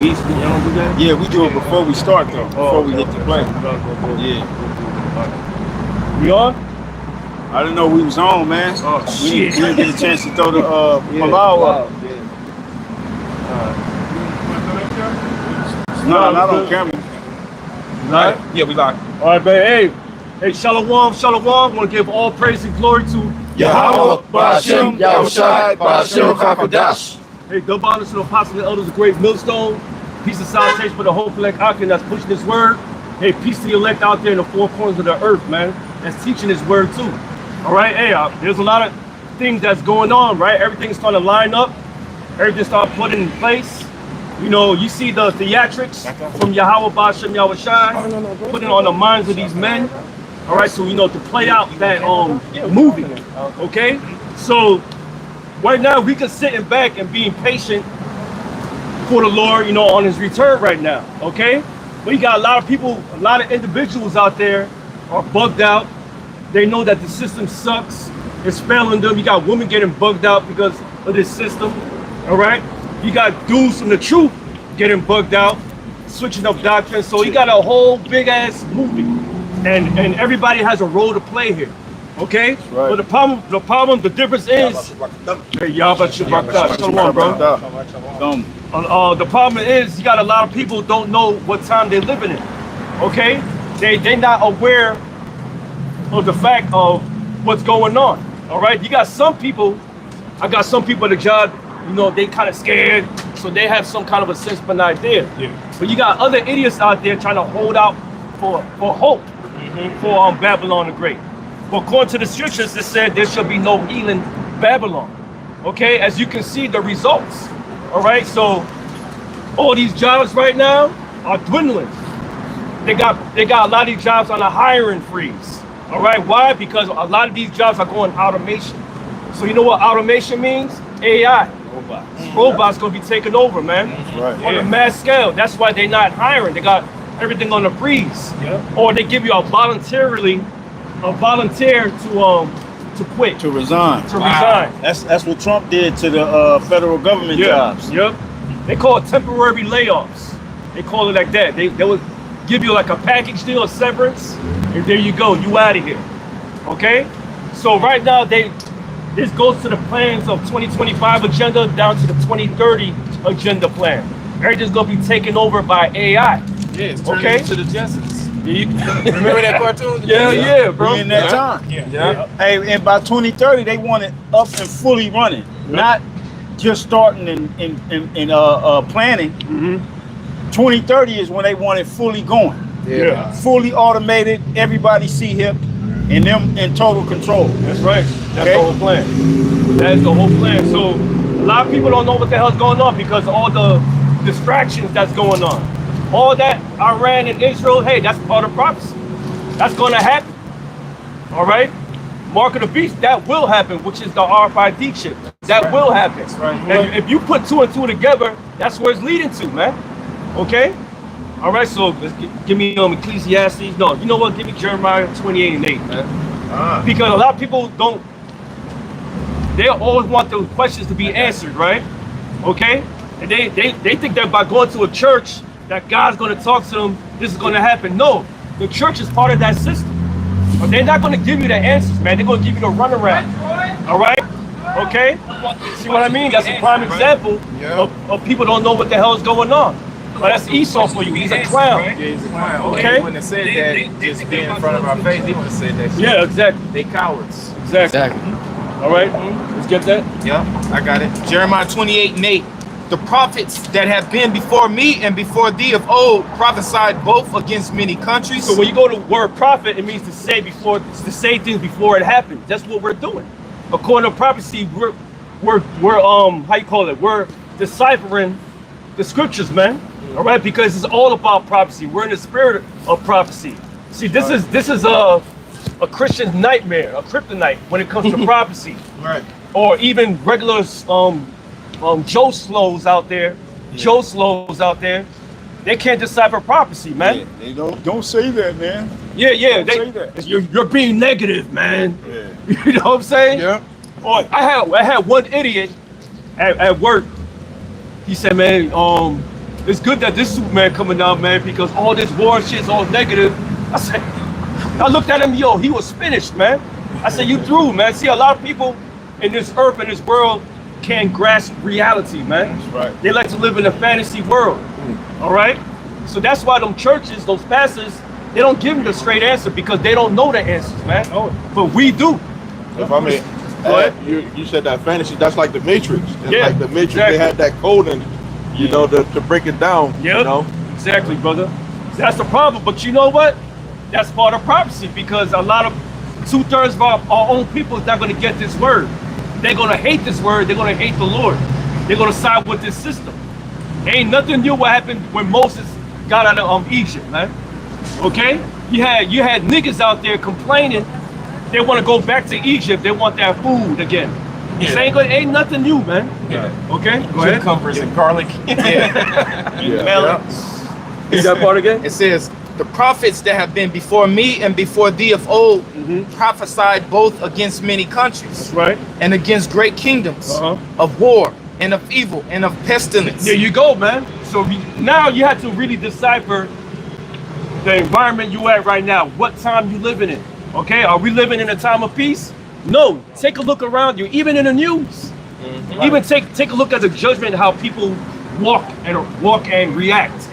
East, you don't do that? Yeah, we do it before we start though. Before we hit the play. Yeah. We on? I didn't know we was on, man. Oh We shit! didn't get a chance to throw the Palau up. No, not on camera. Right? Yeah, we live. All right, baby. Hey, shalom, shalom. Want to give all praise and glory to Yahweh, Ba'ashem, Yahushai, Ba'ashem, Hakodash. Hey, double honors to the apostles and elders of Great Millstone. Peace and salutation for the whole elect Akin that's pushing this word. Hey, peace to the elect out there in the four corners of the earth, man. That's teaching this word too. All right, hey, there's a lot of things that's going on, right? Everything's starting to line up. Everything's starting putting in place. You know, you see the theatrics from Yahweh, Ba'ashem, Yahushai, putting on the minds of these men. All right, so, you know, to play out that movie, okay? So, right now, we can sitting back and being patient for the Lord, you know, on his return right now, okay? But you got a lot of people, a lot of individuals out there are bugged out. They know that the system sucks. It's failing them. You got women getting bugged out because of this system, all right? You got dudes from the truth getting bugged out, switching up doctrine. So you got a whole big-ass movie. And everybody has a role to play here, okay? Right. But the difference is, hey, y'all about to shalom, bro. The problem is, you got a lot of people don't know what time they're living in, okay? They're not aware of the fact of what's going on, all right? You got some people, I got some people at the job, you know, they kind of scared, so they have some kind of a sense of an idea. Yeah. But you got other idiots out there trying to hold out for hope. For Babylon the Great. But according to the scriptures, it said there shall be no healing Babylon. Okay, as you can see the results. All right, so all these jobs right now are dwindling. They got a lot of these jobs on a hiring freeze. All right, why? Because a lot of these jobs are going automation. So you know what automation means? AI. Robots gonna be taking over, man. Right. On a mass scale. That's why they're not hiring. They got everything on the freeze, or they give you a volunteer to quit, to resign. That's what Trump did to the federal government jobs. Yep. They call it temporary layoffs. They call it like that. They would give you like a package deal, a severance, and there you go. You out of here. Okay. So right now this goes to the plans of 2025 agenda down to the 2030 agenda plan. Everything's gonna be taken over by AI. Yeah, it's turning into the Jetsons. Remember that cartoon? Yeah, bro. In that time. Yeah. Hey, and by 2030, they want it up and fully running, not just starting in planning. 2030 is when they want it fully going. Yeah. Fully automated, everybody see hip, and them in total control. That's right. That's the whole plan. That's the whole plan. So a lot of people don't know what the hell's going on because of all the distractions that's going on. All that Iran and Israel, hey, that's part of prophecy. That's going to happen. All right? Mark of the beast, that will happen, which is the RFID chip. That will happen. Right. And if you put two and two together, that's where it's leading to, man. Okay? All right, so give me Ecclesiastes. No, you know what? Give me Jeremiah 28 and 8, man. Because a lot of people they always want those questions to be answered, right? Okay? And they think that by going to a church, that God's going to talk to them, this is going to happen. No, the church is part of that system. But they're not going to give you the answers, man. They're going to give you the runaround. All right? Okay? See what I mean? That's a prime example of people don't know what the hell is going on. But that's Esau for you. He's a clown. Yeah, he's a clown. Okay? They wouldn't have said that just being in front of our face. They wouldn't have said that shit. Yeah, exactly. They cowards. Exactly. All right? Let's get that. Yeah, I got it. Jeremiah 28 and 8. The prophets that have been before me and before thee of old prophesied both against many countries. So when you go to word prophet, it means to say things before it happens. That's what we're doing. According to prophecy, we're how you call it? We're deciphering the scriptures, man. All right, because it's all about prophecy. We're in the spirit of prophecy. See, this is a Christian's nightmare, a kryptonite when it comes to prophecy. Right. Or even regular Joe Slows out there, they can't decipher prophecy, man. Yeah, they don't say that, man. Yeah, Don't say that. You're being negative, man. Yeah. You know what I'm saying? Yeah. Or I had one idiot at work. He said, man, it's good that this Superman coming out, man, because all this war shit's all negative. I looked at him, yo, he was finished, man. I said, you through, man. See, a lot of people in this earth and this world can't grasp reality, man. That's right. They like to live in a fantasy world, all right? So that's why them churches, those pastors, they don't give them the straight answer because they don't know the answers, man. But we do. If I may add, you said that fantasy, that's like the Matrix. It's Yeah, like the Matrix, exactly. they had that coding, you know, to break it down. Yep. You know? Exactly, brother. That's the problem. But you know what? That's part of prophecy because a lot of 2/3 of our own people is not going to get this word. They're going to hate this word. They're going to hate the Lord. They're going to side with this system. Ain't nothing new what happened when Moses got out of Egypt, man. Okay? You had niggas out there complaining. They want to go back to Egypt. They want that food again. This ain't nothing new, man. Yeah. Okay? Go ahead. Cucumbers and garlic. Melons. Is that part again? It says, the prophets that have been before me and before thee of old prophesied both against many countries Right. and against great kingdoms Uh-huh. of war and of evil and of pestilence. There you go, man. So now you have to really decipher the environment you at right now, what time you living in. Okay, are we living in a time of peace? No. Take a look around you, even in the news. Even take a look at the judgment, how people walk and react.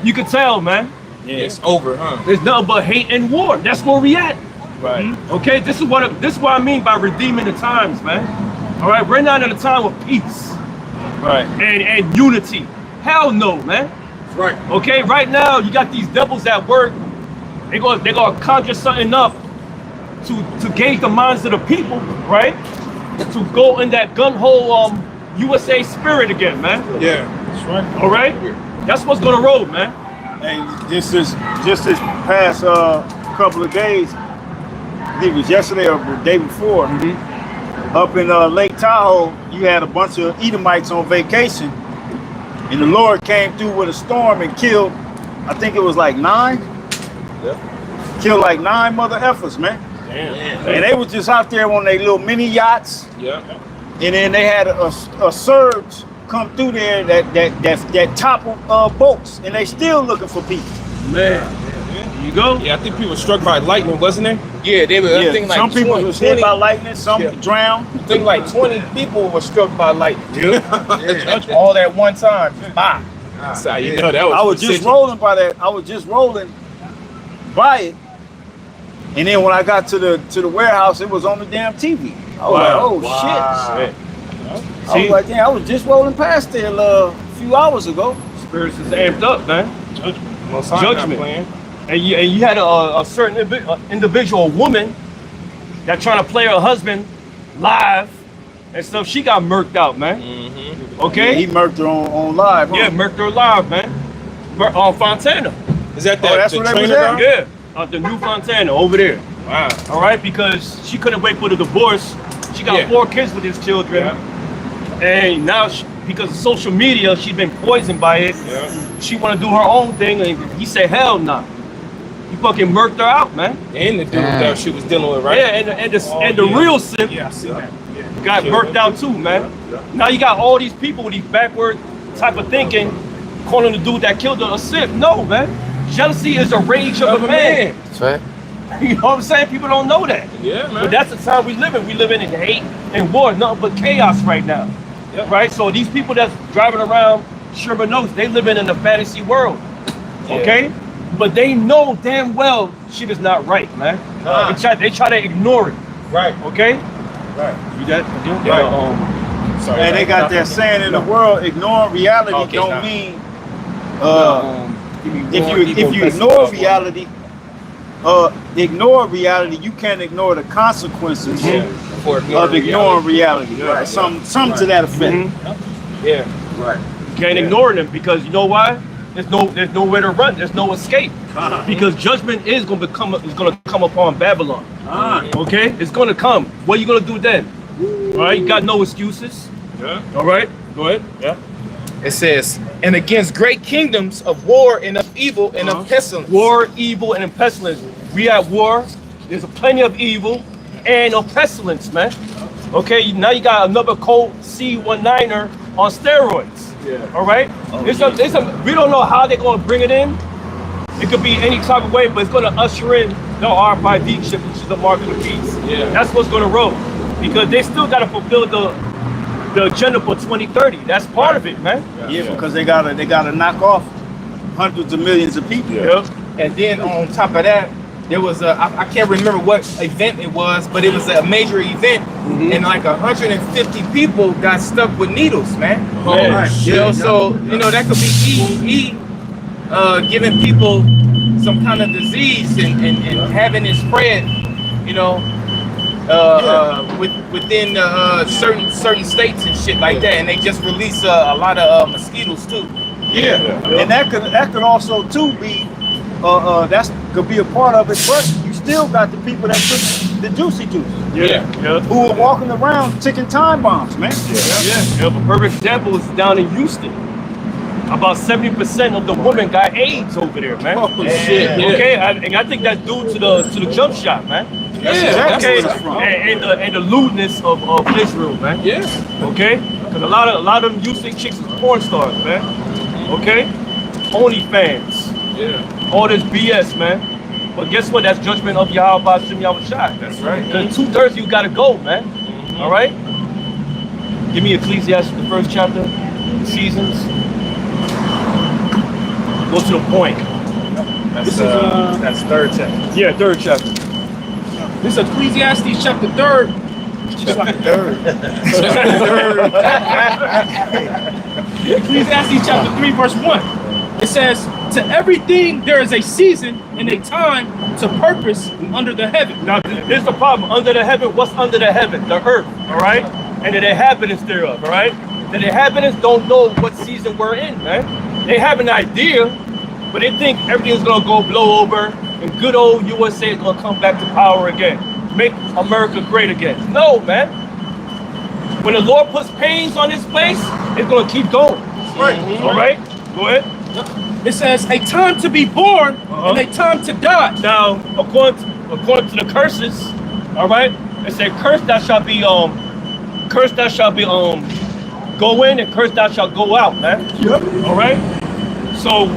You can tell, man. Yeah, it's over, huh? There's nothing but hate and war. That's where we at. Right. Okay, this is what I mean by redeeming the times, man. All right, we're not in a time of peace Right. and unity. Hell no, man. Right. Okay, right now you got these devils at work. They're gonna conjure something up to gauge the minds of the people, right? To go in that gun-ho USA spirit again, man. Yeah. That's right. All right, that's what's gonna roll, man. And just this past couple of days, I think it was yesterday or the day before, up in Lake Tahoe, you had a bunch of Edomites on vacation, and the Lord came through with a storm and killed, I think it was like 9. Yeah. Killed like 9 mother effers, man. Damn. And they was just out there on their little mini yachts, Yeah. and then they had a surge come through there that toppled boats, and they still looking for people. Man, there you go. Yeah, I think people were struck by lightning, wasn't there? Yeah, they were. I think like some people 20, was hit by lightning, some drowned. I think like 20 people were struck by lightning. All at one time. Bah. So you know that was. I was just rolling by that. I was just rolling by it, and then when I got to the warehouse, it was on the damn TV. I was like, oh shit! I was like, damn, I was just rolling past there a few hours ago. Spirits is amped up, man. Judgment. And you had a certain individual woman that trying to play her husband live and stuff. She got murked out, man. Okay. Yeah, he murked her on live. Huh? Yeah, murked her live, man. On Fontana. Is that that's the where they was trainer at? guy? Yeah, the new Fontana over there. Wow. All right, because she couldn't wait for the divorce. She got 4 kids with his children, and now because of social media, she's been poisoned by it. Yeah. She want to do her own thing, and he said, "Hell no." He fucking murked her out, man. And the dude that she was dealing with, right? Yeah, and the real simp Yeah, I see that. got murked out too, man. Now you got all these people with these backward type of thinking, calling the dude that killed her a simp. No, man. Jealousy is a rage of a man. That's right. You know what I'm saying? People don't know that. Yeah, man. But that's the time we live in. We live in hate and war, nothing but chaos right now. Yep. Right? So these people that's driving around Sherman Oaks, they living in a fantasy world. Okay? But they know damn well shit is not right, man. They try to ignore it. Right. Okay? Right. You got Sorry. And they got that saying in the world, ignoring reality Okay, don't nah. mean if you ignore reality, you can't ignore the consequences of ignoring reality. Right. Some to that effect. Yeah. Right. You can't ignore them because you know why? There's nowhere to run. There's no escape. Because judgment is gonna come upon Babylon. Okay? It's gonna come. What are you gonna do then? All right, you got no excuses. Yeah. All right, go ahead. Yeah. It says, and against great kingdoms of war and of evil and of pestilence. War, evil, and pestilence. We at war. There's plenty of evil and of pestilence, man. Okay, now you got another cold C-19er on steroids. Yeah. All right. We don't know how they're gonna bring it in. It could be any type of way, but it's gonna usher in the RFID chip, which is the mark of the beast. Yeah. That's what's gonna roll, because they still gotta fulfill the agenda for 2030. That's part of it, man. Yeah, because they gotta knock off hundreds of millions of people. Yeah. And then on top of that, there was I can't remember what event it was, but it was a major event, and like 150 people got stuck with needles, man. You know, so you know that could be giving people some kind of disease and having it spread, you know, within certain states and shit like that, and they just release a lot of mosquitoes too. Yeah. And that could also too be that's could be a part of it, but you still got the people that took the juicy juice. Who are walking around ticking time bombs, man. A perfect example is down in Houston. About 70% of the women got AIDS over there, man. Shit. Okay, and I think that's due to the jump shot, man. That's Okay, where it's from. and the lewdness of Israel, man. Okay, because a lot of them Houston chicks is porn stars, man. Okay, OnlyFans. All this BS, man. But guess what? That's judgment of Yahweh Hashem Yahushua. That's right. Because 2/3 you gotta go, man. All right. Give me Ecclesiastes, the first chapter, the seasons. Go to the point. That's third chapter. Yeah, third chapter. This is Ecclesiastes chapter 3. Ecclesiastes chapter 3 verse 1. It says, to everything there is a season and a time to purpose under the heaven. Now, here's the problem. Under the heaven, what's under the heaven? The earth, all right? And the inhabitants thereof, all right? The inhabitants don't know what season we're in, man. They have an idea, but they think everything's gonna go blow over and good old USA is gonna come back to power again. Make America great again. No, man. When the Lord puts pains on this place, it's gonna keep going. Right. All right? Go ahead. It says a time to be born and a time to die. Now, according to the curses, all right, it said, "Cursed thou shalt be go in, and cursed thou shalt go out," man. All right. So,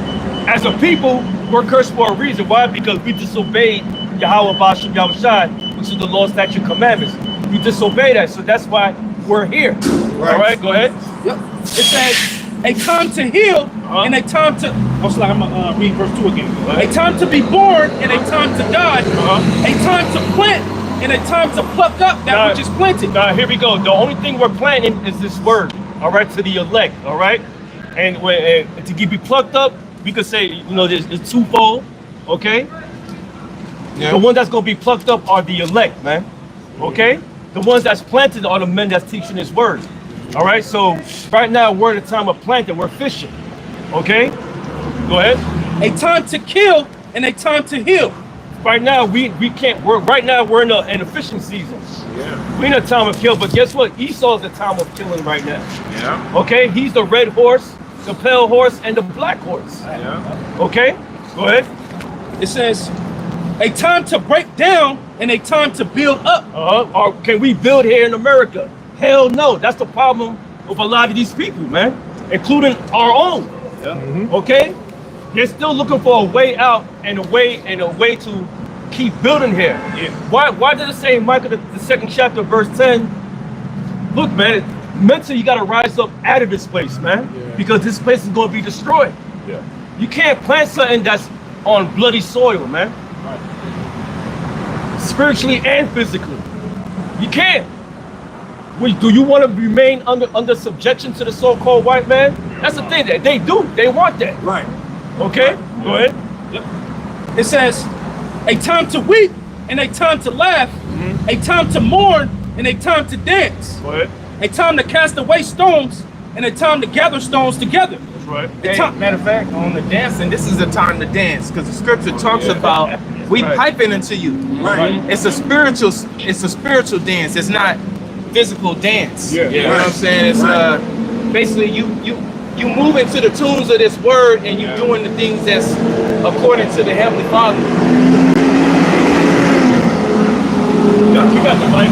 as a people, we're cursed for a reason. Why? Because we disobeyed Yahweh Bashem Yahushua, which is the law, statute, commandments. We disobey that, so that's why we're here. All right, go ahead. It says a time to heal and a time to. I'm gonna read verse 2 again. A time to be born and a time to die. A time to plant and a time to pluck up that which is planted. Now here we go. The only thing we're planting is this word. All right, to the elect. All right, and to be plucked up, we could say, you know, there's twofold. Okay. The ones that's gonna be plucked up are the elect, man. Okay. The ones that's planted are the men that's teaching this word. All right, so right now we're at a time of planting, we're fishing. Okay, go ahead. A time to kill and a time to heal. Right now we can't. We're in a fishing season. We're in a time of kill, but guess what? Esau's the time of killing right now. Okay, he's the red horse, the pale horse, and the black horse. Okay, go ahead. It says a time to break down and a time to build up. Or can we build here in America? Hell no. That's the problem with a lot of these people, man, including our own. Okay, they're still looking for a way out and a way to keep building here. Why did it say in Micah the second chapter verse 10? Look, man, mentally you got to rise up out of this place, man, because this place is going to be destroyed. You can't plant something that's on bloody soil, man. Spiritually and physically, you can't. Do you want to remain under subjection to the so-called white man? That's the thing that they do. They want that. Right. Okay, go ahead. It says a time to weep and a time to laugh, a time to mourn and a time to dance, Go ahead. a time to cast away stones and a time to gather stones together. That's right. Hey, matter of fact, on the dancing, this is the time to dance, because the scripture talks about we piping into you. It's a spiritual dance. It's not physical dance. You know what I'm saying? It's basically you move into the tunes of this word and you're doing the things that's according to the Heavenly Father. You got the mic.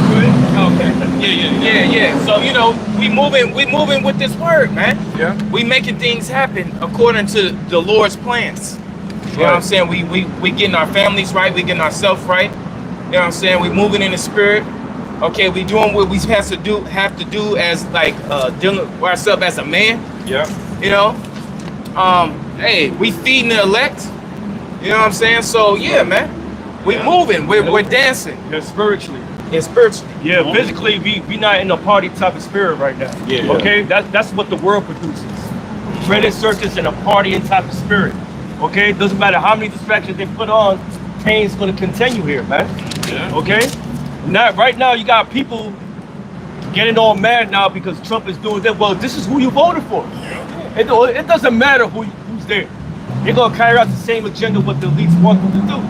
Go ahead. Okay. Yeah. So you know, we moving with this word, man. Yeah. We making things happen according to the Lord's plans. You know what I'm saying? We getting our families right, we getting ourselves right. You know what I'm saying? We moving in the spirit. Okay, we doing what we have to do as like dealing with ourselves as a man. Yeah. You know, hey, we feeding the elect. You know what I'm saying? So yeah, man, we moving, we're dancing. Yeah, spiritually. Yeah, spiritually. Yeah, physically, we not in a party type of spirit right now. Yeah. Okay, that's what the world produces. Dreaded circus and a partying type of spirit. Okay, it doesn't matter how many distractions they put on, pain's gonna continue here, man. Yeah. Okay, now right now you got people getting all mad now because Trump is doing that. Well, this is who you voted for. It doesn't matter who's there. They're gonna carry out the same agenda what the elites want them to do.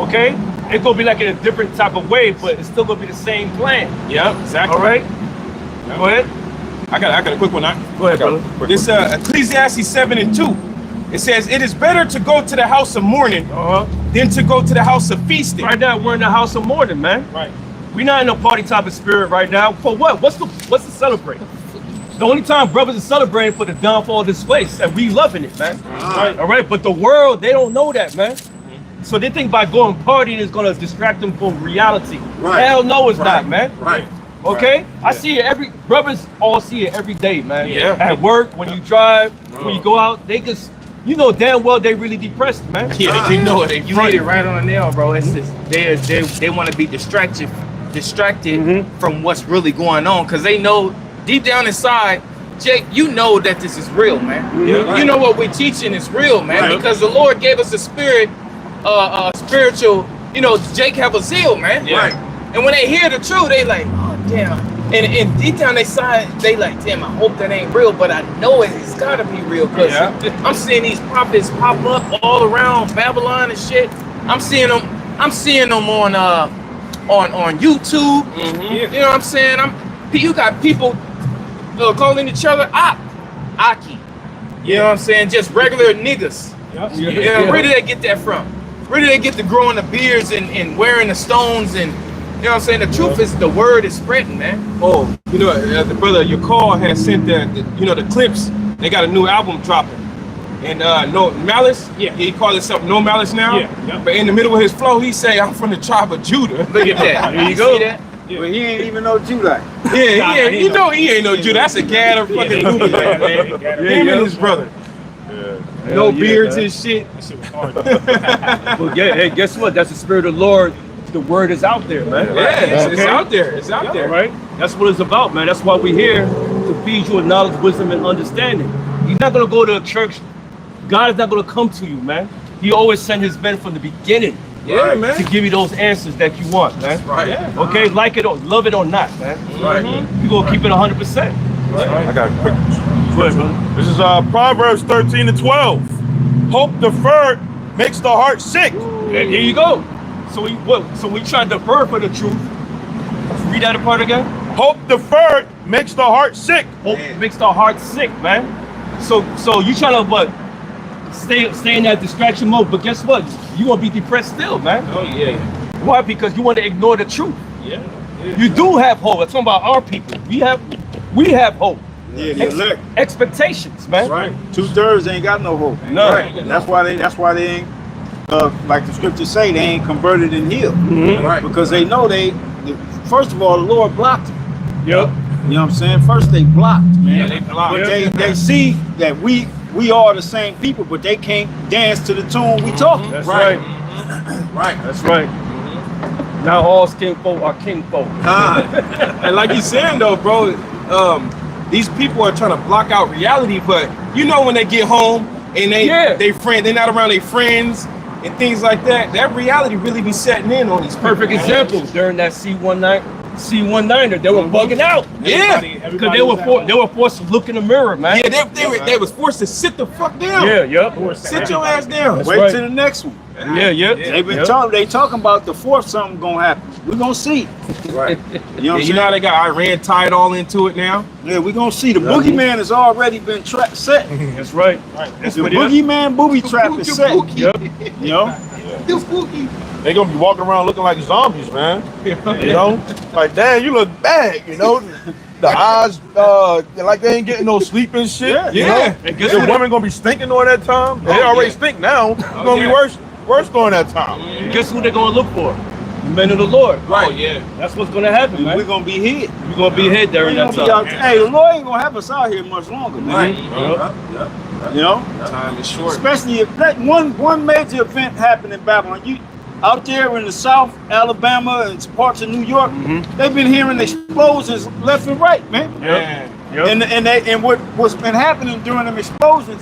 Okay, it's gonna be like in a different type of way, but it's still gonna be the same plan. Yeah, exactly. All right, go ahead. I got a quick one. Go ahead, brother. This Ecclesiastes 7:2. It says, "It is better to go to the house of mourning than to go to the house of feasting." Right now we're in the house of mourning, man. Right. We're not in a party type of spirit right now. For what? What's the celebrate? The only time brothers are celebrating for the downfall of this place, and we loving it, man. Right. All right, but the world, they don't know that, man. So they think by going partying is gonna distract them from reality. Right. Hell no, it's not, man. Right. Okay, I see it brothers all see it every day, man. Yeah. At work, when you drive, when you go out, they just, you know damn well they really depressed, man. Yeah, you know it. You hit it right on the nail, bro. It's just they want to be distracted from what's really going on, because they know deep down inside, Jake, you know that this is real, man. Yeah, You know what we're teaching is real, man, Right. because the Lord gave us a spirit, spiritual. You know, Jake have a zeal, man. Yeah. Right. And when they hear the truth, they like, oh damn. And deep down inside, they like, damn, I hope that ain't real, but I know it's gotta be real, because I'm seeing these prophets pop up all around Babylon and shit. I'm seeing them on YouTube. You know what I'm saying? You got people calling each other Aki. You know what I'm saying? Just regular niggas. Where did they get that from? Where did they get the growing the beards and wearing the stones and, you know what I'm saying? The truth is, the word is spreading, man. Oh, you know, the brother, your call has sent the clips. They got a new album dropping. And No Malice, he calls himself No Malice now. Yeah. But in the middle of his flow, he say, "I'm from the tribe of Judah." Look at that. There you go. See that? But he ain't even no Judite. You know he ain't no Judah. That's a Gad or fucking Reuben, man. Him and his brother. No beards and shit. Well, hey, guess what? That's the spirit of the Lord. The word is out there, man. Yeah, it's out there. It's out there. Right? That's what it's about, man. That's why we're here, to feed you with knowledge, wisdom, and understanding. You're not gonna go to a church. God is not gonna come to you, man. He always sent his men from the beginning. Yeah, man. To give you those answers that you want, man. Right. Okay, like it or love it or not, man. Right. You gonna keep it 100%. I got a quick. Go ahead, brother. This is Proverbs 13:12. Hope deferred makes the heart sick. Here you go. So we trying to defer for the truth. Read that part again. Hope deferred makes the heart sick. Hope makes the heart sick, man. So you trying to what? Stay in that distraction mode, but guess what? You gonna be depressed still, man. Oh yeah. Why? Because you want to ignore the truth. Yeah. You do have hope. I'm talking about our people. We have hope. Yeah, the elect. Expectations, man. Right. 2/3 ain't got no hope. No. Right. That's why they ain't like the scriptures say, they ain't converted and healed. Right. Because they know first of all, the Lord blocked them. Yep. You know what I'm saying? First they blocked, man. Yeah, they blocked. But they see that we are the same people, but they can't dance to the tune we talking. That's right. Right. That's right. Now all skin folk are king folk. And like you saying though, bro, these people are trying to block out reality, but you know when they get home and they're not around their friends and things like that, that reality really be setting in on these people. Perfect example during that C19er, they were bugging out. Yeah. Because they were forced to look in the mirror, man. Yeah, they was forced to sit the fuck down. Yeah, yep. Sit your ass down. Wait right. till the next one. Yeah. They talking about the fourth something gonna happen. We're gonna see. Right. You know what I'm You saying? know how they got Iran tied all into it now? Yeah, we're gonna see. The boogeyman has already been set. That's right. The boogeyman booby trap is set. Yep. You know? The spooky. They gonna be walking around looking like zombies, man. You know, like damn, you look bad. You know, the eyes, like they ain't getting no sleep and shit. Yeah. You know? The women gonna be stinking during that time. They already stink now. It's gonna be worse during that time. And guess who they're gonna look for? The men of the Lord. Right. Yeah. That's what's gonna happen, man. We're gonna be hid. We're gonna be hid during that time. Hey, the Lord ain't gonna have us out here much longer, man. You know, Time is short. especially if that one major event happened in Babylon. You out there in the South, Alabama, and parts of New York, they've been hearing explosions left and right, man. And what's been happening during them explosions,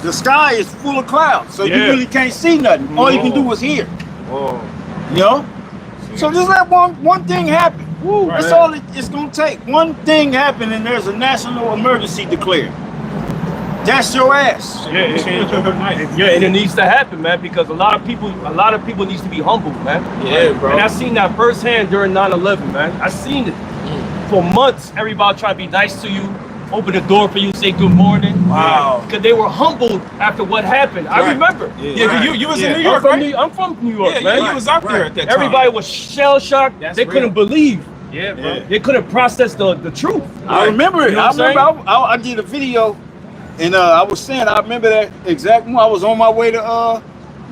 the sky is full of clouds, so you really can't see nothing. All you can do is hear. You know, so just let one thing happen. That's all it's gonna take. One thing happen, and there's a national emergency declared. That's your ass. Yeah, and it needs to happen, man, because a lot of people needs to be humbled, man. Yeah, bro. And I seen that firsthand during 9/11, man. I seen it for months. Everybody trying to be nice to you, open the door for you, say good morning. Wow. Because they were humbled after what happened. I remember. Yeah, you was in New York, right? I'm from New York, Yeah, man. you was out there at that time. Everybody was shell shocked. That's They couldn't real. believe. Yeah, bro. They couldn't process the truth. I remember it. You know I what I'm remember I did a video, and I was saying I remember that exact one. I was on my way to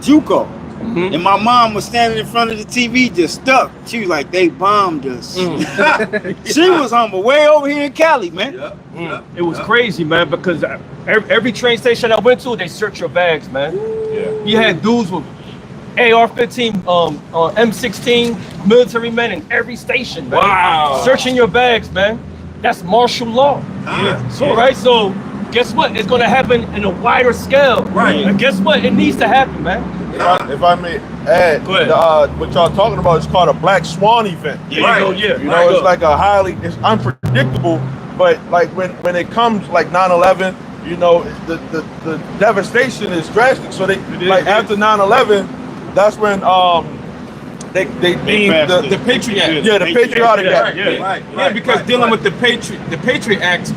JUCO, and my mom was standing in front of the TV just stuck. She was like, "They bombed us." She was humble, way over here in Cali, man. It was crazy, man, because every train station I went to, they searched your bags, man. You had dudes with AR-15, M16, military men in every station, man. Wow. Searching your bags, man. That's martial law. So guess what? It's gonna happen in a wider scale. Right. And guess what? It needs to happen, man. If I may add, Go ahead. what y'all talking about is called a black swan event. You know, You know, it's like it's unpredictable, but like when it comes like 9/11, you know, the devastation is drastic. So after 9/11, that's when they deemed The Patriot Act. the Patriotic Act. Yeah, because dealing with the Patriot Act,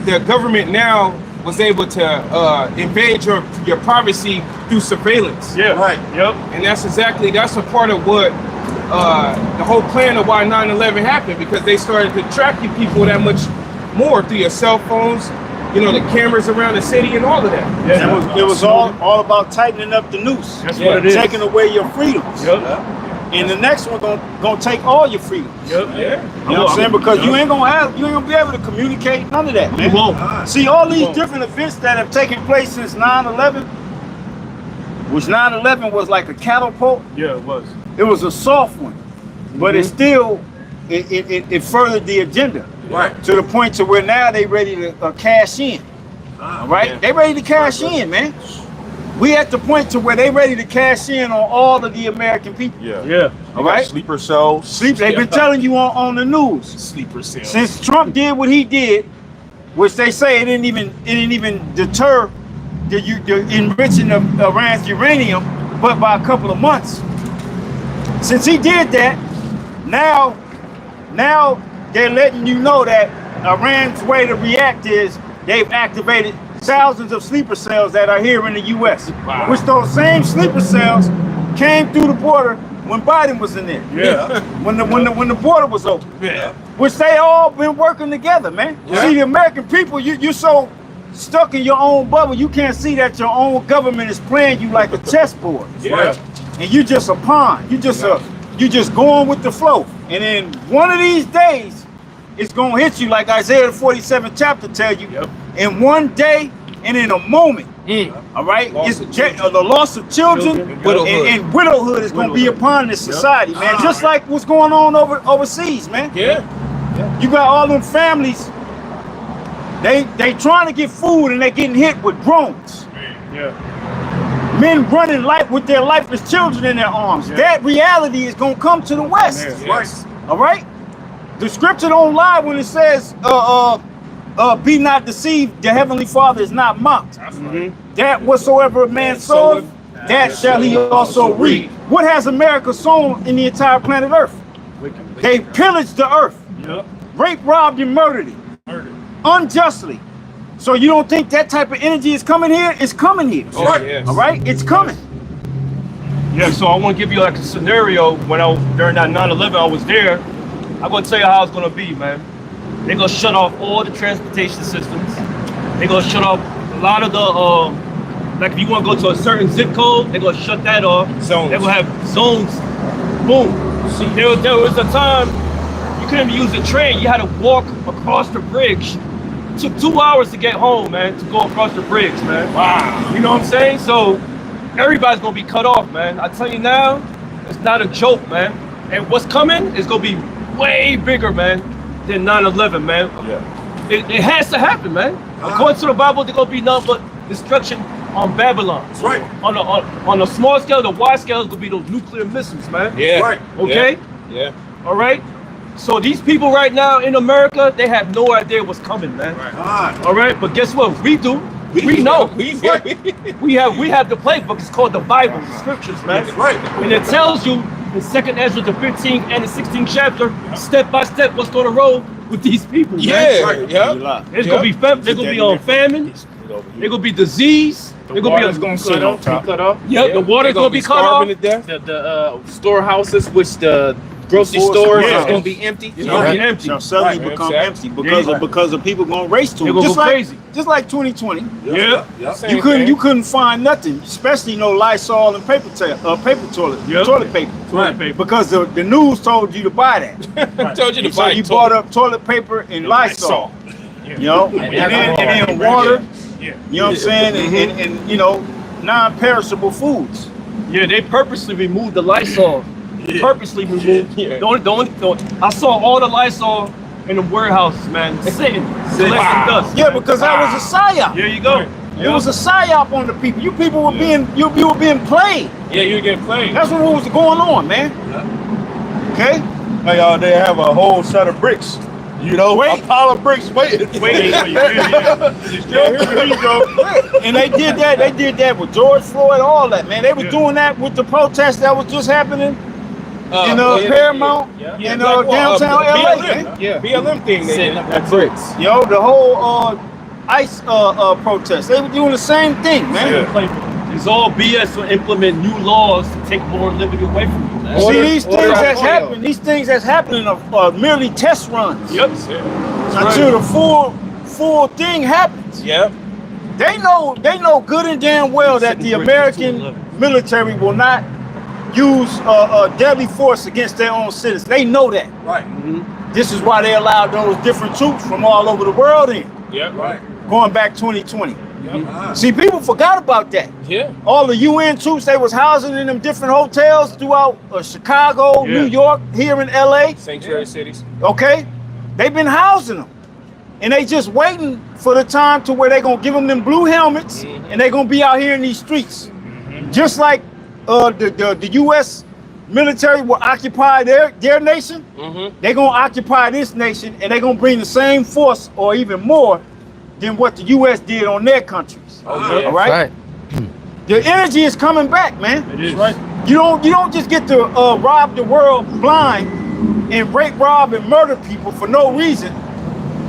the government now was able to invade your privacy through surveillance. And that's a part of what the whole plan of why 9/11 happened, because they started to track you people that much more through your cell phones, you know, the cameras around the city and all of that. It was all about tightening up the noose. That's what it is. Taking away your freedoms. And the next one gonna take all your freedoms. You know what I'm saying? Because you ain't gonna be able to communicate, none of that, man. You won't. See, all these different events that have taken place since 9/11, which 9/11 was like a catapult. Yeah, it was. It was a soft one, but it still it furthered the agenda. To the point to where now they ready to cash in. All right, they ready to cash in, man. We at the point to where they ready to cash in on all of the American people. All right. Sleeper cells. They've been telling you on the news. Sleeper cells. Since Trump did what he did, which they say it didn't even deter the enriching of Iran's uranium, but by a couple of months. Since he did that, now they're letting you know that Iran's way to react is they've activated thousands of sleeper cells that are here in the U.S. Which those same sleeper cells came through the border when Biden was in there. When the border was open. Which they all been working together, man. See, the American people, you're so stuck in your own bubble, you can't see that your own government is playing you like a chessboard. And you just a pawn. You just going with the flow. And then one of these days, it's gonna hit you like Isaiah 47 chapter tell you. In one day and in a moment. All right, the loss of children and widowhood is gonna be upon this society, man. Just like what's going on overseas, man. You got all them families. They trying to get food and they getting hit with drones. Men running with their lifeless children in their arms. That reality is gonna come to the West. All right. The scripture don't lie when it says, "Be not deceived. The heavenly Father is not mocked. That whatsoever a man soweth, that shall he also reap." What has America sown in the entire planet Earth? They pillaged the earth, raped, robbed, and murdered it unjustly. So you don't think that type of energy is coming here? It's coming here. All right, it's coming. Yeah, so I want to give you like a scenario when during that 9/11 I was there. I'm gonna tell you how it's gonna be, man. They're gonna shut off all the transportation systems. They're gonna shut off a lot of the like if you want to go to a certain zip code, they're gonna shut that off. Zones. They're gonna have zones. Boom. See, there was a time you couldn't even use the train. You had to walk across the bridge. It took 2 hours to get home, man, to go across the bridge, man. Wow. You know what I'm saying? So everybody's gonna be cut off, man. I tell you now, it's not a joke, man. And what's coming is gonna be way bigger, man, than 9/11, man. Yeah. It has to happen, man. According to the Bible, there's gonna be nothing but destruction on Babylon. That's right. On a small scale, the wide scale is gonna be those nuclear missiles, man. Yeah. Right. Okay? Yeah. All right? So these people right now in America, they have no idea what's coming, man. All right? But guess what? We do. We know. We have the playbook. It's called the Bible, the scriptures, man. That's right. And it tells you in 2nd Ezra, the 15th and the 16th chapter, step by step, what's going to roll with these people, man. Yeah. Yeah. It's gonna be they're gonna be on famine. They're gonna be disease. They're gonna Water's gonna cut off. Yeah, the water's gonna be cut off. starving to death. The storehouses, which the grocery stores is gonna be empty. It's gonna be empty. Shall suddenly Right, become exactly. empty because of people gonna race to They're it. gonna Just go like crazy. just like 2020. Yeah. You couldn't find nothing, especially no Lysol and paper toilet Yep. toilet paper. Toilet paper. Because the news told you to buy that. Told you to So buy you toilet. bought up toilet paper and Lysol. You know, and then water. You know what I'm saying? And you know, non-perishable foods. Yeah, they purposely removed the Lysol. Purposely removed. Yeah. Don't. I saw all the Lysol in the warehouses, man, sitting, collecting dust. Yeah, because that was a psyop. There you go. It was a psyop on the people. You people were being you were being played. Yeah, you get played. That's what was going on, man. Okay. Like they have a whole set of bricks. You know, a pile of bricks waiting. Wait. Here you go. And they did that. They did that with George Floyd, all that, man. They were doing that with the protest that was just happening in Paramount, in downtown LA, man. Yeah. BLM thing. Setting up the bricks. Yo, the whole ICE protest. They were doing the same thing, man. It's all BS to implement new laws to take more liberty away from you, man. See, these things that's happening are merely test runs. Yep. Until the full thing happens. Yeah. They know good and damn well that the American military will not use deadly force against their own citizens. They know that. Right. This is why they allowed those different troops from all over the world in. Yeah. Right. Going back 2020. See, people forgot about that. Yeah. All the UN troops they was housing in them different hotels throughout Chicago, New York, here in LA. Sanctuary cities. Okay, they've been housing them, and they just waiting for the time to where they gonna give them blue helmets, and they gonna be out here in these streets, just like the U.S. military will occupy their nation. They gonna occupy this nation, and they gonna bring the same force or even more than what the U.S. did on their countries. All right. The energy is coming back, man. It is. Right. You don't just get to rob the world blind and rape, rob, and murder people for no reason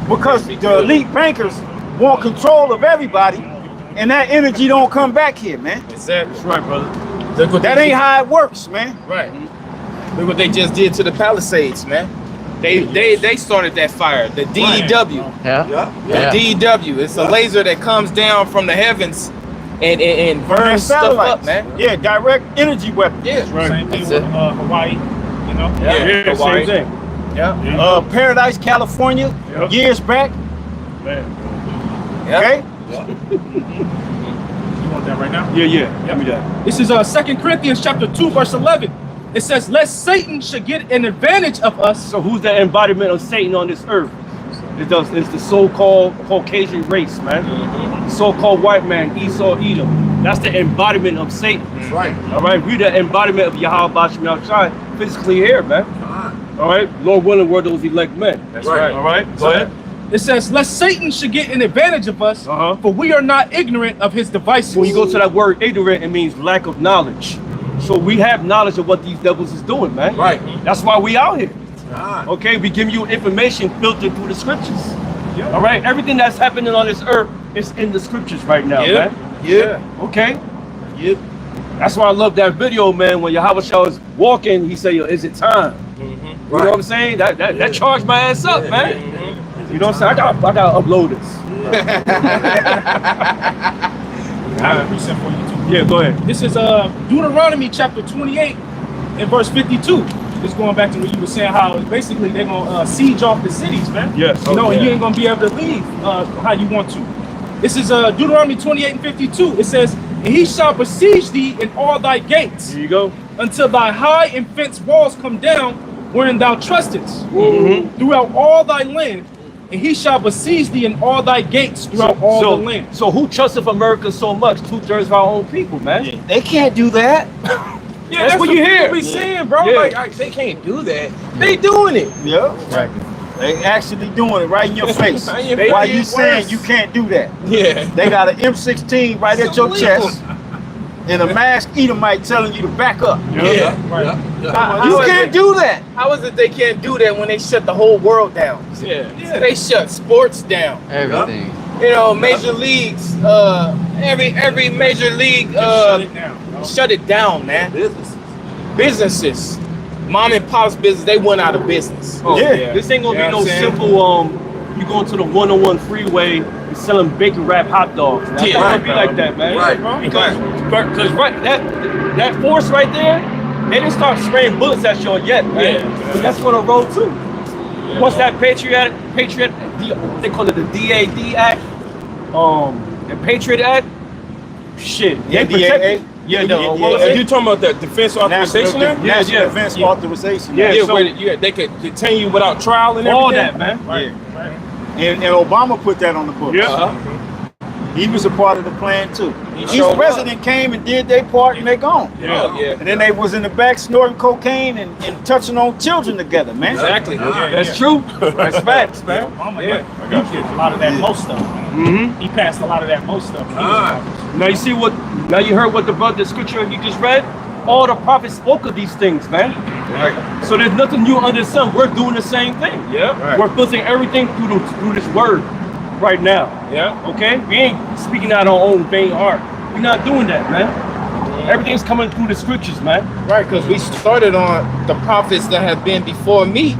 because the elite bankers want control of everybody, and that energy don't come back here, man. Exactly. That's right, brother. That ain't how it works, man. Right. Look what they just did to the Palisades, man. They started that fire. The DEW. Yeah. The DEW. It's a laser that comes down from the heavens and burns stuff up, man. Yeah, direct energy weapon. Yeah. Right. Same thing with Hawaii, you know? Yeah, Hawaii. same thing. Yeah. Paradise, California, years back. Man. Okay. You want that right now? Yeah. Give me that. This is 2 Corinthians chapter 2, verse 11. It says, lest Satan should get an advantage of us. So who's the embodiment of Satan on this earth? It's the so-called Caucasian race, man. The so-called white man, Esau, Edom. That's the embodiment of Satan. That's right. All right, we the embodiment of Yahweh Bashem Yahushai physically here, man. All right, Lord willing, we're those elect men. That's right. All right, go ahead. It says, lest Satan should get an advantage of us, for we are not ignorant of his devices. When you go to that word ignorant, it means lack of knowledge. So we have knowledge of what these devils is doing, man. Right. That's why we out here. Okay, we give you information filtered through the scriptures. All right, everything that's happening on this earth is in the scriptures right now, man. Yeah. Okay. Yep. That's why I love that video, man. When Yahweh Shah was walking, he said, "Yo, is it time?" You know what I'm saying? That charged my ass up, man. You know what I'm saying? I gotta upload this. 100% for you too. Yeah, go ahead. This is Deuteronomy chapter 28 and verse 52. It's going back to what you were saying, how basically they're gonna siege off the cities, man. Yes. You know, and you ain't gonna be able to leave how you want to. This is Deuteronomy 28 and 52. It says, "And he shall besiege thee in all thy gates, Here you go. until thy high and fenced walls come down, wherein thou trustest, throughout all thy land. And he shall besiege thee in all thy gates throughout all the land." So who trusts America so much? 2/3 of our own people, man. Yeah, they can't do that. Yeah, That's what you hear. People be saying, bro. Yeah. Like, they can't do that. They doing it. Yeah. They actually doing it right in your face. In your Why face. you saying Worse. you can't do that? Yeah. They got an M16 right at your chest and a masked Edomite telling you to back up. Yeah. You can't do that. How is it they can't do that when they shut the whole world down? Yeah. They shut sports down. Everything. You know, major leagues, every major league Shut it down. shut it down, man. Businesses, mom and pop's business, they went out of business. Oh, Yeah. This ain't gonna You know be no what I'm saying? simple. You going to the 101 freeway and selling bacon wrap hot dogs. It's not gonna be like that, man. Right. Because that force right there, they didn't start spraying bullets at y'all yet, man. But that's gonna roll too. Once that Patriot, they call it the DAD Act, the Patriot Act. Shit, they protect it. Yeah, no. If you're talking about the defense authorization, National Yeah, yeah. Defense Authorization. Yeah, yeah, so- where they could detain you without trial and everything. all that, man. Yeah. And Obama put that on the books. Yeah. He was a part of the plan too. Each showed president came and did their part and they gone. Yeah. And then they was in the back snorting cocaine and touching on children together, man. Exactly. That's true. That's facts, man. Obama, he did a lot of that most stuff. He passed a lot of that most stuff. Now you see what? Now you heard what the scripture you just read. All the prophets spoke of these things, man. Right. So there's nothing new under the sun. We're doing the same thing. Yeah. Right. We're filtering everything through this word right now. Yeah. Okay? We ain't speaking out our own vain heart. We're not doing that, man. Everything's coming through the scriptures, man. Right, because we started on the prophets that have been before me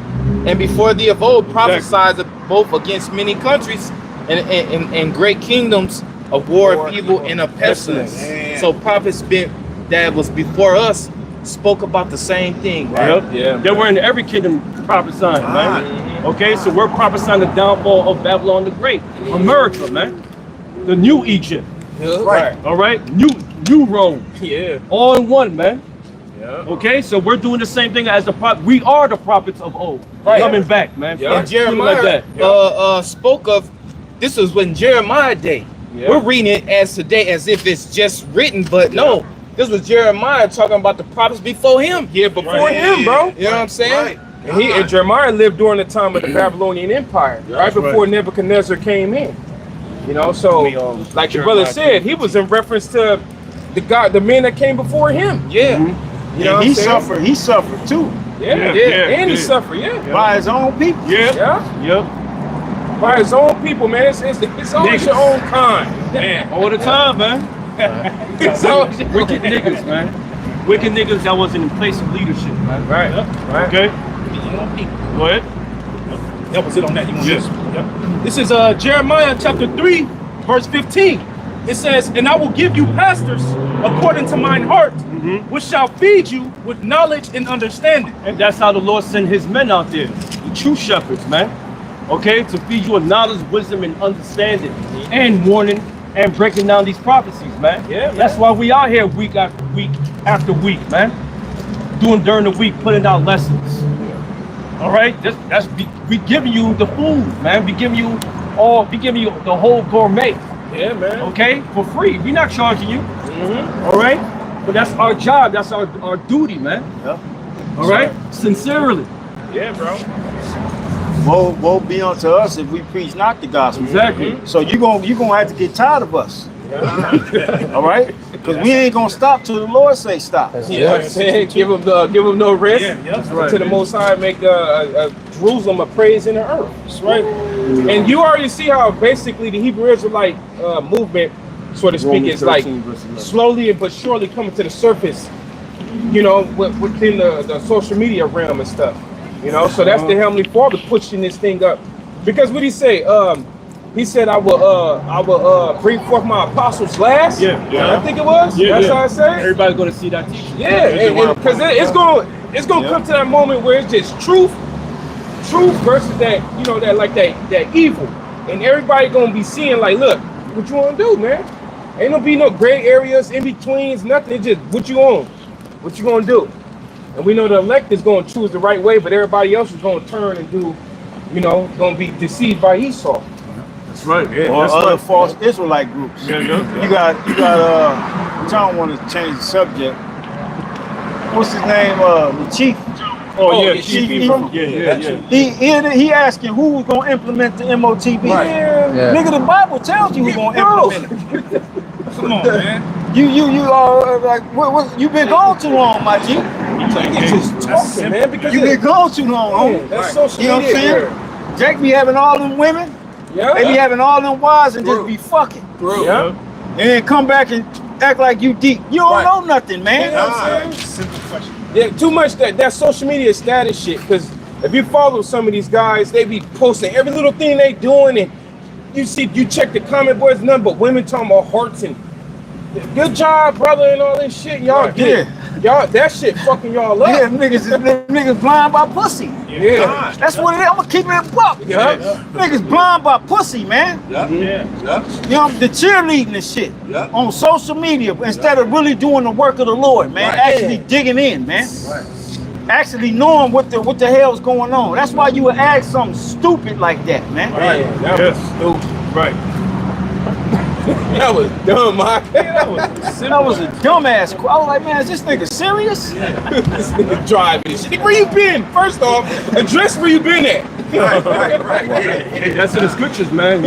and before thee of old prophesied both against many countries and great kingdoms of war, of evil, and of pestilence. So prophets that was before us spoke about the same thing, right? Yep. Yeah. They were in every kingdom prophesying, man. Okay, so we're prophesying the downfall of Babylon the Great. America, man. The new Egypt. Right. All right? New Rome. Yeah. All in one, man. Yeah. Okay, so we're doing the same thing as the prophet. We are the prophets of old. Right. Coming back, man. Yeah. And Jeremiah like that. spoke of, this was when Jeremiah day. Yeah. We're reading it as today as if it's just written, but no, this was Jeremiah talking about the prophets before him. Yeah, before him, bro. You know what I'm saying? And Jeremiah lived during the time of the Babylonian Empire, right before Nebuchadnezzar came in. You know, so like the brother said, he was in reference to the men that came before him. Yeah. Mm-hmm. You know And what he I'm saying? suffered. He suffered too Yeah, and he suffered, by his own people. Yeah. Yep. by his own people, man. It's always your own kind, man. All the time, man. It's always Wicked niggas, man. Wicked niggas that wasn't in place of leadership, man. right. Okay? Go ahead. That was it on that. You want Yes. this? This is Jeremiah chapter 3, verse 15. It says, "And I will give you pastors according to mine heart, which shall feed you with knowledge and understanding." And that's how the Lord sent his men out there, the true shepherds, man. Okay, to feed you with knowledge, wisdom, and understanding, and warning and breaking down these prophecies, man. Yeah, That's why we out here week after week after week, man. Doing during the week, putting out lessons. All right, we giving you the food, man. We giving you the whole gourmet. Yeah, man. Okay, for free. We're not charging you. All right, but that's our job. That's our duty, man. Yeah. All right, sincerely. Yeah, bro. Woe be unto us if we preach not the gospel. Exactly. So you gonna have to get tired of us. All right? Because we ain't gonna stop till the Lord say stop. You know what I'm saying? Give them no rest. That's right. To the Most High, make Jerusalem a praise in the earth. That's right. And you already see how basically the Hebrew Israelite movement so to speak, Romans is like 13, verse 11. slowly but surely coming to the surface, you know, within the social media realm and stuff. You know, so that's the Heavenly Father pushing this thing up. Because what he say? He said, I will bring forth my apostles last. Yeah. I think it was. That's how I say. Everybody's gonna see that teaching. Yeah, because it's gonna come to that moment where it's just truth versus that, you know, that evil, and everybody gonna be seeing like, look, what you wanna do, man? Ain't gonna be no gray areas, in betweens, nothing. It's just what you on, what you gonna do. And we know the elect is gonna choose the right way, but everybody else is gonna turn and do, you know, gonna be deceived by Esau. That's right. Yeah, Or that's other right. false Israelite groups. Yeah. You got which I don't want to change the subject. What's his name? The chief. Oh yeah, Chief Ephraim. Ephraim. Yeah. He asking who's gonna implement the MOTB. Yeah. Nigga, the Bible tells you who's gonna implement it. Come on, man. You are like what you been gone too long, my G. It's just talking, man, because You been gone too long, homie. that's social You know what I'm media. saying? Jack be having all them women, Yeah. they be having all them wives and just be fucking. Yeah. And then come back and act like you deep. You don't know nothing, man. You know what I'm saying? Simple question. Yeah, too much that social media status shit. Because if you follow some of these guys, they be posting every little thing they doing, and you check the comment boards, nothing but women talking about hearts and good job, brother, and all this shit. Y'all get it. Y'all, that shit fucking y'all up. Yeah, niggas blind by pussy. Yeah. That's what it is. I'm gonna keep it a buck. Yeah. Niggas blind by pussy, man. Yeah. You know, the cheerleading and shit on social media instead of really doing the work of the Lord, man. Actually digging in, man. Actually knowing what the hell's going on. That's why you would ask something stupid like that, man. Right. That was stupid. Right. That was dumb, Mike. That was a dumbass. I was like, man, is this nigga serious? This nigga driving shit. Nigga, where you been? First off, address where you been at. Hey, that's in the scriptures, man.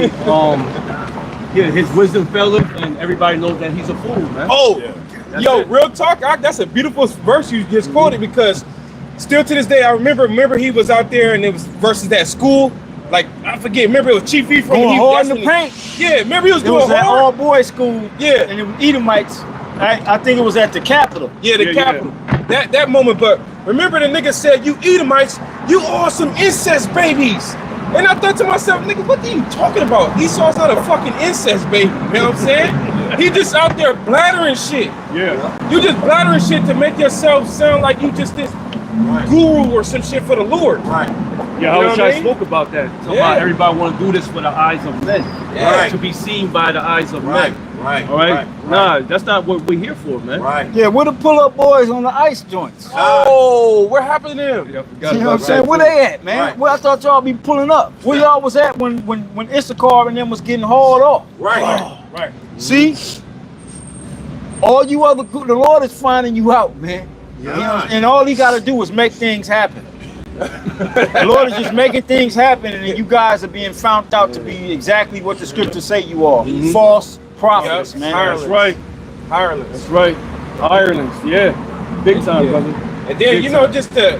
His wisdom faileth, and everybody knows that he's a fool, man. Oh, That's yo, it. real talk. That's a beautiful verse you just quoted, because still to this day, I remember he was out there and it was versus that school. Like, I forget, remember it was Chief Ephraim. Going hard in the paint. Yeah, remember he was It doing was at hard. all boys school. Yeah. And it was Edomites. I think it was at the Capitol. Yeah, the Yeah, capital. That moment, but remember the nigga said, you Edomites, you are some incest babies. And I thought to myself, nigga, what are you talking about? Esau's not a fucking incest baby, you know what I'm saying? He just out there blathering shit. Yeah. You just blathering shit to make yourself sound like you just this guru or some shit for the Lord. Right. Yeah, You know how what I I mean? spoke about that. Talking Yeah. about everybody want to do this for the eyes of men. Yeah. To be seen by the eyes of Right. men. Right. All right? Right. Nah, that's not what we're here for, man. Right. Yeah, where the pull-up boys on the ice joints? Oh, what happened to them? Yeah, I forgot You know what I'm about saying? that. Where they at, man? Right. Where I thought y'all be pulling up. Where y'all was at when Issachar and them was getting hauled off? Right. Right. See? All you other, the Lord is finding you out, man. You know, and all he got to do is make things happen. The Lord is just making things happen, and then you guys are being found out to be exactly what the scriptures say you are. False prophets, man. That's right. Ireland. That's right. Ireland. Yeah. Big time, Yeah. brother. And then, you know, just to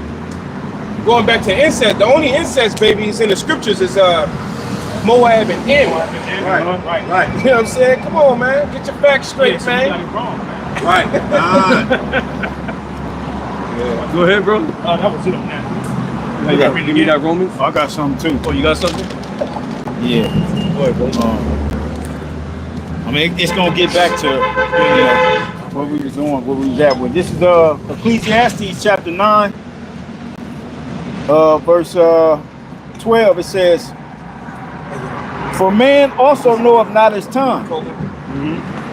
going back to incest, the only incest babies in the scriptures is Moab and Ammon. Right. Right. You know what I'm saying? Come on, man. Get your facts straight, So you got man. it wrong, man. Right. Go ahead, bro. That was it on that. You got, give me that Romans. I got something too. Oh, you got something? Yeah. Go ahead, bro. I mean, it's gonna get back to what we was on, what we was at with. This is Ecclesiastes chapter 9, verse 12. It says, "For man also knoweth not his time,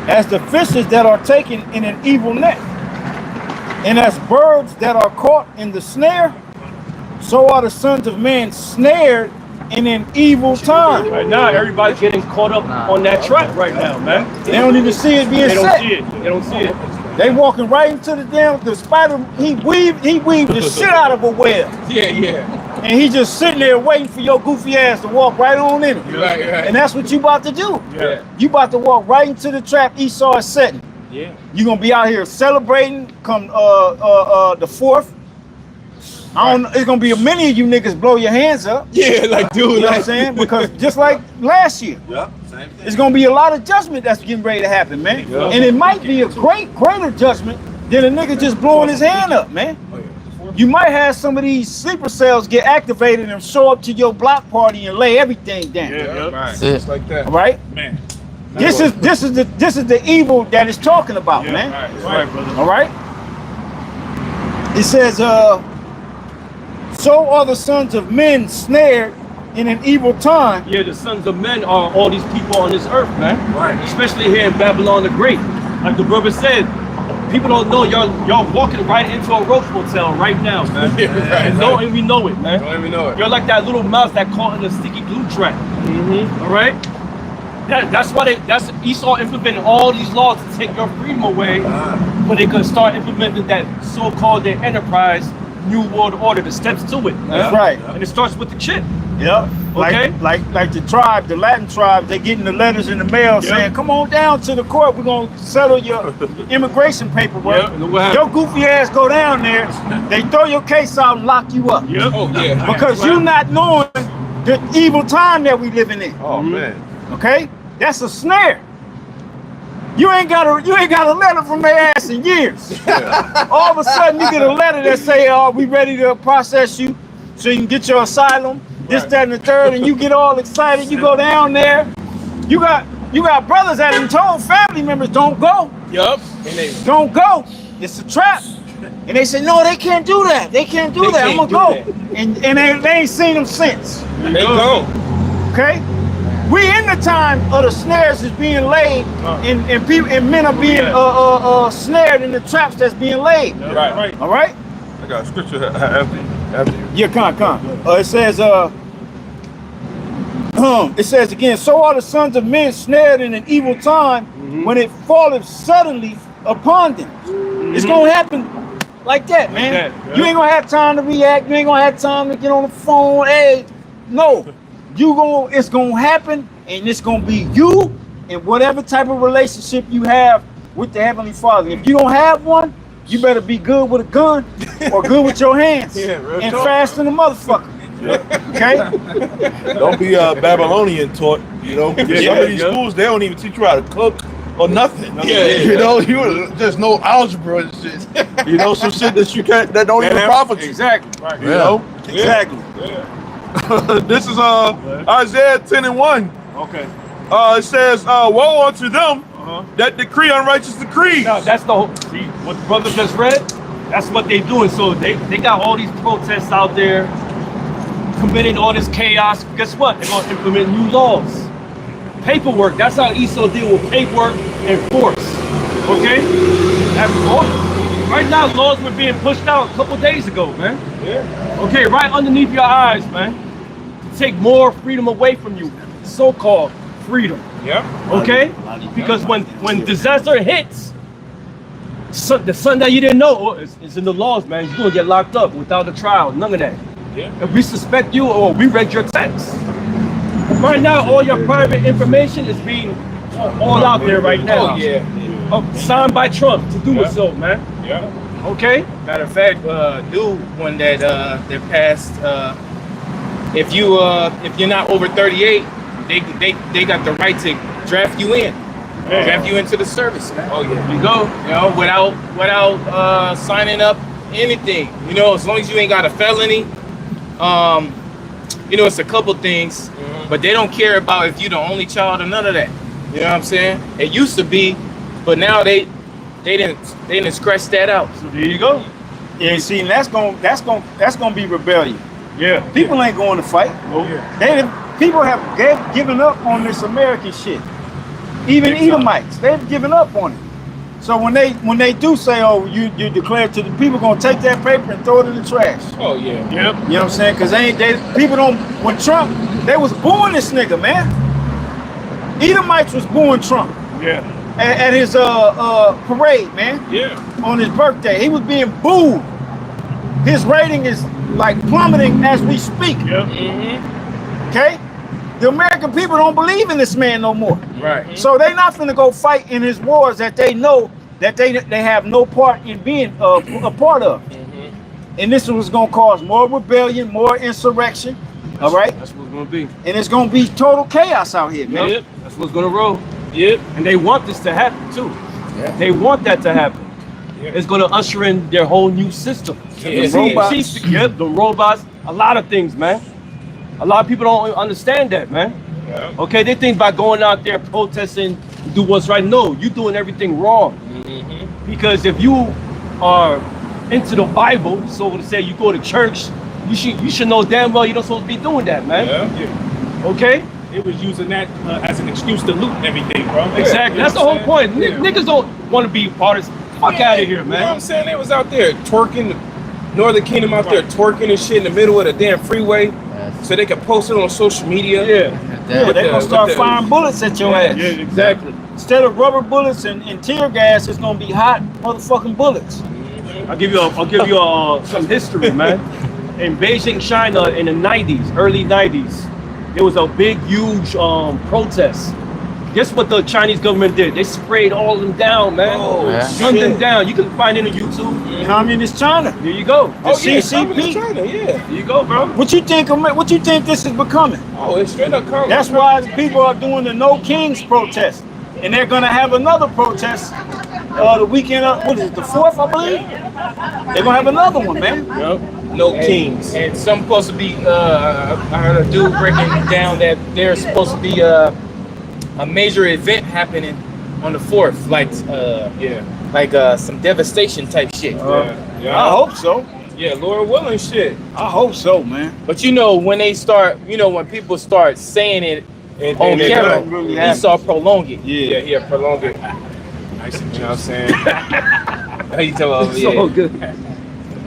as the fishes that are taken in an evil net, and as birds that are caught in the snare, so are the sons of man snared in an evil time." Right now, everybody's getting caught up on that trap right now, man. They don't even see it being They don't set. see it. They don't see it. They walking right into the spider. He weaved the shit out of a web, Yeah. and he just sitting there waiting for your goofy ass to walk right on in it. Right. And that's what you about to do. Yeah. You about to walk right into the trap Esau is setting. Yeah. You gonna be out here celebrating come the 4th. I don't know. It's gonna be many of you niggas blow your hands up. Yeah, like dude, You know what I'm like, saying? Because just like last year, Yeah, same thing. it's gonna be a lot of judgment that's getting ready to happen, man. Yeah. And it might be a greater judgment than a nigga just blowing his hand up, man. You might have some of these sleeper cells get activated and show up to your block party and lay everything down. right, just like that. All right? Man. This is the evil that it's talking about, man. Right, brother. All right? It says, so are the sons of men snared in an evil time. Yeah, the sons of men are all these people on this earth, man. Right. Especially here in Babylon the Great. Like the brother said, people don't know y'all walking right into a roach motel right now, man. Yeah, right, And don't even know it, man. Don't even know it. You're like that little mouse that caught in a sticky glue trap. All right? That's why that's Esau implementing all these laws to take your freedom away, but they could start implementing that so-called their enterprise, new world order, the steps to it. Man. That's right. And it starts with the chip. Yep. Okay. Like the tribe, the Latin tribe, they getting the letters in the mail saying, come on down to the court. We're gonna settle your immigration paperwork. Yeah, and look what Your happened. goofy ass go down there, they throw your case out and lock you up. Yep. Oh yeah. Because you not knowing the evil time that we living in. Oh man. Okay? That's a snare. You ain't got a letter from their ass in years. All of a sudden you get a letter that say, we ready to process you so you can get your asylum, this, that, and the third, and you get all excited, you go down there. You got brothers that have told family members, don't go. Yup. And they Don't go. It's a trap. And they say, no, they can't do that. They can't do that. I'm can't gonna do go. And they ain't seen them since. they gone. Okay? We in the time of the snares is being laid, and people and men are being snared in the traps that's being laid. Right. All right? I got a scripture after you. Yeah, come. It says, it says again, so are the sons of men snared in an evil time when it falleth suddenly upon them. It's gonna happen like that, man. Like that, yeah. You ain't gonna have time to react. You ain't gonna have time to get on the phone. Hey, no. It's gonna happen, and it's gonna be you and whatever type of relationship you have with the Heavenly Father. If you don't have one, you better be good with a gun or good with your hands and fast than a motherfucker. Okay? Don't be Babylonian taught, you know. Some of these schools, they don't even teach you how to cook or nothing. You know, you just know algebra and shit. You know, some shit that you can't, that don't even profit you. Exactly. Right. You know? Exactly. This is Isaiah 10:1. Okay. It says, woe unto them that decree unrighteous decrees. Now that's the whole, see, what the brother just read, that's what they doing. So they got all these protests out there committing all this chaos. Guess what? They're gonna implement new laws. Paperwork, that's how Esau deal with paperwork and force. Okay? Right now, laws were being pushed out a couple days ago, man. Yeah. Okay, right underneath your eyes, man. To take more freedom away from you. So-called freedom. Yeah. Okay? Because when disaster hits, the son that you didn't know is in the laws, man. You're gonna get locked up without a trial. None of that. Yeah. If we suspect you or we read your text. Right now, all your private information is being all out there right now. Oh yeah. Signed by Trump to do it so, man. Yeah. Okay? Matter of fact, dude, one that passed, if you're not over 38, they got the right to draft you in, draft you into the service, man. Oh yeah. You go. You know, without signing up anything. You know, as long as you ain't got a felony. You know, it's a couple things, but they don't care about if you're the only child or none of that. You know what I'm saying? It used to be, but now they didn't scratch that out. So there you go. Yeah, see, and that's gonna be rebellion. Yeah. People ain't going to fight. People have given up on this American shit. Even Edomites, they've given up on it. So when they do say, oh, you declare to the people, gonna take that paper and throw it in the trash. Oh yeah. Yep. You know what I'm saying? Because people don't. When Trump, they was booing this nigga, man. Edomites was booing Trump. Yeah. At his parade, man. Yeah. On his birthday, he was being booed. His rating is like plummeting as we speak. Yep. Okay? The American people don't believe in this man no more. Right. So they not finna go fight in his wars that they know that they have no part in being a part of. And this was gonna cause more rebellion, more insurrection. All right. That's what's gonna be. And it's gonna be total chaos out here, man. Yep. That's what's gonna roll. Yep. And they want this to happen too. Yeah. They want that to happen. Yeah. It's gonna usher in their whole new system. The robots. Yep. The robots. A lot of things, man. A lot of people don't understand that, man. Yeah. Okay, they think by going out there protesting, do what's right. No, you're doing everything wrong. Mm-hmm. Because if you are into the Bible, so to say, you go to church, you should know damn well you're not supposed to be doing that, man. Yeah. Okay? It was using that as an excuse to loot everything, bro. Exactly. That's the whole point. Niggas don't want to be part of this. Fuck out of here, man. You know what I'm saying? They was out there twerking, Northern Kingdom out there twerking and shit in the middle of the damn freeway, so they could post it on social media. Yeah, they're gonna start firing bullets at your ass. Yeah, exactly. Instead of rubber bullets and tear gas, it's gonna be hot motherfucking bullets. I'll give you some history, man. In Beijing, China, in the 90s, early 90s, there was a big, huge protest. Guess what the Chinese government did? They sprayed all of them down, man. Gunned them down. You can find it on YouTube. Communist China. There you go. The CCP. China, yeah. There you go, bro. What you think this is becoming? Oh, it's straight up coming. That's why the people are doing the No Kings protest. And they're gonna have another protest the weekend of, what is it, the 4th, I believe? They're gonna have another one, man. Yep. No Kings. And some supposed to be, I heard a dude breaking down that there's supposed to be a major event happening on the 4th, like some devastation type shit. I hope so. Yeah, Lord willing shit. I hope so, man. But when they start, when people start saying it on camera, he saw prolong it. Yeah, prolong it. Nice, you know what I'm saying? How you tell me? So good.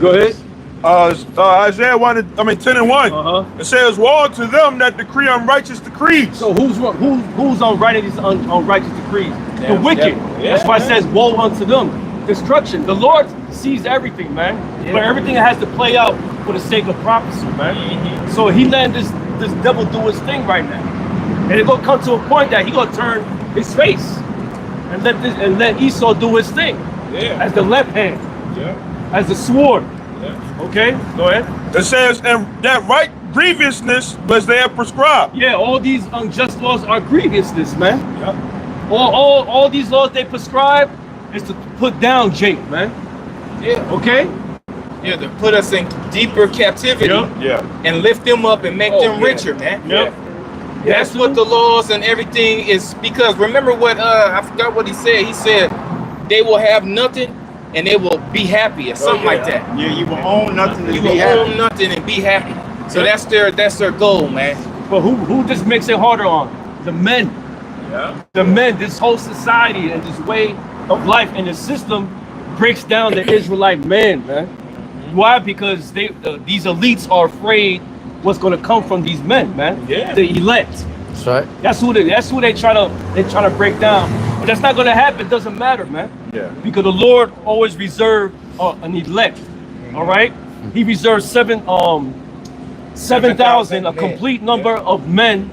Go ahead. Isaiah 10 and 1. It says, "Woe to them that decree unrighteous decrees." So who's on writing these unrighteous decrees? The wicked. That's why it says, "Woe unto them." Destruction. The Lord sees everything, man. But everything has to play out for the sake of prophecy, man. So he letting this devil do his thing right now, and it's gonna come to a point that he gonna turn his face and let Esau do his thing as the left hand, as the sword. Okay, go ahead. It says, "And that right grievousness was they have prescribed." Yeah, all these unjust laws are grievousness, man. All these laws they prescribe is to put down Jake, man. Yeah. Okay? Yeah, to put us in deeper captivity and lift them up and make them richer, man. That's what the laws and everything is, because remember what I forgot what he said. He said they will have nothing and they will be happy or something like that. Yeah, you will own nothing and you be will happy. own nothing and be happy. So that's their goal, man. But who just makes it harder on? The men. The men, this whole society and this way of life and the system breaks down the Israelite man, man. Why? Because these elites are afraid what's gonna come from these men, man. Yeah. The elect. That's right. That's who they try to break down. But that's not gonna happen. Doesn't matter, man. Yeah. Because the Lord always reserved an elect. All right. He reserved 7,000, a complete number of men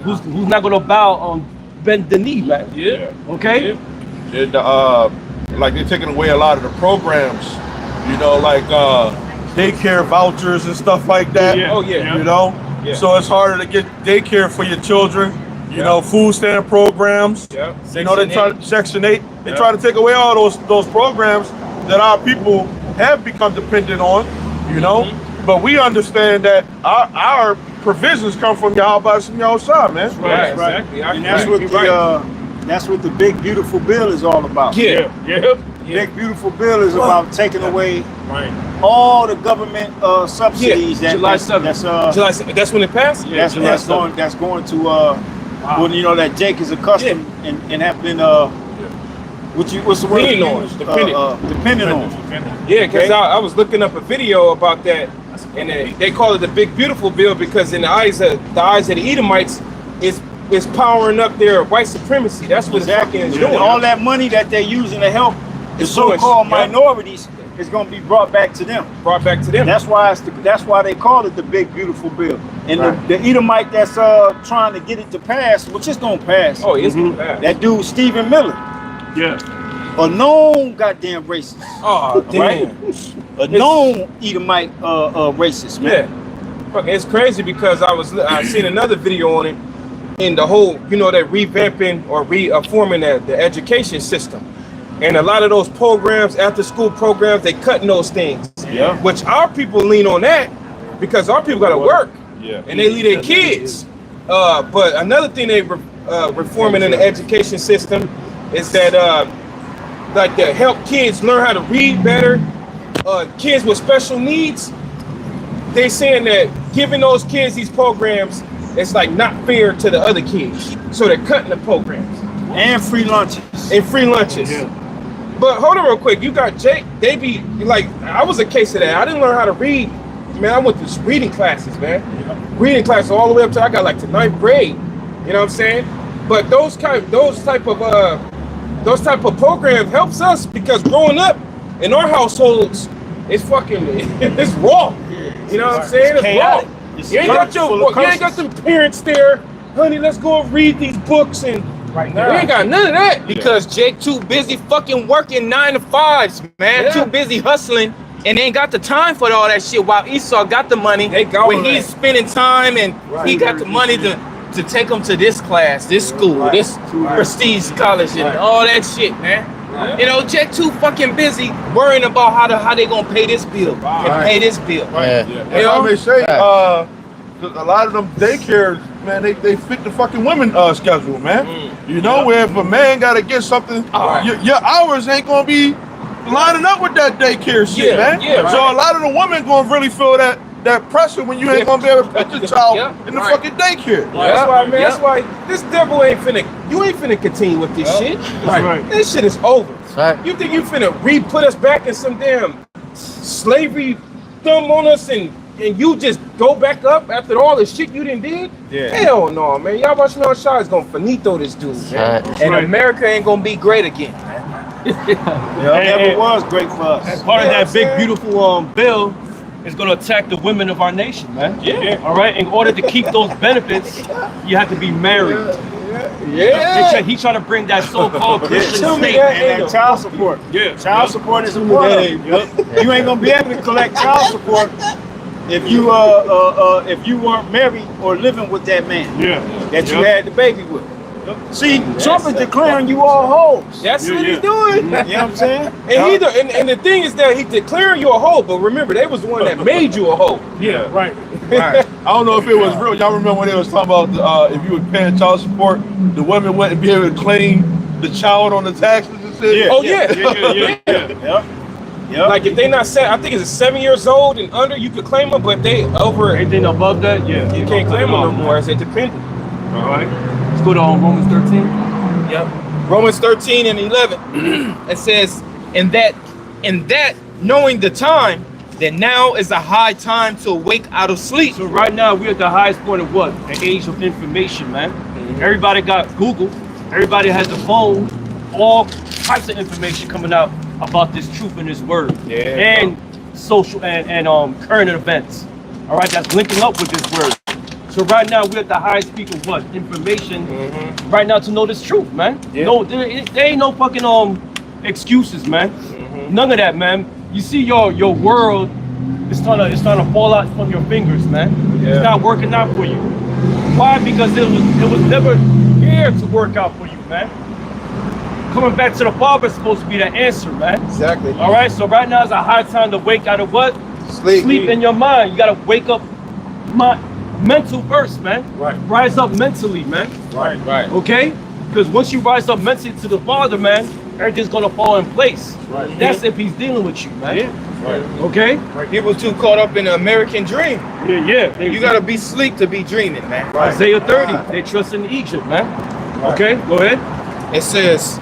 who's not gonna bow on bend the knee, man. Yeah. Okay. Yeah. Like they're taking away a lot of the programs, like daycare vouchers and stuff like that. Yeah. Oh yeah. So it's harder to get daycare for your children. Food stamp programs. Yeah. They try to Section 8. They try to take away all those programs that our people have become dependent on. But we understand that our provisions come from Yahweh and Yahweh, man. Right. Exactly. And that's what the big beautiful bill is all about. Yeah. Big beautiful bill is about taking away all the government subsidies. July 7th. That's when it passed. Yeah, that's going to when that Jake is accustomed and have been what's the word? Dependent on. Yeah, because I was looking up a video about that, and they call it the big beautiful bill because in the eyes of the Edomites, it's powering up their white supremacy. That's what exactly it's doing. All that money that they're using to help the so-called minorities is going to be brought back to them. That's why they call it the big beautiful bill. And the Edomite that's trying to get it to pass, which is going to pass. Oh, it's going to pass. That dude Stephen Miller. Yeah. a known goddamn racist. Oh, damn. A known Edomite racist, man. Yeah. Fuck, it's crazy because I seen another video on it, in the whole, you know, they're revamping or reforming the education system. And a lot of those programs, after school programs, they cutting those things. Yeah. Which our people lean on that because our people gotta work. Yeah. And they leave their kids. But another thing they reforming in the education system is that like to help kids learn how to read better. Kids with special needs, they saying that giving those kids these programs, it's like not fair to the other kids. So they're cutting the programs. And free lunches. And free lunches. Yeah. But hold on real quick. You got Jake, they be like, I was a case of that. I didn't learn how to read. Man, I went to reading classes, man. Yeah. Reading classes all the way up to I got like to 9th grade. You know what I'm saying? But those type of programs helps us because growing up in our households, it's fucking it's raw. You know what I'm saying? It's raw. You ain't got them parents there, honey, let's go read these books and right now. We ain't got none of that. Because Jake too busy fucking working 9 to 5s, man. Yeah. Too busy hustling and ain't got the time for all that shit. While Esau got the money, when he's spending time and he got the money to take them to this class, this school, this prestige college and all that shit, man. Yeah. You know, Jake too fucking busy worrying about how they gonna pay this bill and pay this bill. Yeah. You know what I say? A lot of them daycares, man, they fit the fucking women schedule, man. You know, where if a man gotta get something, your hours ain't gonna be lining up with that daycare shit, man. Yeah, so a lot of the women gonna really feel that pressure when you ain't gonna be able to put your child in the fucking daycare. That's why, man. That's why this devil ain't finna continue with this shit. Right. This shit is over. Right. You think you finna put us back in some damn slavery thumb on us and you just go back up after all the shit you done did? Yeah. Hell no, man. Y'all watching our shot is gonna finito this dude, man. And America ain't gonna be great again, man. It never was great for us. As part of that big, beautiful bill, is going to attack the women of our nation, man. Yeah. All right. In order to keep those benefits, you have to be married. Yeah. He's trying to bring that so-called Christian state and child support. Yeah. Child support is important. You ain't gonna be able to collect child support if you weren't married or living with that man. That you had the baby with. See, Trump is declaring you all hoes. That's what he's doing. You know what I'm saying? And the thing is that he's declaring you a hoe, but remember, they was the one that made you a hoe. Yeah, right. I don't know if it was real. Y'all remember when they was talking about if you were paying child support, the women wouldn't be able to claim the child on the taxes and shit? Yeah. Like if they not set, I think it's 7 years old and under, you could claim them, but they over anything above that, you can't claim them no more as a dependent. All right. Let's go to Romans 13. Yep. Romans 13 and 11. It says, in that knowing the time, that now is a high time to awake out of sleep. So right now we're at the highest point of what? The age of information, man. Everybody got Google. Everybody has a phone. All types of information coming out about this truth and this word. And social and current events. All right, that's linking up with this word. So right now we're at the highest peak of what? Information. Right now to know this truth, man. No, there ain't no fucking excuses, man. None of that, man. You see your world is starting to fall out from your fingers, man. It's not working out for you. Why? Because it was never here to work out for you, man. Coming back to the Father is supposed to be the answer, man. Exactly. All right. So right now is a high time to wake out of what? Sleep in your mind. You gotta wake up mental first, man. Right. Rise up mentally, man. Right. Okay? Because once you rise up mentally to the Father, man, everything's gonna fall in place. Right. That's if he's dealing with you, man. Right. Okay? Right. People too caught up in the American dream. Yeah. You gotta be asleep to be dreaming, man. Right. Isaiah 30. They trust in Egypt, man. Right. Okay, go ahead. It says,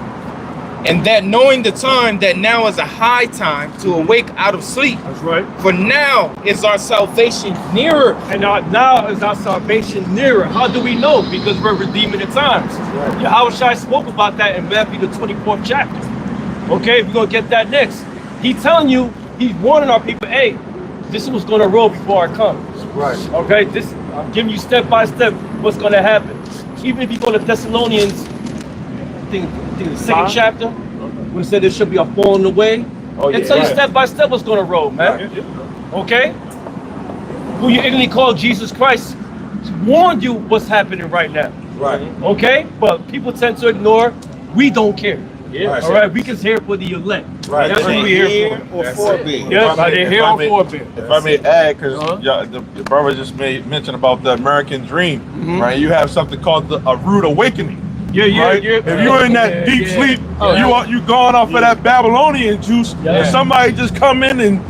and that knowing the time, that now is a high time to awake out of sleep. That's right. For now is our salvation nearer. And now is our salvation nearer. How do we know? Because we're redeeming the times. Right. Yahushua spoke about that in Matthew the 24th chapter. Okay, we're gonna get that next. He's telling you, he's warning our people, hey, this is what's gonna roll before I come. Right. Okay, I'm giving you step by step what's gonna happen. Even if you go to Thessalonians, I think the second chapter, when it said there should be a falling away. Oh, yeah, It tell you right. step by step what's going to roll, man. Okay? Who you ignorantly call Jesus Christ warned you what's happening right now. Right. Okay? But people tend to ignore. We don't care. Yeah. All right? We can hear for the elect. Right. That's what we here for. Or forbid. Yeah, by the hair or forbid. If I may add, because the brother just made mention about the American dream, right? You have something called a rude awakening. Yeah, yeah, Right? yeah. If you're in that deep sleep, you going off of that Babylonian juice, and somebody just come in and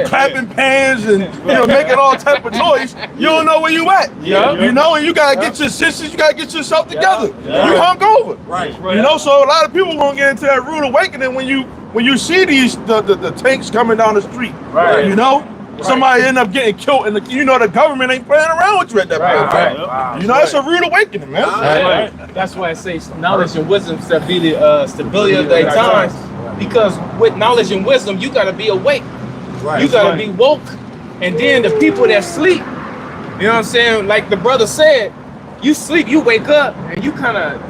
clapping pans and making all type of noise, you don't know where you at. And you gotta get your senses, you gotta get yourself together. You hung over. Right. So a lot of people gonna get into that rude awakening when you see the tanks coming down the street. Right. Somebody end up getting killed, and the government ain't playing around with you at that point. Wow. It's a rude awakening, man. That's why I say knowledge and wisdom shall be the stability of their times. Because with knowledge and wisdom, you gotta be awake. Right. You gotta be woke. And then the people that sleep, you know what I'm saying? Like the brother said, you sleep, you wake up, and you kind of,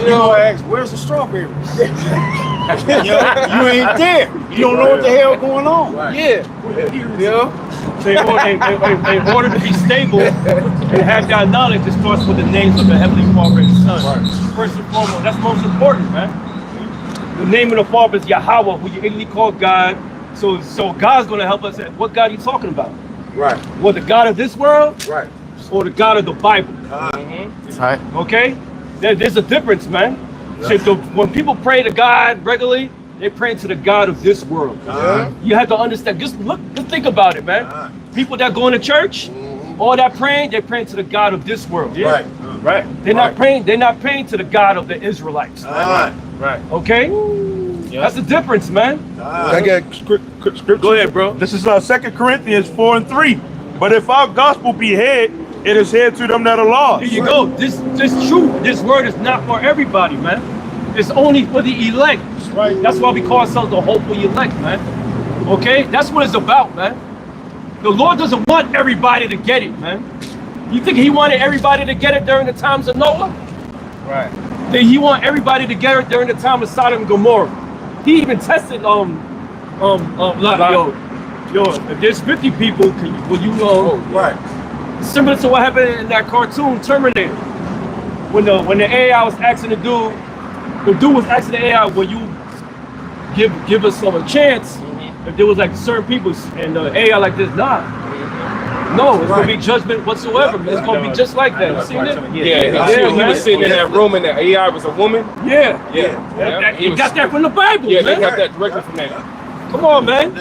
You know, ask, where's the strawberries? You ain't there. You don't know what the hell going on. yeah. In order to be stable and have that knowledge, it starts with the names of the Heavenly Father and Son. First and foremost, that's most important, man. The name of the Father is Yahweh, who you ignorantly call God. So God's going to help us. What God are you talking about? Right. What, the God of this world? Right. Or the God of the Bible? Right. Okay? There's a difference, man. So when people pray to God regularly, they're praying to the God of this world. You have to understand. Just think about it, man. People that go into church, all that praying, they're praying to the God of this world. Right. Right. They're not praying. They're not praying to the God of the Israelites. Right. Okay. That's the difference, man. I get scripture. Go ahead, bro. This is 2 Corinthians 4:3. But if our gospel be hid, it is hid to them that are lost. Here you go. This truth, this word is not for everybody, man. It's only for the elect. Right. That's why we call ourselves the hopeful elect, man. Okay? That's what it's about, man. The Lord doesn't want everybody to get it, man. You think he wanted everybody to get it during the times of Noah? Right. Then he want everybody to get it during the time of Sodom and Gomorrah. He even tested Lot. Yo, if there's 50 people, will you Right. similar to what happened in that cartoon Terminator. When the AI was asking the dude was asking the AI, will you give us some chance if there was like certain people, and the AI like this, nah. No, it's gonna be judgment whatsoever. It's gonna be just like that. You seen it? He was sitting in that room and the AI was a woman. Yeah. He got that from the Bible, Yeah, man. they got that directly from that. Come on, man.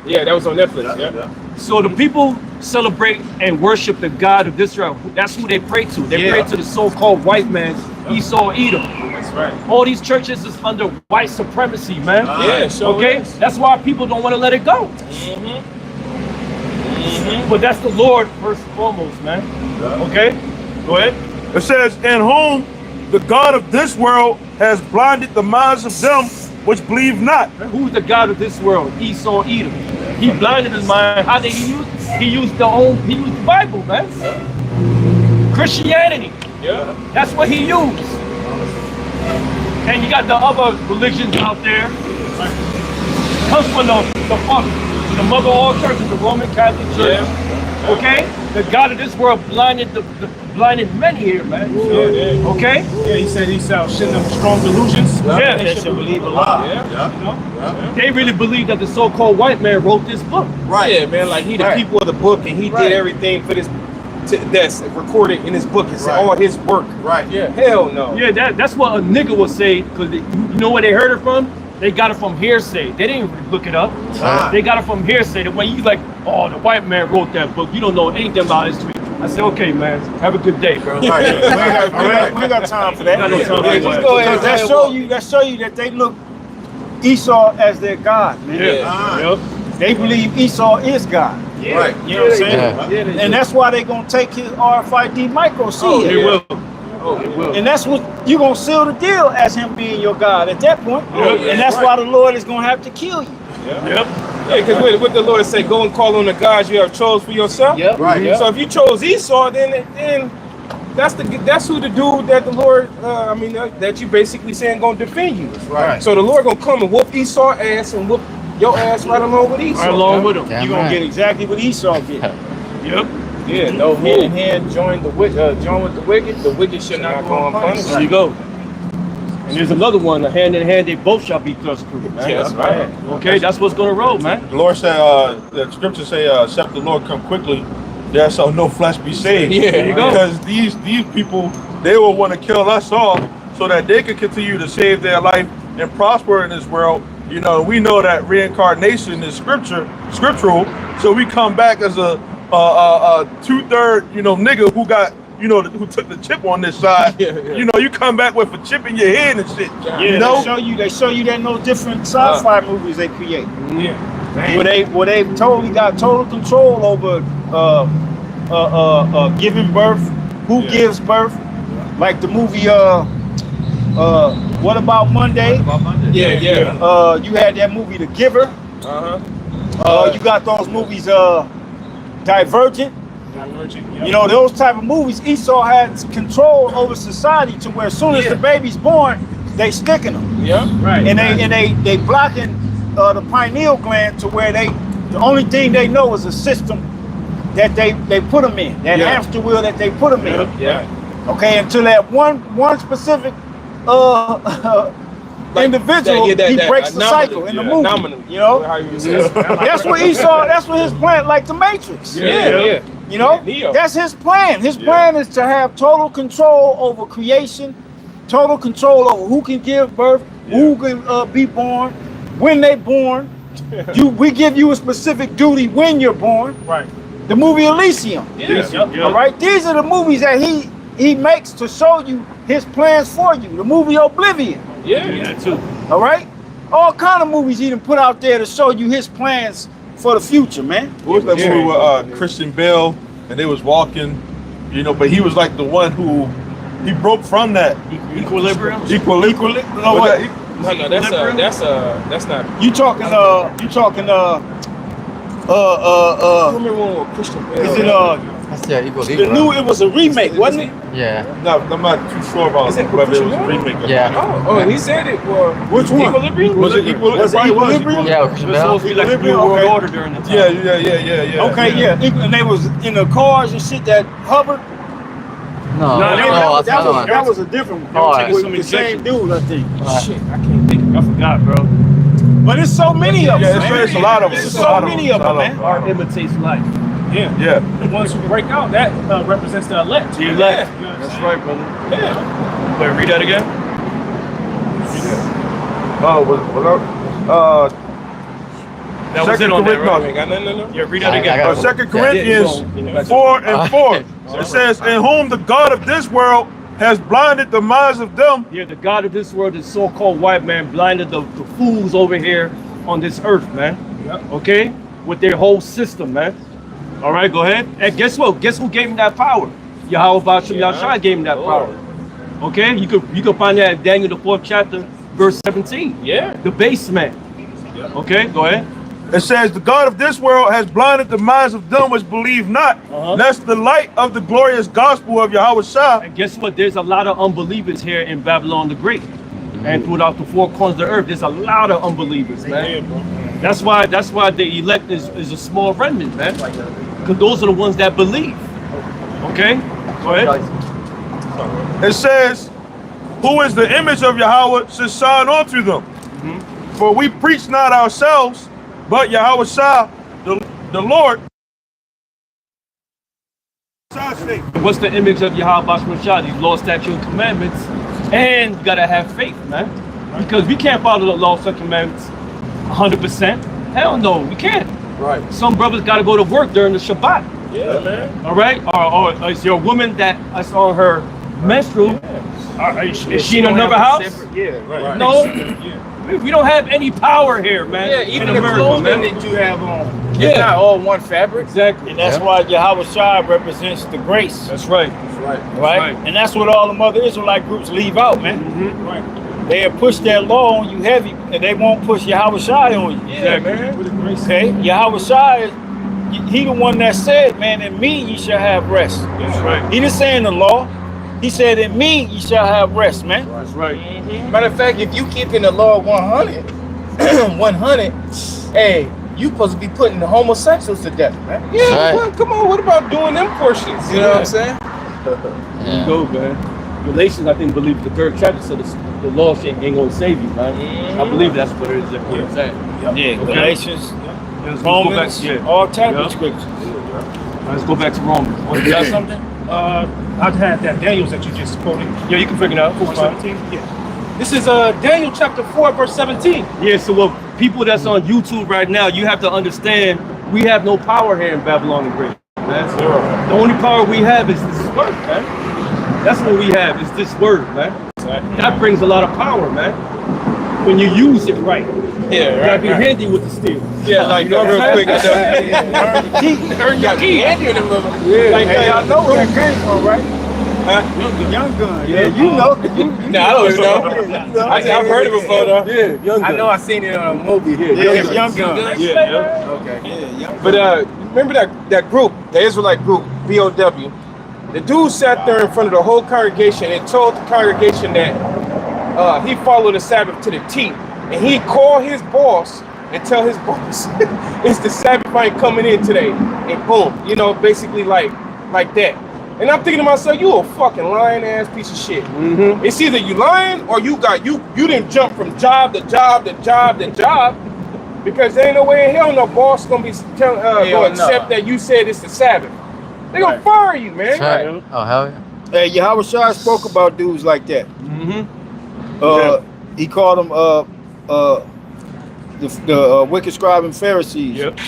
Yeah, that was on Netflix. Yeah. So the people celebrate and worship the God of Israel. That's who they pray to. They pray to the so-called white man, Esau, Edom. That's right. All these churches is under white supremacy, man. Yeah, so Okay? That's why people don't want to let it go. But that's the Lord first and foremost, man. Okay? Go ahead. It says, in whom the God of this world has blinded the minds of them which believe not. Who's the God of this world? Esau, Edom. He blinded his mind. How did he use? He used the Bible, man. Christianity. Yeah. That's what he used. And you got the other religions out there. Comes from the mother of all churches, the Roman Catholic Church. Okay? The God of this world blinded blinded many here, man. Okay? Yeah, he said he shall send them strong delusions. Yeah. They should believe a lie. They really believe that the so-called white man wrote this book. Right. Yeah, man. Like he the people of the book, and he did everything for this. That's recorded in his book. It's all his work. Right. Yeah. Hell no. Yeah, that's what a nigga would say, because you know where they heard it from? They got it from hearsay. They didn't look it up. They got it from hearsay. That when you like, oh, the white man wrote that book, you don't know anything about history. I said, okay, man, have a good day, bro. We ain't got time for that. I know time. Just go ahead. That show you that they look Esau as their God, man. They believe Esau is God. Right. You know what I'm saying? And that's why they're gonna take his RFID micro seed. They will. And that's what you're gonna seal the deal as him being your God at that point. And that's why the Lord is gonna have to kill you. Yeah, because what the Lord say, go and call on the gods you have chose for yourself. Yep. Right. So if you chose Esau, then that's who the dude that the Lord, that you basically saying gonna defend you. Right. So the Lord gonna come and whoop Esau ass and whoop your ass right along with Esau. Right along with him. You're gonna get exactly what Esau get. Yep. Yeah, no hand in hand join with the wicked should not go unpunished. There you go. And there's another one, a hand in hand, they both shall be thrust through, man. Yeah, that's right. Okay, that's what's gonna roll, man. The Lord said, the scriptures say, except the Lord come quickly, there shall no flesh be saved. Yeah, there you go. Because these people, they will want to kill us all so that they can continue to save their life and prosper in this world. You know, we know that reincarnation is scriptural. So we come back as a 2/3, nigga who got, who took the chip on this side. You know, you come back with a chip in your head and shit. Yeah, they show you that no different sci-fi movies they create. Yeah. Where they totally got total control over giving birth, who gives birth. Like the movie What About Monday? Yeah. You had that movie The Giver. You got those movies Divergent. You know, those type of movies, Esau has control over society to where as soon as the baby's born, they sticking them. Yeah. Right. And they blocking the pineal gland to where the only thing they know is a system that they put them in, that hamster wheel that they put them in. Yeah. Okay, until that one specific individual, he breaks the cycle in the movie. You know, that's what Esau. That's what his plan, like the Matrix. Yeah. You know, that's his plan. His plan is to have total control over creation, total control over who can give birth, who can be born, when they born. We give you a specific duty when you're born. Right. The movie Elysium. All right. These are the movies that he makes to show you his plans for you. The movie Oblivion. Yeah, too. All right. All kind of movies he done put out there to show you his plans for the future, man. What was that movie with Christian Bale and they was walking, but he was like the one who he broke from that Equilibrium. No, that's not. You talking I remember one with Christian Bale. is it it was a remake, wasn't it? Yeah. No, I'm not too sure about Is it whether it was a Christian remake. Yeah. Oh, he said it. Which one? Equilibrium? Was it Equilibrium? Was it Equilibrium? Yeah, It was supposed to be like the New World Order during the time. Yeah. Okay, yeah. And they was in the cars and shit that hovered. No, That was a different one. Alright. With the same dude, I think. Shit, I can't think. I forgot, bro. But it's so many of them. Yeah, it's a lot of them. There's so many of them, man. Art imitates life. Yeah. The ones who break out, that represents the elect. The elect. You know what I'm That's saying? right, brother. Yeah. Wait, read that again. That was it on that, right? No. Yeah, read that again. 2 Corinthians 4:4. It says, "In whom the God of this world has blinded the minds of them." Yeah, the God of this world, this so-called white man, blinded the fools over here on this earth, man. Okay? With their whole system, man. All right, go ahead. And guess what? Guess who gave him that power? Yahweh Basham Yahshua gave him that power. Okay? You could find that in Daniel, the 4th chapter, verse 17. Yeah. The base man. Okay, go ahead. It says, "The God of this world has blinded the minds of them which believe not, lest the light of the glorious gospel of Yahweh Shah." And guess what? There's a lot of unbelievers here in Babylon the Great. And throughout the 4 corners of the earth, there's a lot of unbelievers, man. That's why the elect is a small remnant, man. Because those are the ones that believe. Okay? Go ahead. It says, "Who is the image of Yahweh should shine onto them. For we preach not ourselves, but Yahweh Shah, the Lord." What's the image of Yahweh Basham Shah? These law, statutes, and commandments. And you gotta have faith, man. Because we can't follow the laws and commandments 100%. Hell no, we can't. Right. Some brothers gotta go to work during the Shabbat. Yeah, man. All right? Or is your woman that I saw her menstrual? Is she in another house? Yeah, right. No. We don't have any power here, man. Yeah, even in the America, clothing man. that you have on, Yeah. it's not all one fabric. Exactly. And that's why Yahweh Shah represents the grace. That's right. Right? right. And that's what all the other Israelite groups leave out, man. Right. They have pushed that law on you heavy, and they won't push Yahweh Shai on you. Yeah, man. Okay? Yahweh Shai, he the one that said, man, in me ye shall have rest. That's right. He didn't say in the law. He said, in me you shall have rest, man. That's right. Matter of fact, if you keeping the law 100, 100, hey, you supposed to be putting the homosexuals to death, man. Yeah, Right. well, come on. What about doing them portions? You know what I'm saying? There you go, man. Galatians, I think, believe the 3rd chapter said the law ain't gonna save you, man. I believe that's what it is. What it's saying. Yeah, Galatians, Let's go back. Romans, Yeah. all type Yeah. of scriptures. Let's go back to Romans. You got something? I had that Daniel's that you just quoted. Yeah, you can figure it out. 4:17. Yeah. This is Daniel chapter 4, verse 17. Yeah, so what people that's on YouTube right now, you have to understand we have no power here in Babylon the Great. Man. The only power we have is this word, man. That's what we have, is this word, man. That brings a lot of power, man. When you use it right. Yeah, You gotta be handy with the steel. Yeah, like real quick. Earn your key. Handy in the middle. Like, hey, I know where that came from, right? Young gun. Yeah, you know. Nah, I don't know. I've heard it before though. Yeah, young I know I seen it on a movie. Yeah, it's Young Gun. Yeah. Okay. Yeah, Young Gun. But remember that group, the Israelite group, BOW. The dude sat there in front of the whole congregation and told the congregation that he followed the Sabbath to the T, and he called his boss and tell his boss it's the Sabbath, I ain't coming in today, and boom, you know, basically like that. And I'm thinking to myself, you a fucking lying ass piece of shit. It's either you lying or you didn't jump from job to job to job to job, because there ain't no way in hell no boss gonna be gonna accept that you said it's the Sabbath. They gonna fire you, man. Right. Oh, hell yeah. Hey, Yahweh Shai spoke about dudes like that. He called them the wicked scribe and Pharisees. Yep.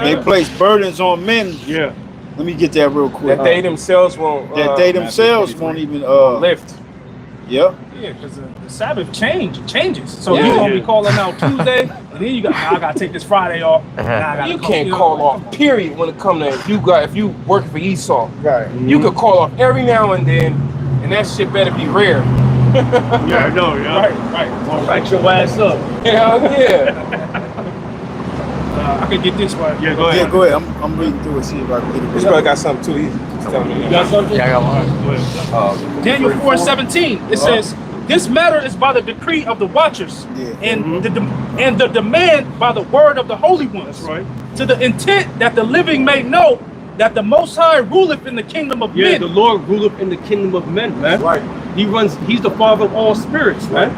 They placed burdens on men. Yeah. Let me get that real quick. That they themselves won't. That they themselves won't even lift. Yeah. Yeah, because the Sabbath changes. So Yeah. you're gonna be calling out Tuesday, and then you got, I gotta take this Friday off. Now I gotta You can't call off. Period. When it comes to if you working for Esau, Right. you could call off every now and then, and that shit better be rare. Yeah, I know, yeah. Right. Gonna write your ass up. Hell yeah. I could get this one. Yeah, go Yeah, ahead. go ahead. I'm reading through it, see if I can get This it. brother got something too. He's telling me. You got something? Yeah, I got one. Go ahead. Daniel 4:17. It says, "This matter is by the decree of the watchers, Yeah. and the demand by the word of the holy ones, That's right. to the intent that the living may know that the Most High ruleth in the kingdom of Yeah, men." the Lord ruleth in the kingdom of men, man. Right. He's the father of all spirits, man.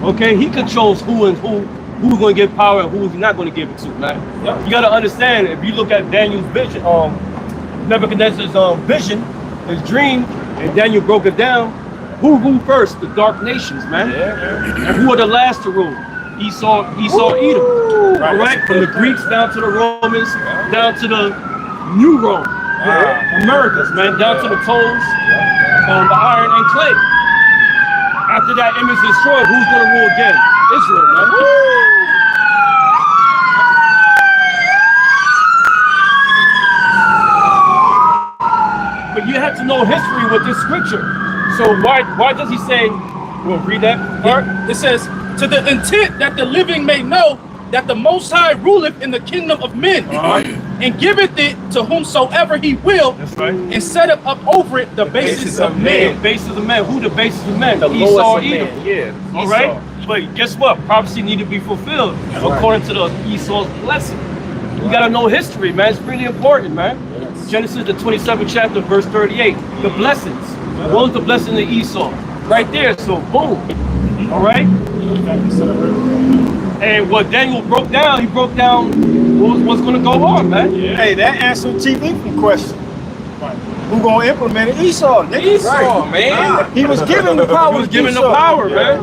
Okay, he controls who's gonna get power and who's not gonna give it to, man. You gotta understand, if you look at Daniel's vision, Nebuchadnezzar's vision, his dream, and Daniel broke it down. Who ruled first? The dark nations, man. And who are the last to rule? Esau, Edom. All right, from the Greeks down to the Romans, down to the New Rome, Americas, man, down to the coals, the iron and clay. After that image is destroyed, who's gonna rule again? Israel, man. But you have to know history with this scripture. So why does he say, we'll read that part? It says, "To the intent that the living may know that the Most High ruleth in the kingdom of men, and giveth it to whomsoever he will, That's right. and setteth up over it the basis of The men." basis of men. Who the basis of men? The Esau, lowest of Edom. men. Yeah. All right. But guess what? Prophecy need to be fulfilled according to the Esau's blessing. You gotta know history, man. It's really important, man. Genesis the 27th chapter, verse 38. The blessings. What was the blessing of Esau? Right there. So boom. All right. And what Daniel broke down, he broke down what's gonna go on, man. Hey, that answered TV from question. Who gonna implement it? Esau, nigga. Esau, man. He was given the power. He was to given do the so. power, man. The You know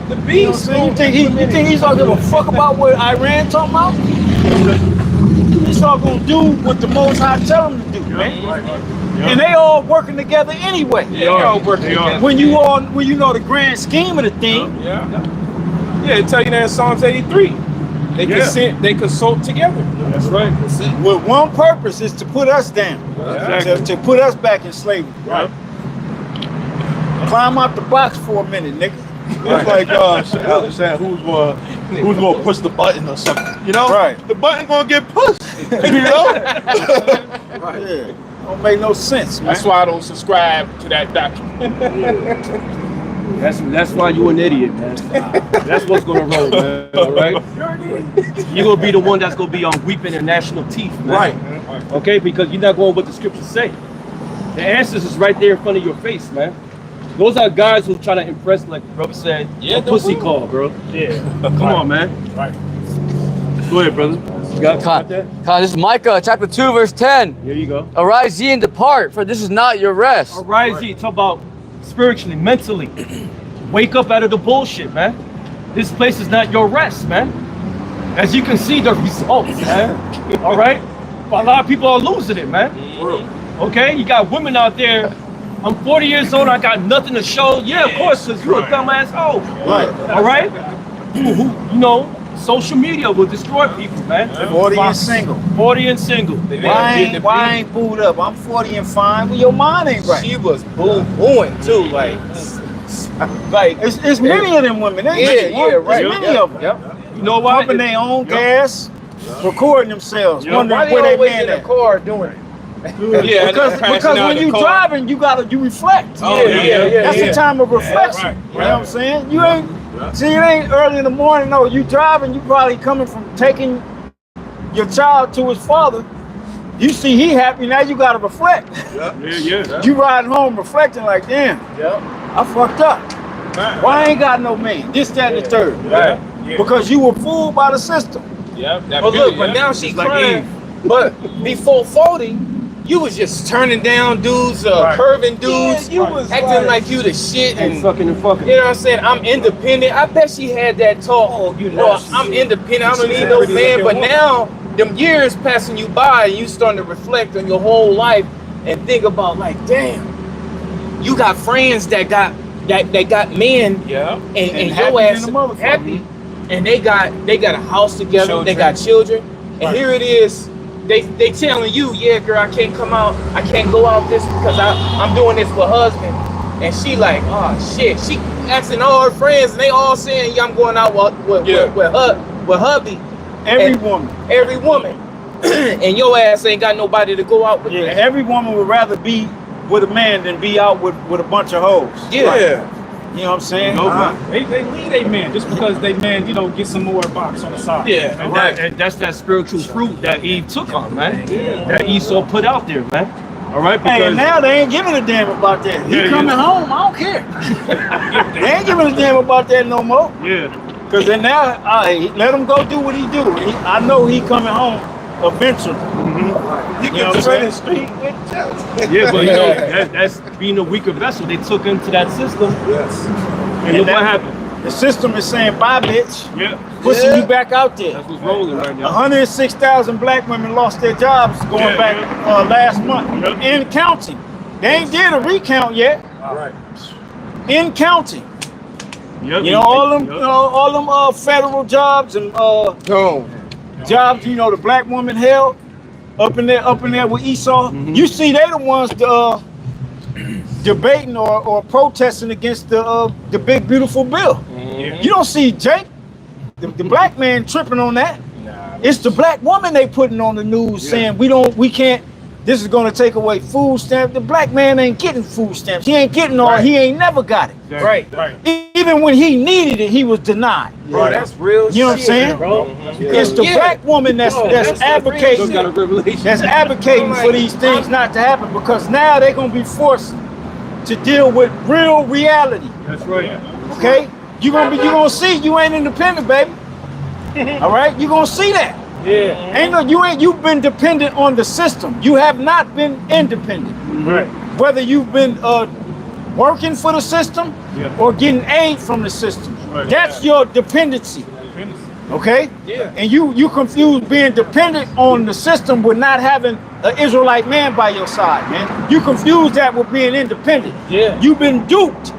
what I'm beast. saying? You think Esau give a fuck about what Iran talking about? Esau gonna do what the Most High tell him to do, man. And they all working together anyway. They all working together. When you know the grand scheme of the thing, Yeah, it tell you that in Psalms 83. They they consult together. That's right. with one purpose is to put us down, to put us back in slavery. Right. Climb out the box for a minute, nigga. It's like saying who's gonna push the button or something. You know? Right. The button gonna get pushed. You know? Yeah. Don't make no sense, man. That's why I don't subscribe to that document. That's why you an idiot, man. That's what's gonna roll, man. All right. You're gonna be the one that's gonna be on weeping and gnashing of teeth, man. Right. Okay, because you're not going what the scriptures say. The answers is right there in front of your face, man. Those are guys who try to impress, like the brother said, a pussy call, bro. Yeah. Come on, man. Right. Go ahead, brother. You got that? This is Micah chapter 2, verse 10. Here you go. Arise ye and depart, for this is not your rest. Arise ye, talk about spiritually, mentally. Wake up out of the bullshit, man. This place is not your rest, man. As you can see, the results, man. All right? A lot of people are losing it, man. Okay? You got women out there. I'm 40 years old. I got nothing to show. Yeah, of course, because you're a dumbass hoe. Right. All right? You know, social media will destroy people, man. 40 and single. 40 and single. Why ain't booed up? I'm 40 and fine. Well, your mind ain't right. She was booing too, like It's many of them women. Right. There's many of them. Yep. You know what? Pumping their own gas, recording themselves, wondering Why they where they always been in the at. car doing it? Yeah, Because when you driving, you reflect. That's the time of reflection. You know what I'm saying? You ain't see, it ain't early in the morning. No, you driving. You probably coming from taking your child to his father. You see he happy now. You gotta reflect. You riding home reflecting like, damn, I fucked up. Why I ain't got no man? This, that, and the third. Because you were fooled by the system. But look, but now she crying. But before 40, you was just turning down dudes, curving dudes, you was acting like you the shit, And fucking and fucking. you know what I'm saying? I'm independent. I bet she had that talk. I'm independent. I don't need no man. But now, them years passing you by, and you starting to reflect on your whole life and think about like, damn, you got friends that got men, and your ass happy, and they got a house together, they got children, and here it is. They telling you, yeah, girl, I can't come out, I can't go out this because I'm doing this with husband. And she like, oh shit. She asking all her friends and they all saying, yeah, I'm going out with hubby. Every woman. And your ass ain't got nobody to go out with. Yeah, every woman would rather be with a man than be out with a bunch of hoes. Yeah. You know what I'm saying? They lead a man just because they man, get some more box on the side. Yeah, and that's that spiritual fruit that Eve took on, man. That Esau put out there, man. All right, because hey, now they ain't giving a damn about that. He coming home, I don't care. They ain't giving a damn about that no more. Yeah. Because then now, let him go do what he do. I know he coming home eventually. You know can what I'm the street with Yeah, but that's being a weaker vessel. They took into that system. Yes. And look what happened. The system is saying, bye, bitch. Yeah. Pushing you back out there. That's what's rolling right now. 106,000 black women lost their jobs going back last month in counting. They ain't did a recount yet. Right. In counting. Yep. You know, all them federal jobs and jobs, the black woman held up in there with Esau. You see, they the ones debating or protesting against the big beautiful bill. You don't see Jake, the black man, tripping on that. It's the black woman they putting on the news saying we can't. This is going to take away food stamps. The black man ain't getting food stamps. He ain't getting all. He ain't never got it. Right. Even when he needed it, he was denied. Bro, that's real. You know what I'm saying? Bro. It's the black woman that's advocating. That's advocating for these things not to happen because now they're gonna be forced to deal with real reality. That's right. Okay? You gonna see you ain't independent, baby. All right? You gonna see that. Yeah. You've been dependent on the system. You have not been independent. Right. Whether you've been working for the system or getting aid from the system. Right. That's your dependency. Okay? Yeah. And you confuse being dependent on the system with not having an Israelite man by your side, man. You confuse that with being independent. Yeah. You've been duped.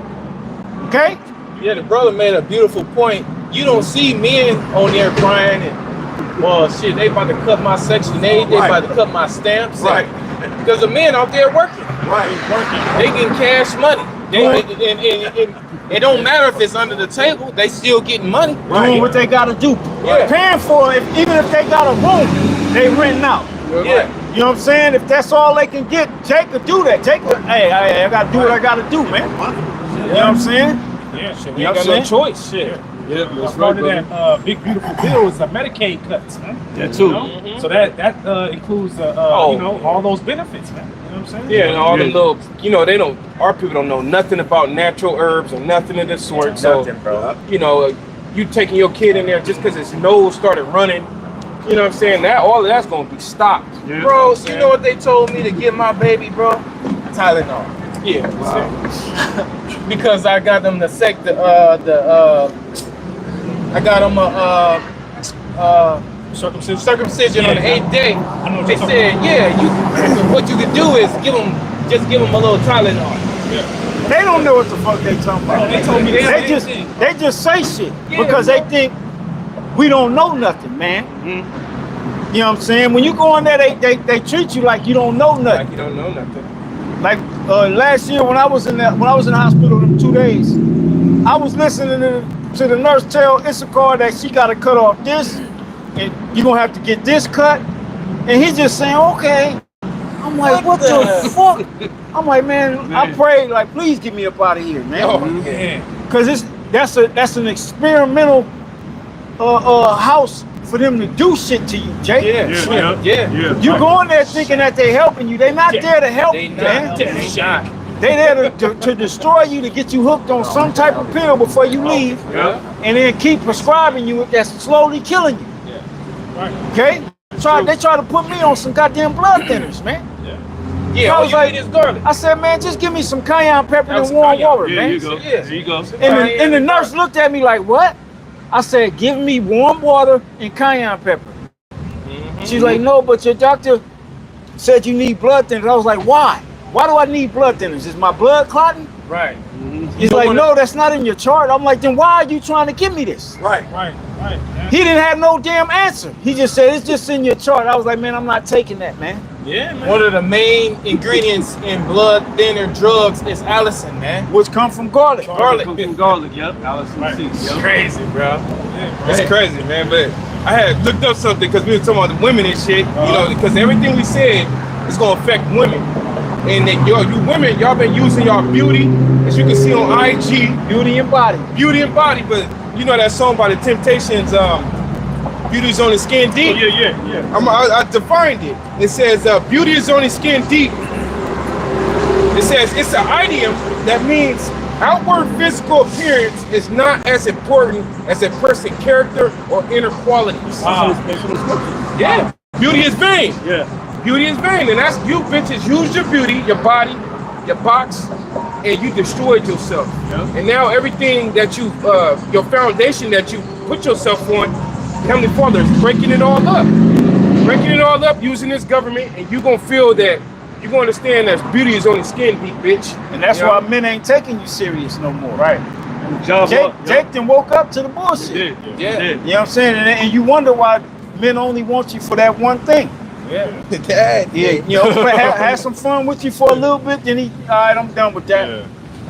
Okay? Yeah, the brother made a beautiful point. You don't see men on there crying and, well, shit, they about to cut my Section 8, they about to cut my stamps. Right. Because the men out there working. Right. They getting cash money. And it don't matter if it's under the table, they still getting money. Doing what they gotta do. Yeah. Paying for it, even if they got a room, they renting out. Yeah. You know what I'm saying? If that's all they can get, Jake could do that. Jake could, hey, I gotta do what I gotta do, man. You know what I'm saying? Yeah, shit, You we know ain't what got I'm no saying? choice. Shit. Yeah, that's Part right, of brother. that big beautiful bill is the Medicaid cuts, man. That too. You know? So that includes all those benefits, man. You know what I'm saying? Yeah, and all them little, they don't. Our people don't know nothing about natural herbs or nothing of this sort. So, Nothing, bro. You taking your kid in there just because its nose started running. You know what I'm saying? That all of that's gonna be stopped. Yeah. Bro, so you know what they told me to give my baby, bro? Tylenol. Yeah. Because I got them I got them circumcision on the 8th day. They said, what you could do is give them a little Tylenol. They don't know what the fuck they talking about. They told me they just say shit because they think we don't know nothing, man. You know what I'm saying? When you go in there, they treat you like you don't know nothing. Like you don't know nothing. Like last year when I was in the hospital them 2 days, I was listening to the nurse tell Issachar that she got to cut off this, and you're gonna have to get this cut, and he's just saying, okay. I'm like, what the fuck? I'm like, man, I pray, like, please get me up out of here, man. Because that's an experimental house for them to do shit to you, Jake. Yeah. You go in there thinking that they're helping you. They're not there to help you, man. They there to destroy you, to get you hooked on some type of pill before you leave, and then keep prescribing you that's slowly killing you. Okay? They try to put me on some goddamn blood thinners, man. Yeah, I was like, this garlic. I said, man, just give me some cayenne pepper and warm water, man. There you go. And the nurse looked at me like, what? I said, give me warm water and cayenne pepper. She's like, no, but your doctor said you need blood thinners. I was like, why? Why do I need blood thinners? Is my blood clotting? Right. He's like, no, that's not in your chart. I'm like, then why are you trying to give me this? Right. He didn't have no damn answer. He just said, it's just in your chart. I was like, man, I'm not taking that, man. Yeah, man. One of the main ingredients in blood thinner drugs is allicin, man. Which come from garlic. Garlic, yep. Allison seeds. It's crazy, bro. It's crazy, man. But I had looked up something because we were talking about the women and shit. Because everything we said is gonna affect women. And then you women, y'all been using y'all beauty, as you can see on IG. Beauty and body. But you know that song by the Temptations, beauty is only skin deep. I defined it. It says beauty is only skin deep. It says it's an idiom that means outward physical appearance is not as important as a person's character or inner qualities. Yeah. Beauty is vain. Beauty is vain, and that's you bitches use your beauty, your body, your box, and you destroyed yourself. And now everything that you, your foundation that you put yourself on, Heavenly Father is breaking it all up. Using this government, and you gonna feel that, you gonna understand that beauty is only skin deep, bitch. And that's why men ain't taking you serious no more. Right. Jake then woke up to the bullshit. Yeah. You know what I'm saying? And you wonder why men only want you for that one thing. Have some fun with you for a little bit, then all right, I'm done with that.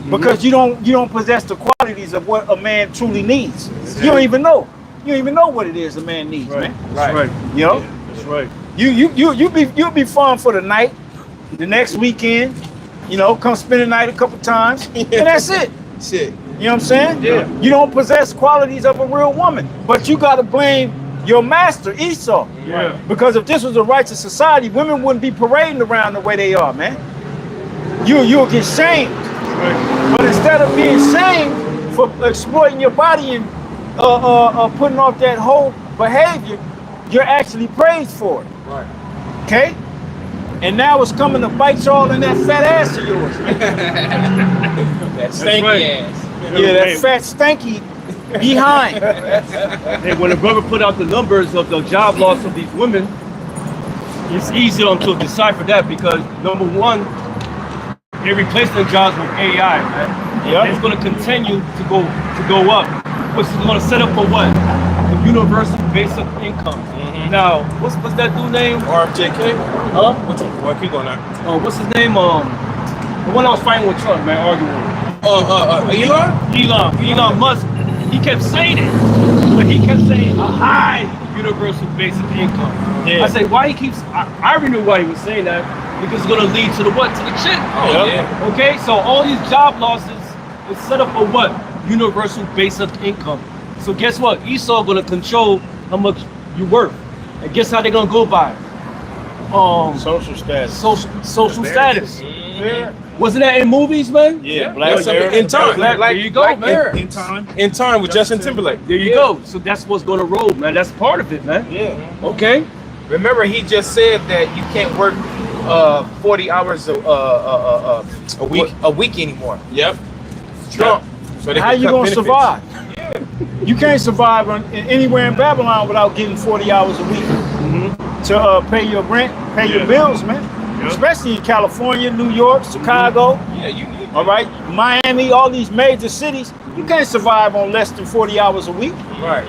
Because you don't possess the qualities of what a man truly needs. You don't even know. You don't even know what it is a man needs, man. That's right. You know? That's right. You'll be fun for the night, the next weekend, come spend the night a couple times, and that's it. Shit. You know what I'm saying? Yeah. You don't possess qualities of a real woman, but you gotta blame your master, Esau. Yeah. Because if this was a righteous society, women wouldn't be parading around the way they are, man. You'll get shamed. Right. But instead of being shamed for exploiting your body and putting off that whole behavior, you're actually praised for it. Right. Okay? And now it's coming to bite y'all in that fat ass of yours, man. That stanky ass. Yeah, that fat stanky behind. Hey, when the brother put out the numbers of the job loss of these women, it's easy to decipher that because number one, they're replacing the jobs with AI, man. Yep. It's going to continue to go up, which is going to set up for what? The universal basic income. Now, what's that dude name? RFJK? Huh? Which one? Well, keep going now. What's his name? The one I was fighting with Trump, man, arguing with. Elon? Elon Musk. He kept saying it, but he kept saying a high universal basic income. Yeah. I say, why he keeps, I already knew why he was saying that, because it's gonna lead to the what? To the shit. Oh, yeah. Okay, so all these job losses is set up for what? Universal basic income. So guess what? Esau gonna control how much you worth. And guess how they're gonna go by it? Social status. Social status. Yeah. Wasn't that in movies, man? Yeah. That's Black something in time. There you go, man. In time. In time with Justin Timberlake. There you go. So that's what's gonna roll, man. That's part of it, man. Yeah. Okay. Remember, he just said that you can't work 40 hours a week anymore. Yep. Trump. So they How can you cut gonna benefits. survive? You can't survive anywhere in Babylon without getting 40 hours a week to pay your rent, pay your bills, man. Especially in California, New York, Chicago. Yeah, you need. All right, Miami, all these major cities. You can't survive on less than 40 hours a week. Right.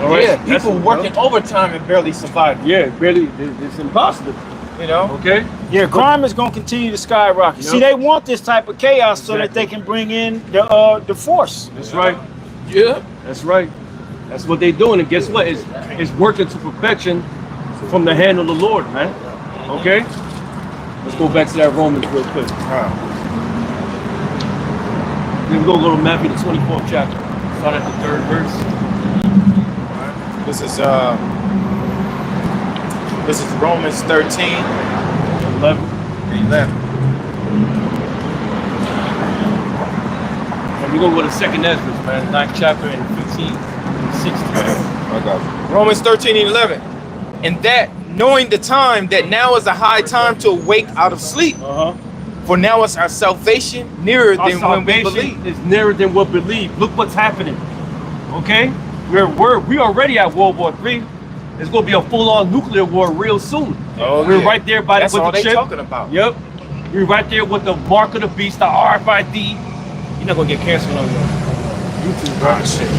All right. Yeah, That's people what- working overtime and barely surviving. Yeah, really, it's impossible. You know? Okay. Yeah, crime is gonna continue to skyrocket. Yep. See, they want this type of chaos so that they can bring in the force. That's right. Yeah. That's right. That's what they're doing. And guess what? It's working to perfection from the hand of the Lord, man. Okay? Let's go back to that Romans real quick. Then we go to Matthew, the 24th chapter. Start at the 3rd verse. This is Romans 13 11. and 11. And we go with the 2nd Ezra, man. 9th chapter and 15 and 16. Romans 13 and 11. And that, knowing the time, that now is a high time to awake out of sleep. For now is our salvation nearer Our than when we salvation believe. is nearer than what believe. Look what's happening. Okay? We already at World War III. There's gonna be a full-on nuclear war real soon. Oh, We're yeah. right there by That's with all the they chip. talking about. Yep. We're right there with the mark of the beast, the RFID. You're not gonna get canceled on YouTube, bro. Shit.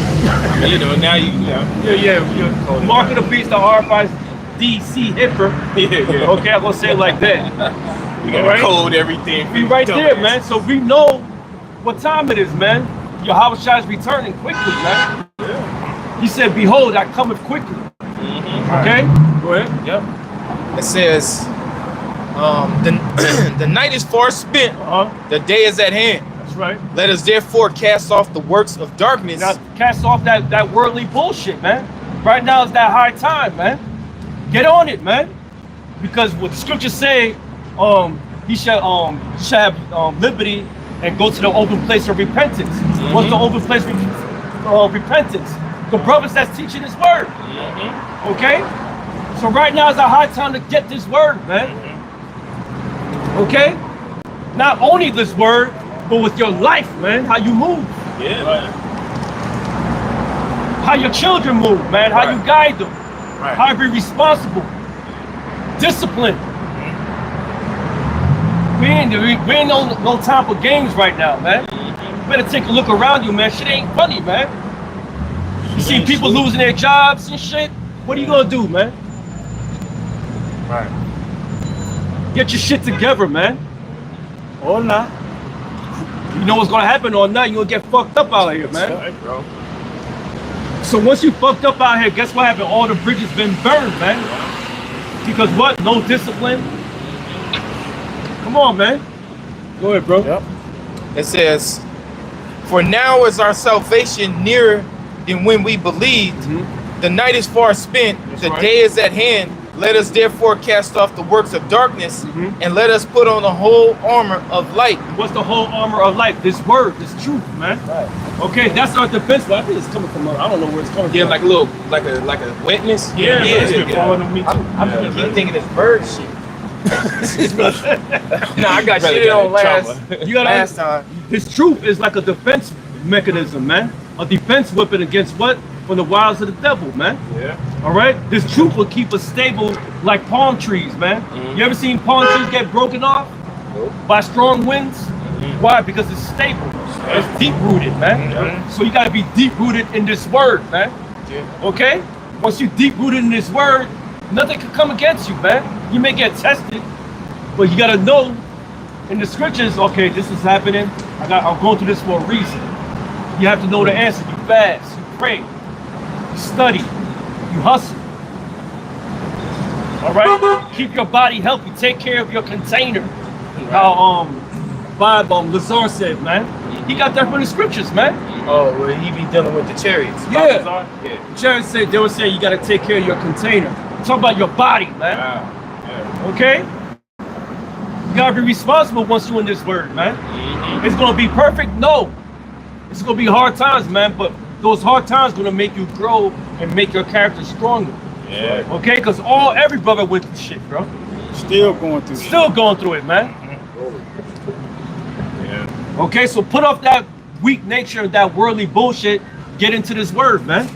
You know, now you. Yeah. Mark of the beast, the RFID C hipper. Yeah. Okay, I'm gonna say it like that. You gotta Alright. code everything. We right there, man. So we know what time it is, man. Yahweh Shai is returning quickly, man. He said, "Behold, I cometh quickly." Okay, go ahead. Yep. It says, the night is far spent, the day is at hand. That's right. Let us therefore cast off the works of darkness. Now cast off that worldly bullshit, man. Right now is that high time, man. Get on it, man. Because what the scriptures say, he shall have liberty and go to the open place of repentance. What's the open place of repentance? The brothers that's teaching this word. Okay? So right now is a high time to get this word, man. Okay? Not only this word, but with your life, man. How you move. Yeah, man. How your children move, man. How you guide them. Right. How you be responsible. Discipline. We ain't no time for games right now, man. You better take a look around you, man. Shit ain't funny, man. You see people losing their jobs and shit. What are you gonna do, man? Right. Get your shit together, man. Or not. You know what's gonna happen or not, you're gonna get fucked up out here, man. Right, bro. So once you fucked up out here, guess what happened? All the bridges been burned, man. Because what? No discipline. Come on, man. Go ahead, bro. Yep. It says, for now is our salvation nearer than when we believed. The night is far spent, the day is at hand. Let us therefore cast off the works of darkness and let us put on the whole armor of light. What's the whole armor of life? This word, this truth, man. Right. Okay, that's our defense. But I think it's coming from. I don't know where it's coming Yeah, from. like a little, like a wetness. Yeah, it's been yeah. falling on me too. I'm keep thinking it's bird shit. No, I got Brother shit got on last You gotta last time. This truth is like a defense mechanism, man. A defense weapon against what? From the wiles of the devil, man. Yeah. All right. This truth will keep us stable like palm trees, man. You ever seen palm trees get broken off by strong winds? Why? Because it's stable. It's deep rooted, man. So you gotta be deep rooted in this word, man. Okay. Once you deep rooted in this word, nothing can come against you, man. You may get tested, but you gotta know in the scriptures, okay, this is happening. I'm going through this for a reason. You have to know the answer. You fast, you pray. You study. You hustle. All right? Keep your body healthy. Take care of your container. How Bob Lazar said, man. He got that from the scriptures, man. Oh, well, he be dealing with the chariots. Yeah. Chariots said, they were saying you got to take care of your container. Talk about your body, man. Okay? You got to be responsible once you're in this word, man. It's going to be perfect? No. It's going to be hard times, man, but those hard times going to make you grow and make your character stronger. Yeah. Okay? Because every brother went through shit, bro. Still going through Still going through it, man. Yeah. Okay, so put off that weak nature and that worldly bullshit. Get into this word, man.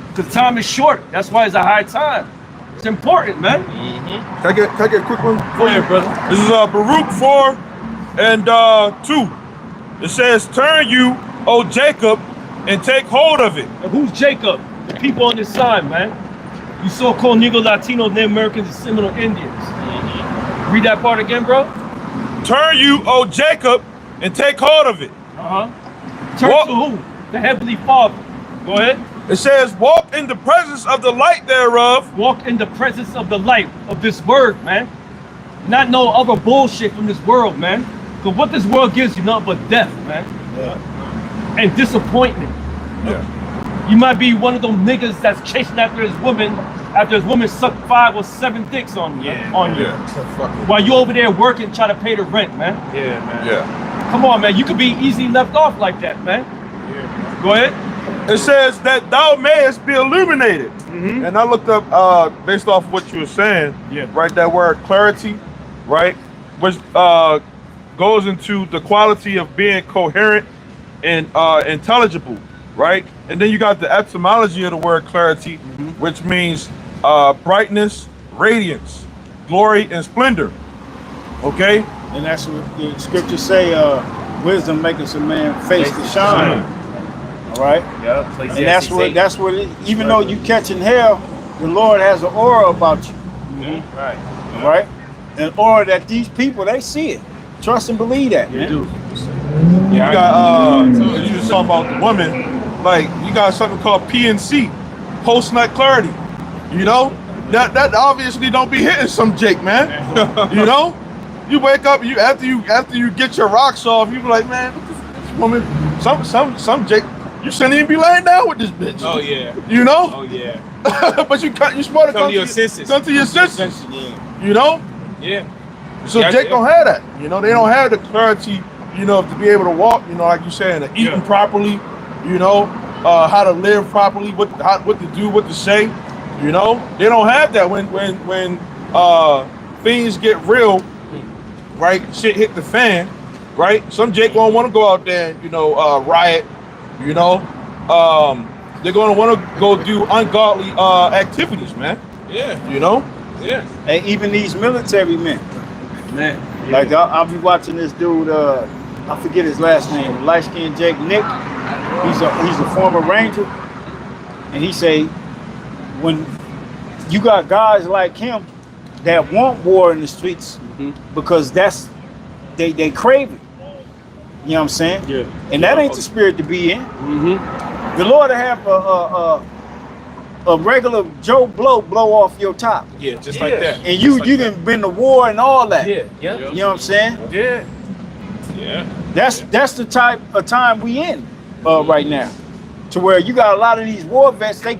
Because time is short. That's why it's a high time. It's important, man. Can I get a quick one? Go ahead, brother. This is Baruch 4 and 2. It says, "Turn you, O Jacob, and take hold of it." And who's Jacob? The people on this side, man. You so-called Negro, Latino, Native Americans, and Seminole Indians. Read that part again, bro. "Turn you, O Jacob, and take hold of it." Turn to who? The Heavenly Father. Go ahead. It says, "Walk in the presence of the light thereof." Walk in the presence of the light of this word, man. Not no other bullshit from this world, man. Because what this world gives you, nothing but death, man. Yeah. And disappointment. Yeah. You might be one of those niggas that's chasing after his woman sucked 5 or 7 dicks on you. While you over there working, trying to pay the rent, man. Yeah, man. Yeah. Come on, man. You could be easily left off like that, man. Yeah. Go ahead. It says that thou mayest be illuminated. And I looked up, based off what you were saying, right, that word clarity, right, which goes into the quality of being coherent and intelligible, right? And then you got the etymology of the word clarity, which means brightness, radiance, glory, and splendor. Okay? And that's what the scriptures say, wisdom maketh a man face to shine. All right? Yeah. And that's what even though you catching hell, the Lord has an aura about you. Right. Right? An aura that these people, they see it. Trust and believe that. They do. You got you just talking about the women, like you got something called PNC, post nut clarity. You know? That obviously don't be hitting some Jake, man. You know? You wake up, after you get your rocks off, you be like, man, this woman, some Jake, you shouldn't even be laying down with this bitch. Oh yeah. You know? Oh yeah. But you smart to come to your senses. Come to your senses. Yeah. You know? Yeah. So Jake don't have that. You know, they don't have the clarity, you know, to be able to walk, you know, like you saying, eating properly, you know, how to live properly, what to do, what to say, you know. They don't have that when things get real, right? Shit hit the fan, right? Some Jake won't want to go out there and, you know, riot, you know. They're going to want to go do ungodly activities, man. Yeah. You know? Yeah. And even these military men. Man. Like I'll be watching this dude, I forget his last name, light-skinned Jake Nick. He's a former Ranger. And he say, when you got guys like him that want war in the streets because they crave it. You know what I'm saying? Yeah. And that ain't the spirit to be in. The Lord will have a regular Joe blow off your top. Yeah, just like that. And you done been to war and all that. Yeah. You know what I'm saying? Yeah. Yeah. That's the type of time we in right now. To where you got a lot of these war vets, they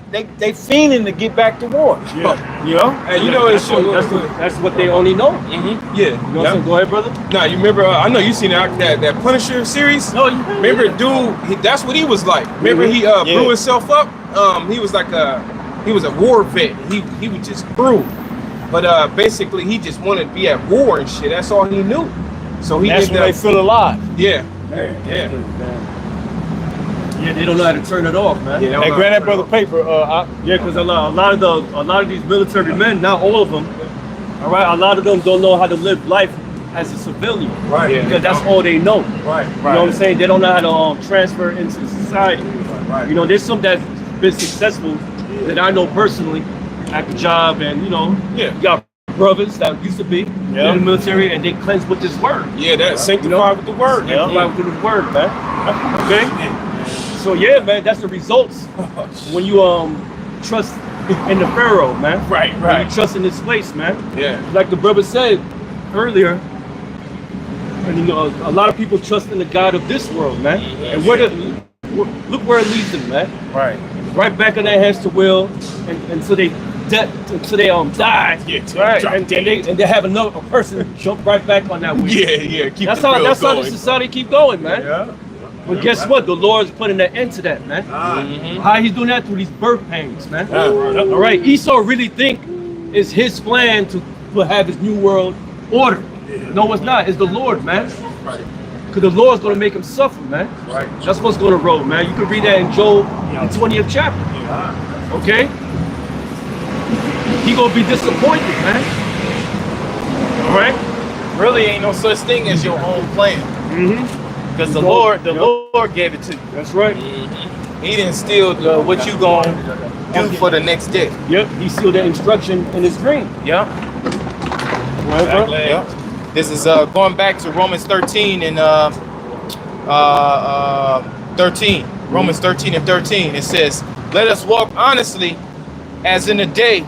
fiending to get back to war. Yeah. You know? And you know it's that's what they only know. Yeah. You know what I'm saying? Go ahead, brother. Nah, you remember? I know you seen that Punisher series. No, remember, dude. That's what he was like. Remember, he blew himself up. He was like he was a war vet. He was just brutal. But basically, he just wanted to be at war and shit. That's all he knew. So that's when they feel alive. Yeah. Yeah, they don't know how to turn it off, man. Yeah, hey, grab that brother paper. Yeah, because a lot of these military men, not all of them, all right, a lot of them don't know how to live life as a civilian, right? Yeah, because that's all they know, right? You know what I'm saying? They don't know how to transfer into society. Right. You know, there's some that's been successful that I know personally at the job, and you know, you got brothers that used to be in the military, and they cleanse with this word. Yeah, that's sanctified with the word. Sanctified with the word, man. Okay. So yeah, man, that's the results when you trust in the Pharaoh, man. Right, When right. you trust in this place, man. Yeah. Like the brother said earlier, and you know, a lot of people trust in the God of this world, man. And look where it leads them, man. Right. Right back in their hands to will, and until they die. Yeah, Right. drop And dead. they have a person jump right back on that wheel. Yeah. Keep That's the how bill the going. society keep going, man. Yeah. But guess what? The Lord's putting an end to that, man. How he's doing that? Through these birth pains, man. All right. Esau really think it's his plan to have his new world order. No, it's not. It's the Lord, man. Because the Lord's going to make him suffer, man. Right. That's what's going to roll, man. You can read that in Job, the 20th chapter. Okay? He going to be disappointed, man. All right? Really ain't no such thing as your own plan. Because the Lord gave it to you. That's right. He didn't steal what you gonna do for the next day. Yep. He sealed that instruction in his dream. Yeah. Right, bro? Yeah. This is going back to Romans 13 and 13. Romans 13 and 13. It says, "Let us walk honestly as in the day,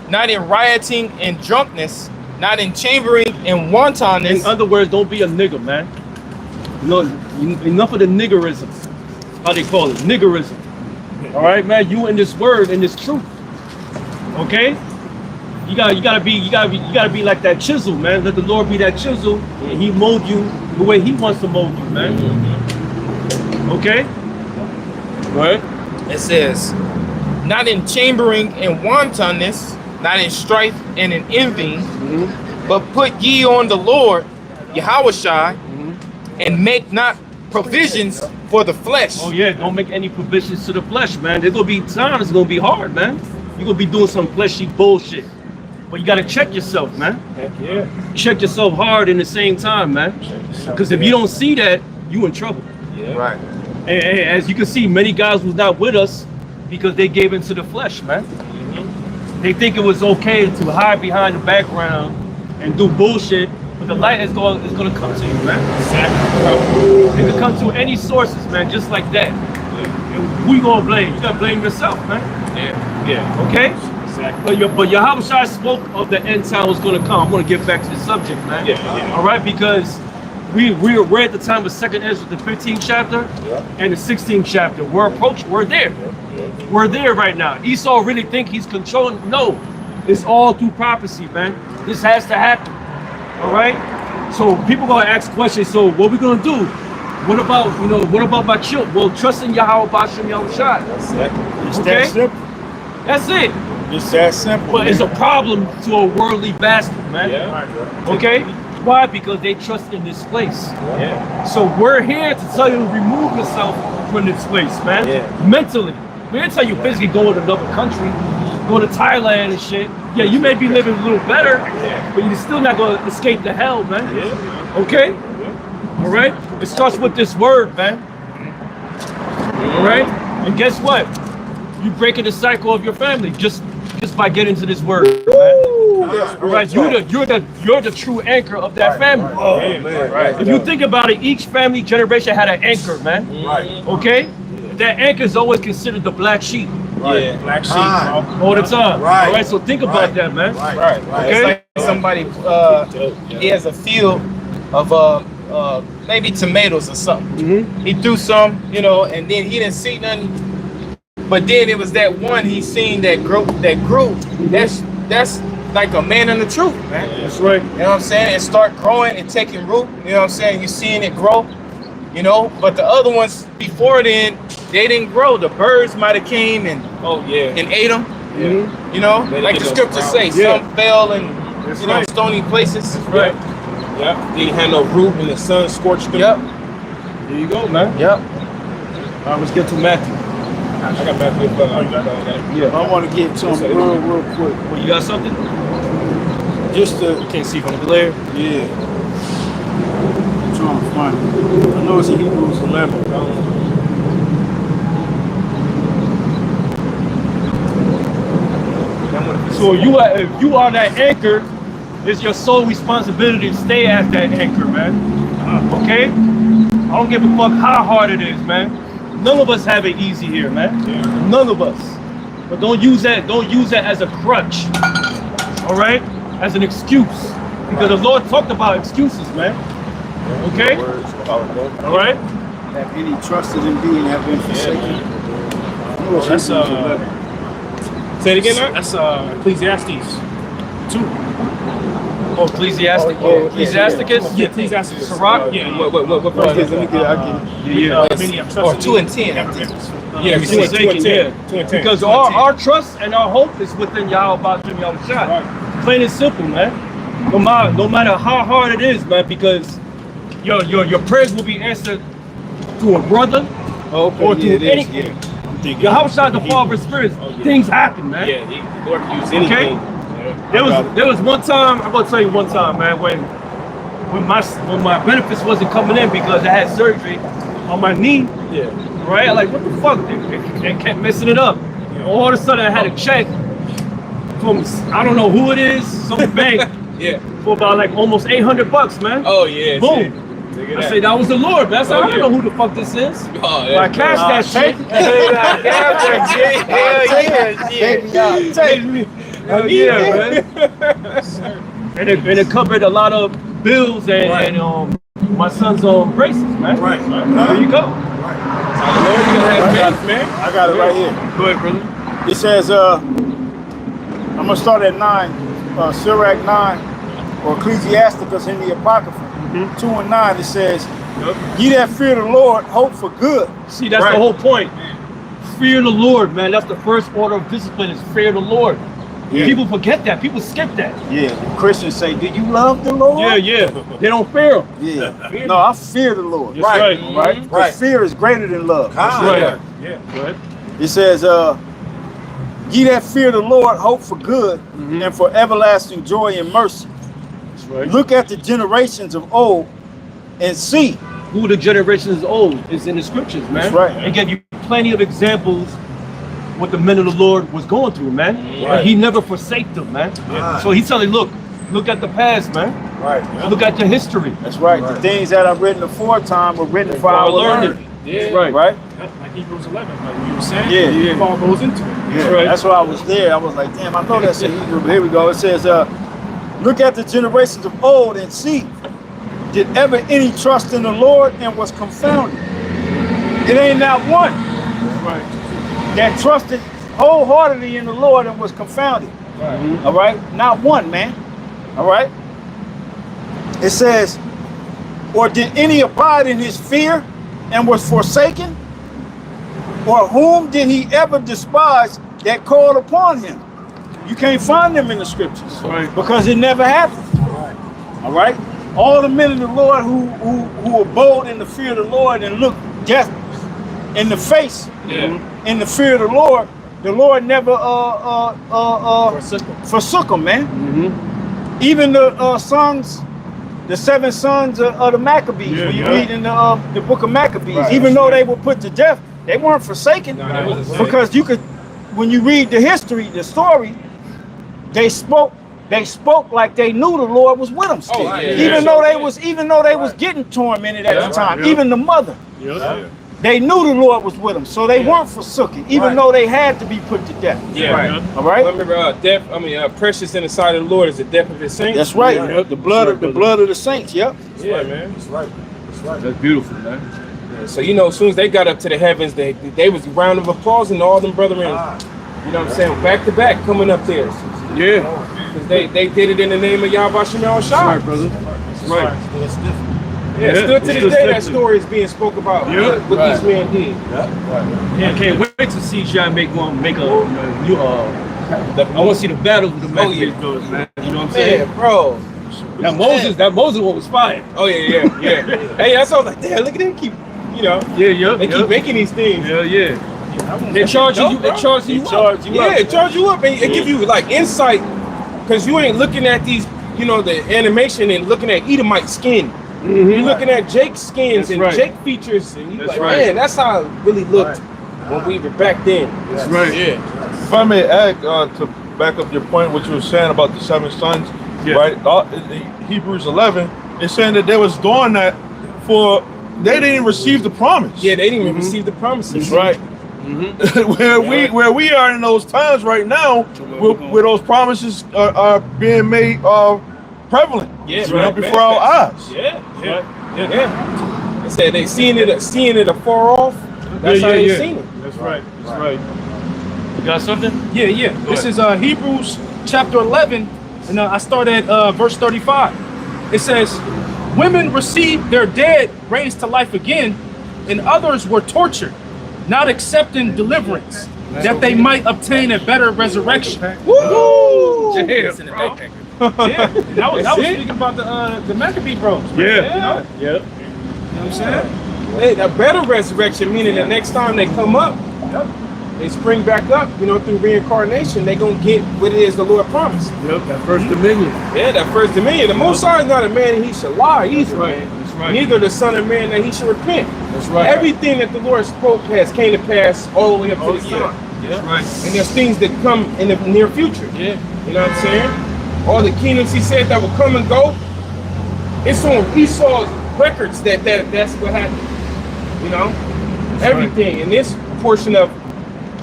not in rioting and drunkenness, not in chambering and wantonness." In other words, don't be a nigger, man. No, enough of the niggerism. How they call it, niggerism. All right, man. You in this word, in this truth. Okay. You gotta be like that chisel, man. Let the Lord be that chisel, and He mold you the way He wants to mold you, man. Okay. Right. It says, "Not in chambering and wantonness, not in strife and in envying, but put ye on the Lord, Yahushua, and make not provisions for the flesh." Oh yeah, don't make any provisions to the flesh, man. There's gonna be times it's gonna be hard, man. You're gonna be doing some fleshy bullshit. But you gotta check yourself, man. Heck yeah. Check yourself hard in the same time, man. Because if you don't see that, you in trouble. Right. And as you can see, many guys was not with us because they gave into the flesh, man. They think it was okay to hide behind the background and do bullshit, but the light is gonna come to you, man. Exactly. It can come to any sources, man, just like that. And who you gonna blame? You gotta blame yourself, man. Yeah. Okay? Exactly. But Yahushua spoke of the end time was gonna come. I'm gonna get back to the subject, man. Yeah. All right, because we're at the time of 2nd Ezra, the 15th chapter, and the 16th chapter. We're there. We're there right now. Esau really think he's controlling. No, it's all through prophecy, man. This has to happen. All right. So people gonna ask questions. So what we gonna do? What about my children? Well, trust in Yahweh Bashem Yahushua. It's Okay? that simple. That's it. It's that simple. But it's a problem to a worldly bastard, man. Okay? Why? Because they trust in this place. So we're here to tell you to remove yourself from this place, man. Mentally. We didn't tell you physically go to another country, go to Thailand and shit. Yeah, you may be living a little better, but you're still not gonna escape the hell, man. Okay? All right? It starts with this word, man. All right? And guess what? You breaking the cycle of your family just by getting to this word, man. All right, you're the true anchor of that family. If you think about it, each family generation had an anchor, man. Okay? That anchor is always considered the black sheep. Black sheep. All the time. All right, so think about that, man. Okay? It's like somebody he has a field of maybe tomatoes or something. He threw some, and then he didn't see nothing. But then it was that one he seen that grew. That's like a man in the truth, man. That's right. You know what I'm saying? And start growing and taking root. You know what I'm saying? You're seeing it grow. But the other ones before then, they didn't grow. The birds might have came and ate them. Like the scriptures say, some fell in stony places. Right. They didn't have no root and the sun scorched them. There you go, man. Yep. All right, let's get to Matthew. I got Matthew. Yeah. I want to get something real quick. Well, you got something? Just to, Can't see from the glare. yeah. I'm trying to find it. I know it's in Hebrews 11. So if you are that anchor, it's your sole responsibility to stay at that anchor, man. Okay? I don't give a fuck how hard it is, man. None of us have it easy here, man. None of us. But don't use that. Don't use that as a crutch. All right, as an excuse, because the Lord talked about excuses, man. Okay. All right. Have any trusted in thee and have been forsaken? Well, that's Say it again, man. that's Ecclesiastes 2. Oh, Ecclesiastic. Ecclesiasticus. Yeah, Ecclesiastes. Sirach? Yeah. What verse is it? Or 2 and 10. I think. Yeah, Be forsaken, yeah. 2 and 10. Because our trust and our hope is within Yahweh Shem Yahushua. Plain and simple, man. No matter how hard it is, man, because your prayers will be answered to a brother or to anything. Yahushua, the Father of Spirits, things happen, man. Yeah, the Lord can use anything. Okay. There was one time, I'm gonna tell you one time, man, when my benefits wasn't coming in because I had surgery on my knee. Yeah. Right? Like, what the fuck? They kept messing it up. All of a sudden, I had a check from, I don't know who it is, some bank, Yeah. for about like almost $800, man. Oh yeah. Boom. Look at I that. say that was the Lord, man. I said, Oh, I don't yeah. know who the fuck this is. Oh, But I cashed that shit. Hell yeah, man. And it covered a lot of bills and my son's braces, man. Right. There you go. I got it right here. Go ahead, brother. It says, I'm gonna start at 9, Sirach 9, or Ecclesiasticus in the Apocrypha. 2 and 9, it says, ye that fear the Lord, hope for good. See, that's the whole point. Fear the Lord, man. That's the first order of discipline is fear the Lord. Yeah. People forget that. People skip that. Yeah, Christians say, do you love the Lord? Yeah. They don't fear him. Yeah. No, I fear the Lord. That's right. Right? Because fear is greater than love. That's right. Yeah. Go ahead. It says, ye that fear the Lord, hope for good, and for everlasting joy and mercy. That's right. Look at the generations of old and see. Who the generation is old is in the scriptures, man. That's right. They give you plenty of examples what the men of the Lord was going through, man. And he never forsake them, man. So he's telling, look at the past, man. Right. Look at the history. That's right. The things that are written aforetime were written for our learning. Yeah. Right. Right? Like Hebrews 11, like you were saying. Yeah. Paul goes into it. Yeah. Right. That's why I was there. I was like, damn, I know that's in Hebrew, but here we go. It says, look at the generations of old and see, did ever any trust in the Lord and was confounded? It ain't not one that trusted wholeheartedly in the Lord and was confounded. All right? Not one, man. All right? It says, or did any abide in his fear and was forsaken? Or whom did he ever despise that called upon him? You can't find them in the scriptures. Right. Because it never happened. All right? All the men of the Lord who abode in the fear of the Lord and looked death in the face in the fear of the Lord never forsook them, man. Even the sons, the 7 sons of the Maccabees, when you read in the book of Maccabees, even though they were put to death, they weren't forsaken. Because you could, when you read the history, the story, they spoke like they knew the Lord was with them still. Even though they was getting tormented at the time, even the mother. They knew the Lord was with them, so they weren't forsaken, even though they had to be put to death. All right. Remember, precious in the sight of the Lord is the death of his saints. That's right. The blood of the saints. Yep. Yeah, man. That's right. That's beautiful, man. Yeah, so as soon as they got up to the heavens, they was a round of applause and all them brethren. You know what I'm saying? Back to back coming up there. Yeah. Because they did it in the name of Yahweh Shem Yahushua. Right, brother. That's right. Yeah, still to this day that story is being spoke about. What these men did. Yeah, I can't wait to see John make a new I want to see the battle with the Maccabees brothers, man. You know what I'm saying? Yeah, bro. That Moses one was fire. Oh yeah. Hey, that's all I was like, damn, look at them keep, they keep making these things. Yeah. They charge you up. Charge you up and give you like insight, because you ain't looking at these, the animation and looking at Edomite skin. You're looking at Jake's skins and Jake features, and you man, that's how it really looked when we were back then. That's right. Yeah. If I may add to back up your point, what you were saying about the 7 sons, right? Hebrews 11, it's saying that they was doing that for they didn't receive the promise. Yeah, they didn't even receive the promises. Right. where we are in those times right now, where those promises are being made prevalent, before our eyes. They said they seeing it afar off. That's how they seen it. That's right. That's right. You got something? Yeah. This is Hebrews chapter 11, and I start at verse 35. It says, women received their dead raised to life again, and others were tortured, not accepting deliverance, that they might obtain a better resurrection. Woo! Damn. That was speaking about the Maccabee bros. Yeah. You know Yeah. what I'm saying? Hey, a better resurrection, meaning the next time they come up, they spring back up, through reincarnation, they gonna get what it is the Lord promised. Yep, that first dominion. Yeah, that first dominion. The Most High is not a man that he should lie either. That's right. Neither the Son of Man that he should repent. That's right. Everything that the Lord spoke came to pass all the way up to the Son. That's right. And there's things that come in the near future. Yeah. You know what I'm saying? All the kingdoms he said that will come and go. It's on Esau's records that's what happened. Everything in this portion of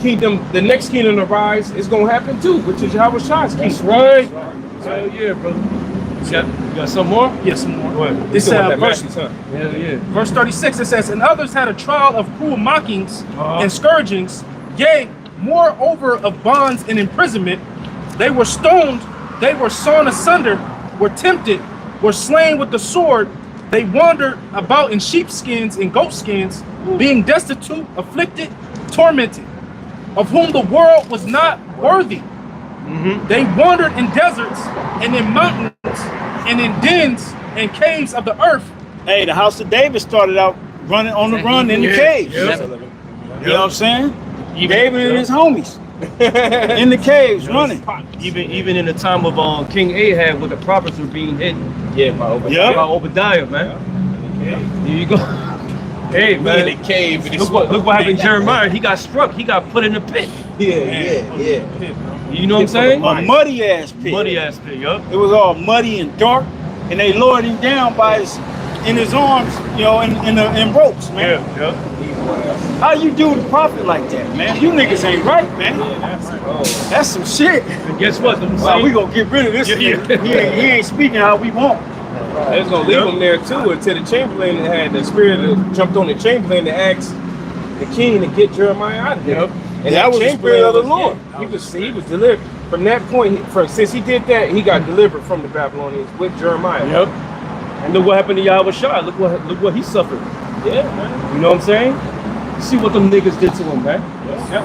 kingdom, the next kingdom to rise is gonna happen too, which is Yahweh Shai's kingdom. That's right. Hell yeah, brother. You got some more? Yes, some more. Go ahead. This verse, Hell yeah. verse 36, it says, and others had a trial of cruel mockings and scourgings, yea, moreover of bonds and imprisonment. They were stoned, they were sawn asunder, were tempted, were slain with the sword. They wandered about in sheepskins and goatskins, being destitute, afflicted, tormented, of whom the world was not worthy. They wandered in deserts and in mountains and in dens and caves of the earth. Hey, the house of David started out running on the run in the caves. You know what I'm saying? David and his homies in the caves running. Even in the time of King Ahab, where the prophets were being hidden. Yeah, by Obadiah. By Obadiah, man. There you go. Hey, man. In the cave. Look what happened to Jeremiah. He got struck. He got put in the pit. Yeah. You know what I'm saying? A muddy ass pit. Muddy ass pit, yup. It was all muddy and dark, and they lowered him down in his arms, in ropes, man. Yeah. How you do the prophet like that, man? You niggas ain't right, man. That's some shit. And guess what? Well, we gonna get rid of this nigga. He ain't speaking how we want. They was gonna leave him there too until the chamberlain had the spirit that jumped on the chamberlain to ask the king to get Jeremiah out of there. And that was the spirit of the Lord. He was delivered from that point. Since he did that, he got delivered from the Babylonians with Jeremiah. Yep. And look what happened to Yahweh Shai. Look what he suffered. Yeah, man. You know what I'm saying? See what them niggas did to him, man. Yep.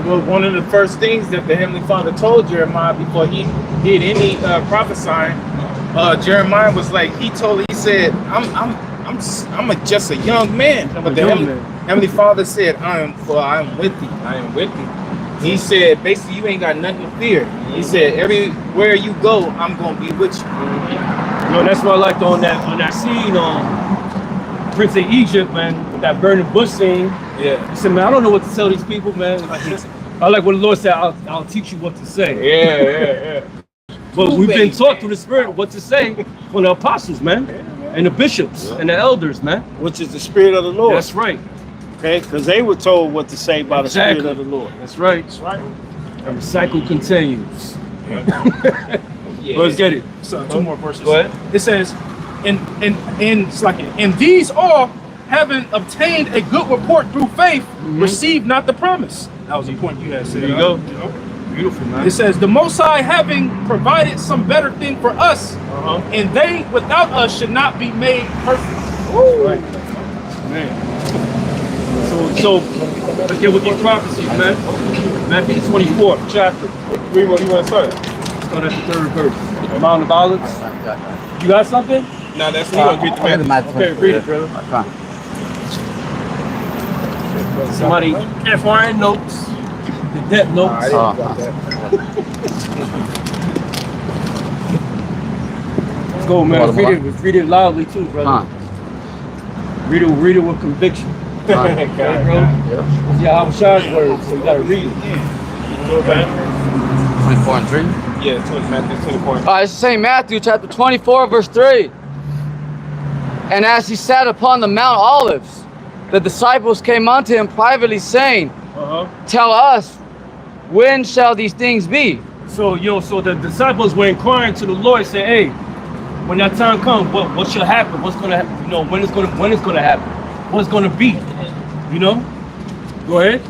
Well, one of the first things that the Heavenly Father told Jeremiah before he did any prophesying, Jeremiah was like, he said, I'm just a young man. But the Heavenly Father said, I am with thee. I am with thee. He said, basically, you ain't got nothing to fear. He said, everywhere you go, I'm gonna be with you. That's what I liked on that scene on Prince of Egypt, man, with that burning bush scene. Yeah. He said, man, I don't know what to tell these people, man. I like what the Lord said, I'll teach you what to say. Yeah. But we've been taught through the Spirit what to say from the apostles, man, and the bishops and the elders, man. Which is the spirit of the Lord. That's right. Okay, because they were told what to say by the spirit of the Lord. That's right. And the cycle continues. Let's get it. So 2 more verses. Go ahead. It says, and these all, having obtained a good report through faith, received not the promise. That was the point you had said. There you go. Beautiful, man. It says, the Most High having provided some better thing for us, and they without us should not be made perfect. Right. Man. So let's get with these prophecies, man. Matthew 24th chapter. Where you want to start? Start at the 3rd verse. Mount of Olives. You got something? No, that's me. Read the Matthew. Okay, read it, brother. Somebody FYI notes. The debt notes. Let's go, man. Read it loudly too, brother. Read it with conviction. Okay, bro. It's Yahweh Shai's word, so you gotta read it. 24 and 3. Yeah, Matthew 24. It's St. Matthew chapter 24, verse 3. And as he sat upon the Mount Olives, the disciples came unto him privately, saying, Tell us, when shall these things be? So, so the disciples were inquiring to the Lord, saying, hey, when that time comes, what shall happen? What's gonna happen? When it's gonna happen? What's gonna be? Go ahead.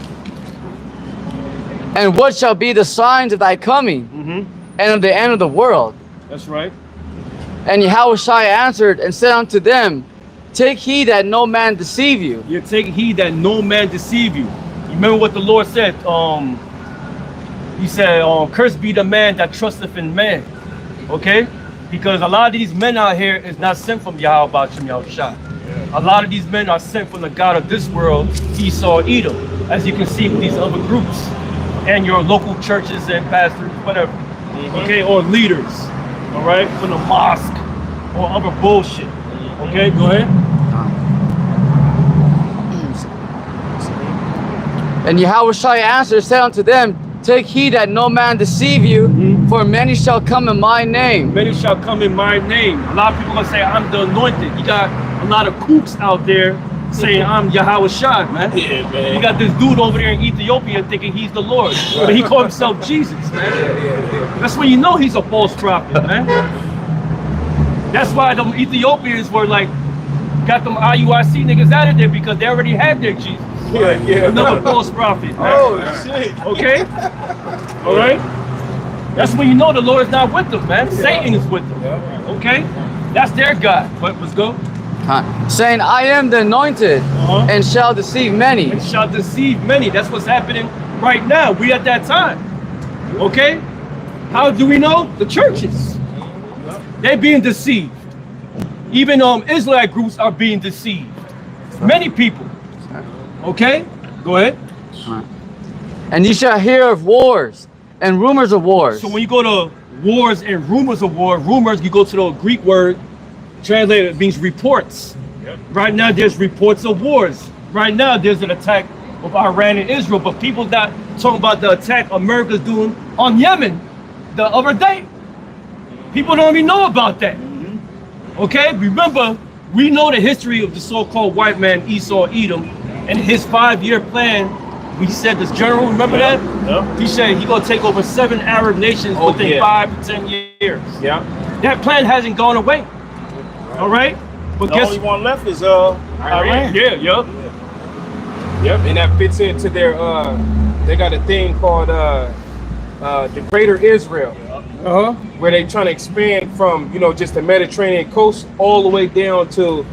And what shall be the signs of thy coming and of the end of the world? That's right. And Yahushua answered and said unto them, Take heed that no man deceive you. You take heed that no man deceive you. You remember what the Lord said? He said, cursed be the man that trusteth in man. Okay? Because a lot of these men out here is not sent from Yahweh Ba'Shem Yahushua. A lot of these men are sent from the God of this world, Esau, Edom, as you can see with these other groups and your local churches and pastors, whatever, okay, or leaders, all right, from the mosque or other bullshit. Okay, go ahead. And Yahushua answered, said unto them, Take heed that no man deceive you, for many shall come in my name. Many shall come in my name. A lot of people gonna say, I'm the anointed. You got a lot of kooks out there saying, I'm Yahushua, man. Yeah, man. You got this dude over there in Ethiopia thinking he's the Lord, but he called himself Jesus, man. That's when you know he's a false prophet, man. That's why them Ethiopians were like, got them IUIC niggas out of there because they already had their Jesus. Yeah. Another false prophet, man. Oh, shit. Okay? All right? That's when you know the Lord is not with them, man. Satan is with them. Okay? That's their God. But let's go. Saying, I am the anointed, and shall deceive many. And shall deceive many. That's what's happening right now. We at that time. Okay? How do we know? The churches. They're being deceived. Even Israelite groups are being deceived. Many people. Okay? Go ahead. And ye shall hear of wars and rumors of wars. So when you go to wars and rumors of war, rumors, you go to the Greek word, translated, it means reports. Right now there's reports of wars. Right now there's an attack of Iran and Israel, but people not talking about the attack America's doing on Yemen the other day. People don't even know about that. Okay, remember, we know the history of the so-called white man Esau Edom and his 5-year plan. We said this general, remember that? He said he gonna take over 7 Arab nations within 5 to 10 years. That plan hasn't gone away. All right, but the only one left is Iran. Yep, and that fits into their they got a thing called the Greater Israel, where they trying to expand from just the Mediterranean coast all the way down to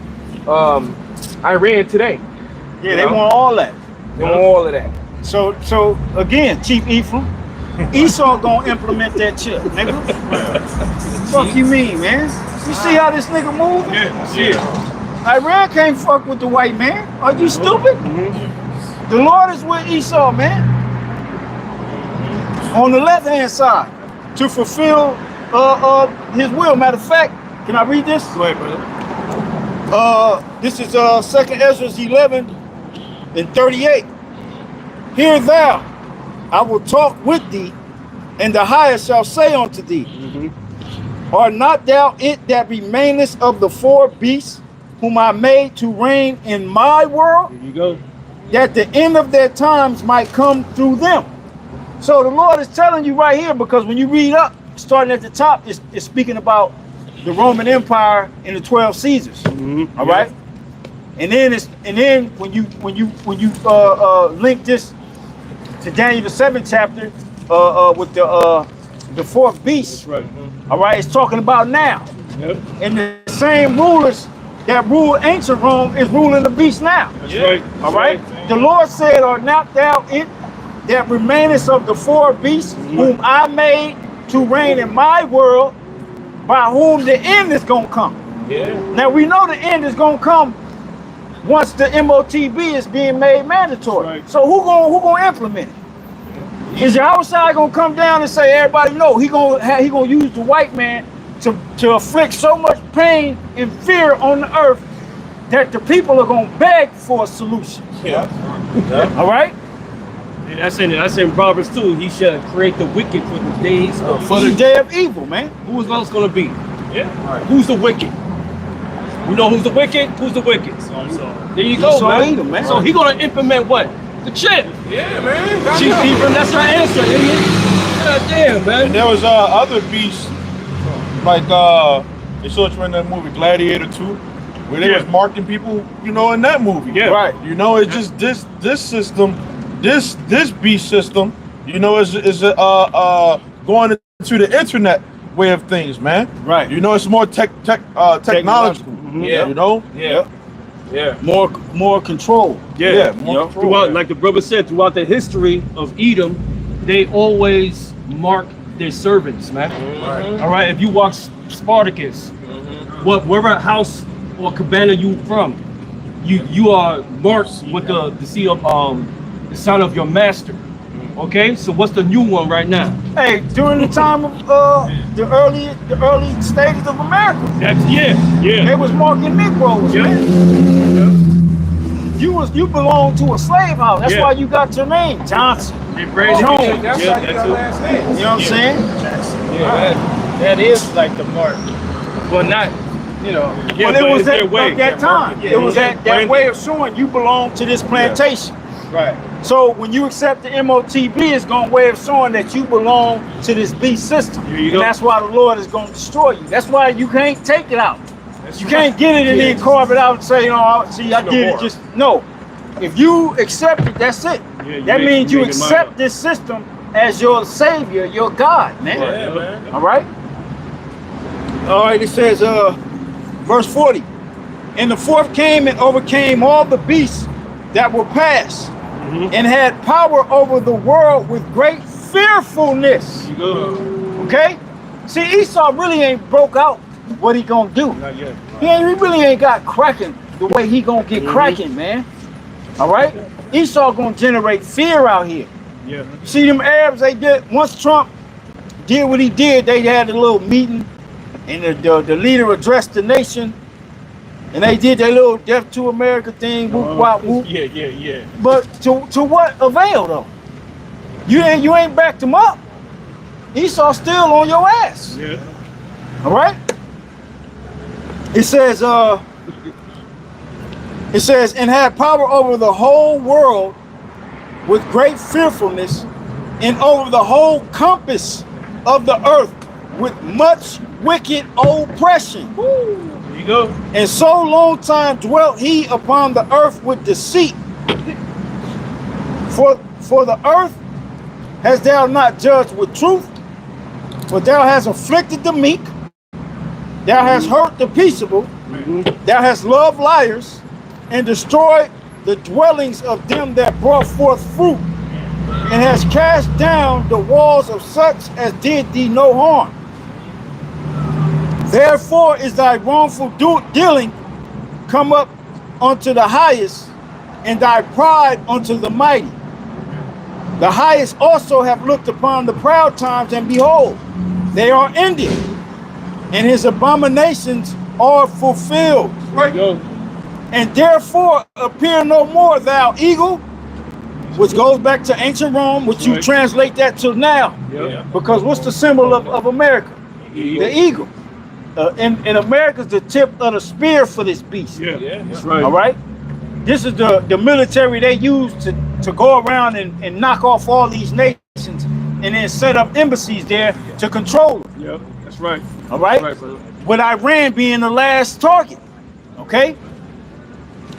Iran today. Yeah, they want all that. They want all of that. So again, Chief Ephraim, Esau gonna implement that chip, nigga. Fuck you mean, man? You see how this nigga move? Iran can't fuck with the white man. Are you stupid? The Lord is with Esau, man. On the left-hand side, to fulfill his will. Matter of fact, can I read this? Go ahead, brother. This is 2nd Ezra 11 and 38. Hear thou, I will talk with thee, and the highest shall say unto thee, Art not thou it that remainest of the 4 beasts whom I made to reign in my world? Here you go. That the end of their times might come through them. So the Lord is telling you right here, because when you read up, starting at the top, it's speaking about the Roman Empire and the 12 Caesars. All right, and then when you link this to Daniel the 7th chapter with the 4th beast. All right, it's talking about now, and the same rulers that ruled ancient Rome is ruling the beast now. That's right. All right. The Lord said, "Art not thou it that remainest of the 4 beasts whom I made to reign in my world, by whom the end is gonna come?" Now we know the end is gonna come once the MOTB is being made mandatory. So who gonna implement it? Is Yahushua gonna come down and say, everybody know he gonna use the white man to afflict so much pain and fear on the earth that the people are gonna beg for a solution? All right. And that's in Proverbs 2. He shall create the wicked for the days of for the day of evil, man. Who is else gonna be? Who's the wicked? You know who's the wicked? Who's the wicked? There you go, man. So he gonna implement what? The chip. Yeah, man. Chief Ephraim, that's our answer, idiot. God damn, man. And there was other beasts, like they showed you in that movie Gladiator 2, where they was marking people, you know, in that movie. Yeah. Right. You know, it's just this system, this beast system, you know, is going into the internet way of things, man. Right. You know, it's more technological. Yeah. You know? Yeah. Yeah. More control. Yeah. More control. Throughout, like the brother said, throughout the history of Edom, they always mark their servants, man. Right. All right. If you watch Spartacus, wherever house or cabana you from, you are marked with the seal of the sign of your master. Okay. So what's the new one right now? Hey, during the time of the early stages of America, That's they was marking Negroes, man. You belong to a slave house. That's why you got your name, Johnson. They Jones. That's how you got last name. You know what I'm saying? Yeah, that is like the mark. Well, not, you know. Yeah, But it was their at way. that time. Yeah, It was yeah. that way of showing you belong to this plantation. Right. So when you accept the MOTB, it's going to way of showing that you belong to this beast system. There you And go. that's why the Lord is going to destroy you. That's why you can't take it out. You can't get it and then carve it out and say, see, I did it. Just no. If you accept it, that's it. Yeah, That means you made your mind accept up. this system as your savior, your God, man. Yeah, man. All right. All right. It says, verse 40. And the fourth came and overcame all the beasts that were past, and had power over the world with great fearfulness. You go. Okay. See, Esau really ain't broke out what he gonna do. Not yet. He really ain't got cracking the way he gonna get cracking, man. All right. Esau gonna generate fear out here. Yeah. See them Arabs, they did, once Trump did what he did, they had a little meeting and the leader addressed the nation and they did their little Death to America thing, whoop, wop, whoop. Yeah. But to what avail though? You ain't backed him up. Esau still on your ass. Yeah. All right. It says, and had power over the whole world with great fearfulness, and over the whole compass of the earth with much wicked oppression. There you go. And so long time dwelt he upon the earth with deceit. For the earth hast thou not judged with truth, but thou hast afflicted the meek, thou hast hurt the peaceable, thou hast loved liars, and destroyed the dwellings of them that brought forth fruit, and has cast down the walls of such as did thee no harm. Therefore is thy wrongful dealing come up unto the highest, and thy pride unto the mighty. The highest also have looked upon the proud times, and behold, they are ended, and his abominations are fulfilled. There you go. And therefore appear no more, thou eagle, which goes back to ancient Rome, which you translate that to now. Yeah. Because what's the symbol of America? The eagle. In America's the tip of the spear for this beast. Yeah. That's right. All right. This is the military they use to go around and knock off all these nations and then set up embassies there to control them. Yeah. That's right. All right. That's right, brother. With Iran being the last target. Okay.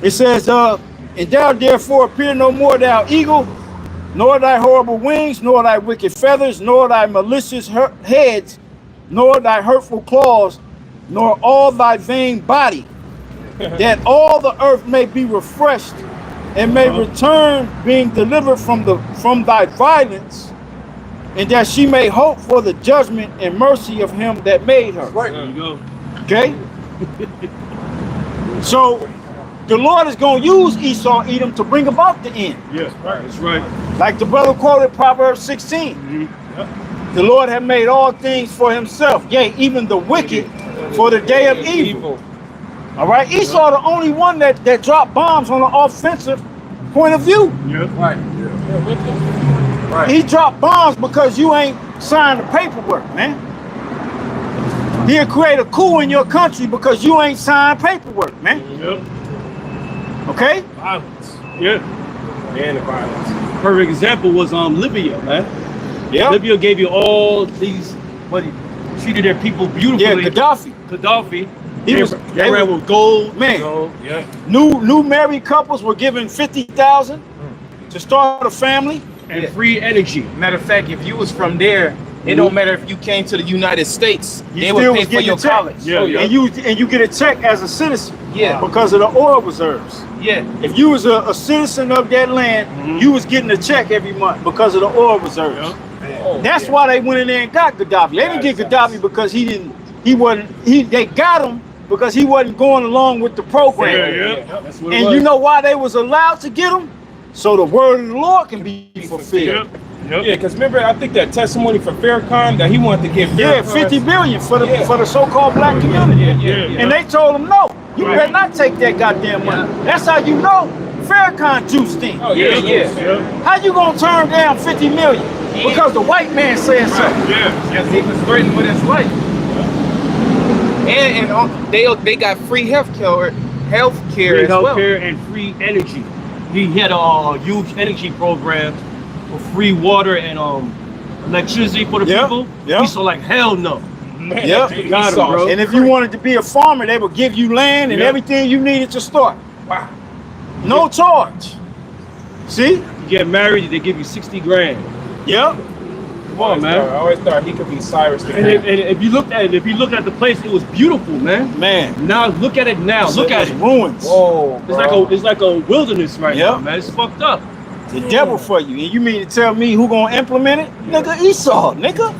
It says, and thou therefore appear no more, thou eagle, nor thy horrible wings, nor thy wicked feathers, nor thy malicious heads, nor thy hurtful claws, nor all thy vain body, that all the earth may be refreshed and may return, being delivered from thy violence, and that she may hope for the judgment and mercy of him that made her. There you go. Okay? So the Lord is going to use Esau, Edom, to bring about the end. Yes, right. That's right. Like the brother quoted Proverbs 16. The Lord had made all things for himself, yea, even the wicked for the day of evil. All right? Esau the only one that dropped bombs on an offensive point of view. Yeah. Right. He dropped bombs because you ain't signed the paperwork, man. He'll create a coup in your country because you ain't signed paperwork, man. Yep. Okay? Violence. Yeah. And the violence. Perfect example was Libya, man. Yeah. Libya gave you all these, but he treated their people beautifully. Yeah, Gaddafi. Gaddafi. They ran with gold. Man. Gold. Yeah. New married couples were given 50,000 to start a family. And free energy. Matter of fact, if you was from there, it don't matter if you came to the United States, You they still would pay was for getting your a check. college. Yeah, yeah. And you get a check as a citizen. Yeah. Because of the oil reserves. Yeah. If you was a citizen of that land, you was getting a check every month because of the oil reserves. That's why they went in there and got Gaddafi. They didn't get Gaddafi because they got him because he wasn't going along with the program. Yeah. That's what it And was. you know why they was allowed to get him? So the word of the Lord can be fulfilled. Yep. Yeah, because remember, I think that testimony for Farrakhan that he wanted to give. Yeah, Farrakhan- 50 billion for the Yeah. for the so-called black community. Yeah. And they told him, no, you better not take that goddamn money. That's how you know Farrakhan juiced in. Oh yeah, yeah. How you gonna turn down 50 million? Because the white man said so. Yeah. Because he was threatened with his life. And they got free health care Free as well. healthcare and free energy. He had a huge energy program for free water and electricity for the people. Yeah. We saw like hell no. Yeah. Got him, bro. And if you wanted to be a farmer, they would give you land and everything you needed to start. Wow. No charge. See? You get married, they give you 60 grand. Yeah. Come on, I man. always thought he could be Cyrus the And Great. if you looked at the place, it was beautiful, man. Man. Now look at it now. Look at it. Ruins. Whoa, It's like a wilderness right Yeah. now, man. It's fucked up. The devil for you. And you mean to tell me who gonna implement it? Nigga, Esau, nigga.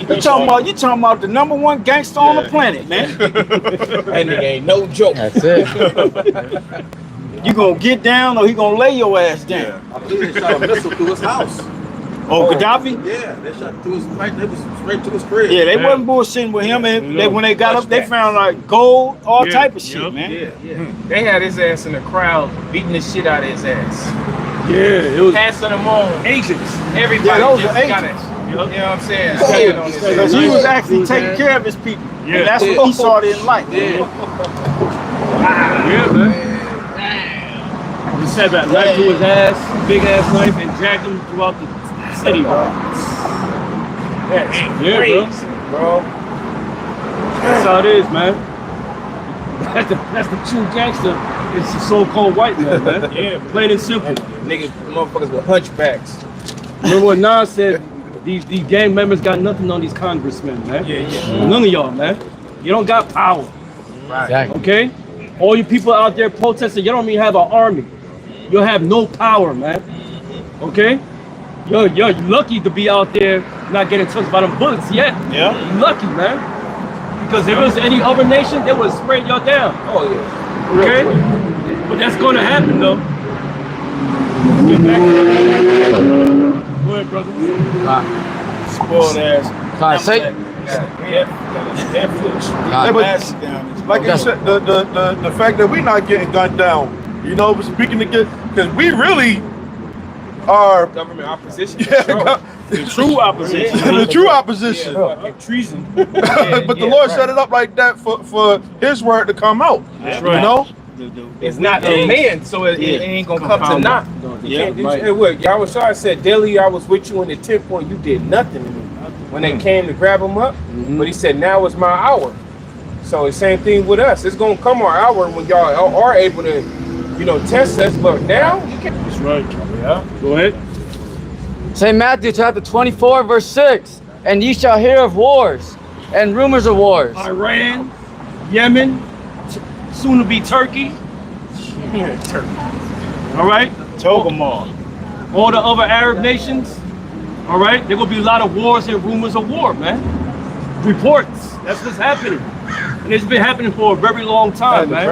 You talking about the #1 gangster on the planet, man. That nigga ain't no joke. That's it. You gonna get down or he gonna lay your ass down? I believe they shot a missile through his house. Oh, Gaddafi? Yeah, they shot through his right. They was straight to his crib. Yeah, they wasn't bullshitting with him. And when they got up, they found like gold, all type of shit, man. Yeah. They had his ass in the crowd beating the shit out of his ass. Yeah, it was Passing him on. agents. Everybody Yeah, those just are got it. agents. You know what I'm saying? Stand on his Because ass. he was actually taking care of his people. Yeah. And that's what Esau didn't like. Yeah, man. He said that knife to his ass, big ass knife, and dragged him throughout the city, bro. That's Yeah, crazy, bro. That's how it is, man. That's the true gangster. It's the so-called white man, man. Yeah, plain and simple. Niggas, motherfuckers with hunchbacks. Remember what Nas said? These gang members got nothing on these congressmen, man. Yeah. None of y'all, man. You don't got power, Exactly. okay? All you people out there protesting, you don't even have an army. You have no power, man. Okay? You're lucky to be out there not getting touched by them bullets yet. Yeah. You're lucky, man. Because if it was any other nation, they would spray y'all down. Oh yeah. Okay? But that's gonna happen though. Let's get back to Go ahead, brother. Spoiled ass. Can I say? Like you said, the fact that we're not getting gunned down, you know, speaking to because we really are Government opposition. The true opposition. the true opposition. Treason. But the Lord set it up like that for His word to come out. That's You right. know, It's not a man, so it ain't gonna come to naught. Yeah. Hey, look, Yahweh said, daily I was with you in the temple and you did nothing to me. When they came to grab him up, but he said, now is my hour. So the same thing with us. It's gonna come our hour when y'all are able to, test us. But now you can't. That's right. Yeah. Go ahead. St. Matthew chapter 24, verse 6. And ye shall hear of wars and rumors of wars. Iran, Yemen, soon to be Turkey. All right. Togomar. All the other Arab nations. All right. There will be a lot of wars and rumors of war, man. Reports. That's what's happening. And it's been happening for a very long time, man.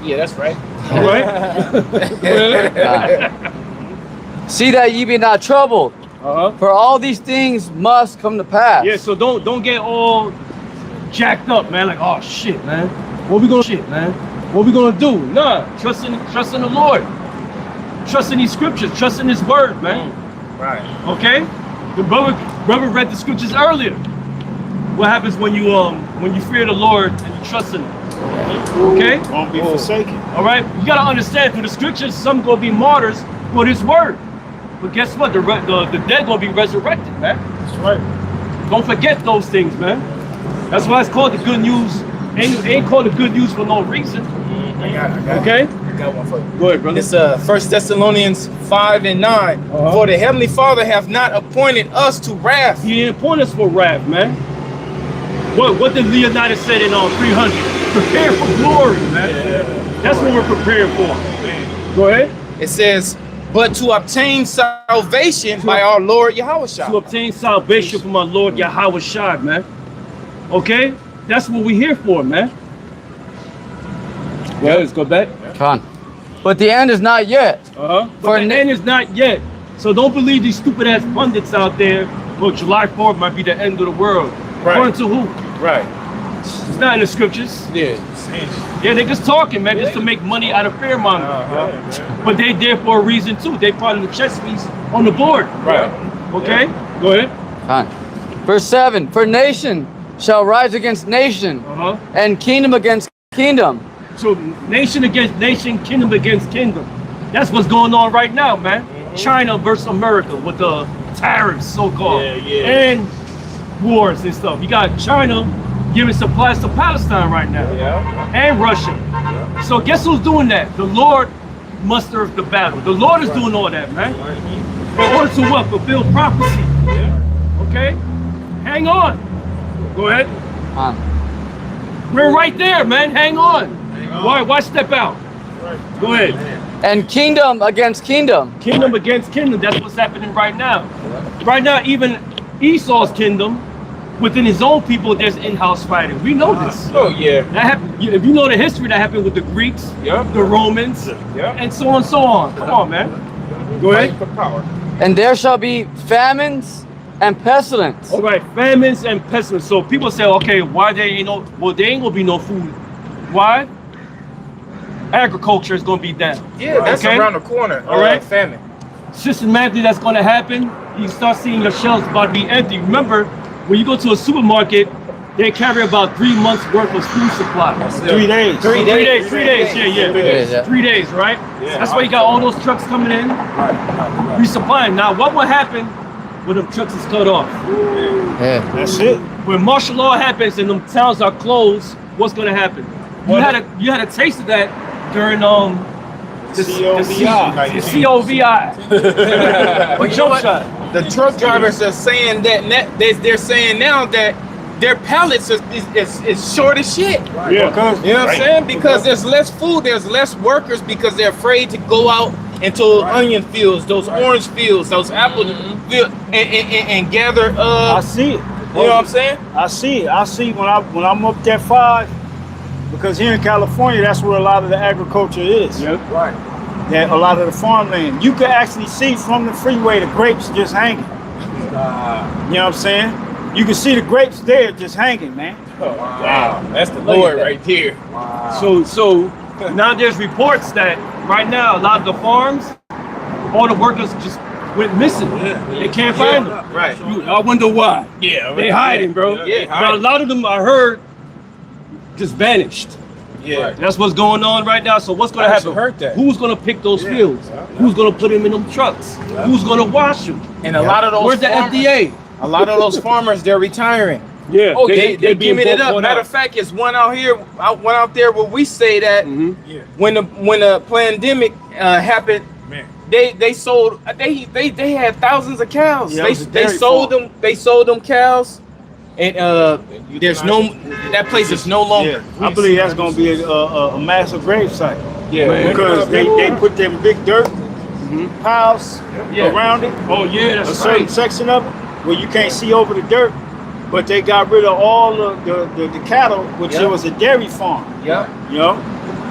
Yeah, that's right. All right. See that ye be not troubled, for all these things must come to pass. Yeah. So don't get all jacked up, man. Like, oh shit, man. What we gonna do? Nah. Trust in the Lord. Trust in these scriptures. Trust in His word, man. Right. Okay. The brother read the scriptures earlier. what happens when you fear the Lord and you trust in Him. Okay? Won't be forsaken. All right? You got to understand through the scriptures, some going to be martyrs for this word. But guess what? The dead going to be resurrected, man. That's right. Don't forget those things, man. That's why it's called the good news. Ain't called the good news for no reason. I got it. Okay? I got one for you. Go ahead, brother. It's 1 Thessalonians 5:9. For the Heavenly Father hath not appointed us to wrath. He didn't appoint us for wrath, man. What did Leonidas said in 300? Prepare for glory, man. Yeah. That's what we're preparing for. Go ahead. It says, but to obtain salvation by our Lord Yahushua. To obtain salvation from our Lord Yahushua, man. Okay? That's what we're here for, man. Yeah, let's go back. Come on. But the end is not yet. But the end is not yet. So don't believe these stupid ass pundits out there. Well, July 4th might be the end of the world. Right. According to who? Right. It's not in the scriptures. Yeah. Yeah, they're just talking, man, just to make money out of fear mongering. But they there for a reason too. They part of the chess piece on the board. Right. Okay? Go ahead. Come on. Verse 7. For nation shall rise against nation, and kingdom against kingdom. So nation against nation, kingdom against kingdom. That's what's going on right now, man. China versus America with the tariffs, so-called, and wars and stuff. You got China giving supplies to Palestine right now, and Russia. So guess who's doing that? The Lord mustereth the battle. The Lord is doing all that, man. In order to what? Fulfill prophecy. Okay? Hang on. Go ahead. We're right there, man. Hang on. Why step out? Go ahead. And kingdom against kingdom. Kingdom against kingdom. That's what's happening right now. Right now, even Esau's kingdom, within his own people, there's in-house fighting. We know this. Oh yeah. That happened. If you know the history, that happened with the Greeks, the Romans, and so on and so on. Come on, man. Go ahead. For power. And there shall be famines and pestilence. All right, famines and pestilence. So people say, okay, why there ain't no? Well, there ain't gonna be no food. Why? Agriculture is gonna be down. Yeah, that's around the corner. All right, famine. Systematically, that's gonna happen. You start seeing your shelves about to be empty. Remember, when you go to a supermarket, they carry about 3 months worth of food supply. 3 days. 3 days. 3 days. Yeah. 3 days, right? Yeah. That's why you got all those trucks coming in, resupplying. Now, what will happen when the trucks is cut off? Yeah. That's it. When martial law happens and them towns are closed, what's gonna happen? You had a taste of that during the COVID. But you know what? The truck drivers are saying that they're saying now that their pallets is short as shit. Yeah. Because, You know what I'm saying? Because there's less food, there's less workers because they're afraid to go out into onion fields, those orange fields, those apple fields, and gather. I see it. You know what I'm saying? I see it. I see when I'm up there 5, because here in California, that's where a lot of the agriculture is. Yep. Right. That a lot of the farmland. You can actually see from the freeway the grapes just hanging. You know what I'm saying? You can see the grapes there just hanging, man. Oh, wow. That's the Lord right here. So now there's reports that right now a lot of the farms, all the workers just went missing. They can't find them. Right. I wonder why. Yeah. They hiding, bro. Yeah. Now, a lot of them I heard just vanished. Yeah. That's what's going on right now. So what's going to happen? heard that. Who's going to pick those fields? Who's going to put them in them trucks? Who's going to wash them? And a lot of those Where's the farmers, FDA? A lot of those farmers, they're retiring. Yeah. Oh, they're giving it up. bought Matter of fact, it's one out there where we say that when the pandemic happened, they sold they had thousands of cows. Yeah, they sold them. They sold them cows, and there's no that place is no longer. Yeah. I believe that's gonna be a massive grave site. Yeah, Because they put them big dirt piles around it. Oh yeah, that's A certain right. section of it where you can't see over the dirt, but they got rid of all the cattle, which it was a dairy farm. Yeah. You know?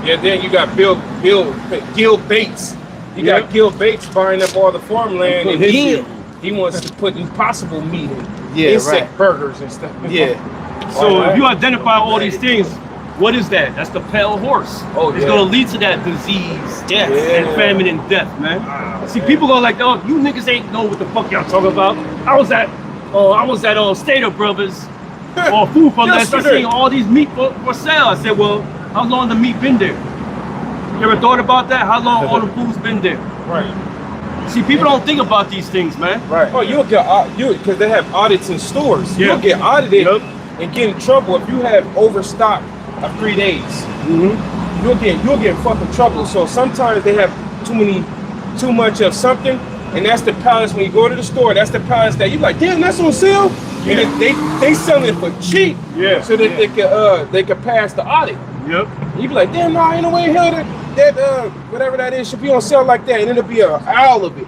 Yeah, then you got Gil Bates. You got Gil Bates buying up all the farmland, and he wants to put impossible meat in insect burgers and stuff. Yeah. So if you identify all these things, what is that? That's the pale horse. Oh, it's gonna lead to that disease, death, and famine and death, man. See, people go like, "Oh, you niggas ain't know what the fuck y'all talking about." I was at Stater Brothers or food from that. Start Yesterday. seeing all these meat for sale. I said, well, how long the meat been there? You ever thought about that? How long all the food's been there? Right. See, people don't think about these things, man. Right. Oh, you'll get because they have audits in stores. Yeah. You'll get audited Yep. and get in trouble if you have overstock of 3 days. You'll get in fucking trouble. So sometimes they have too much of something, and that's the pallets. When you go to the store, that's the pallets that you like. Damn, that's on sale. Yeah. And they selling it for cheap. Yeah. So that they can pass the audit. Yep. You be like, damn, no, ain't no way in hell that whatever that is should be on sale like that, and it'll be an aisle of it,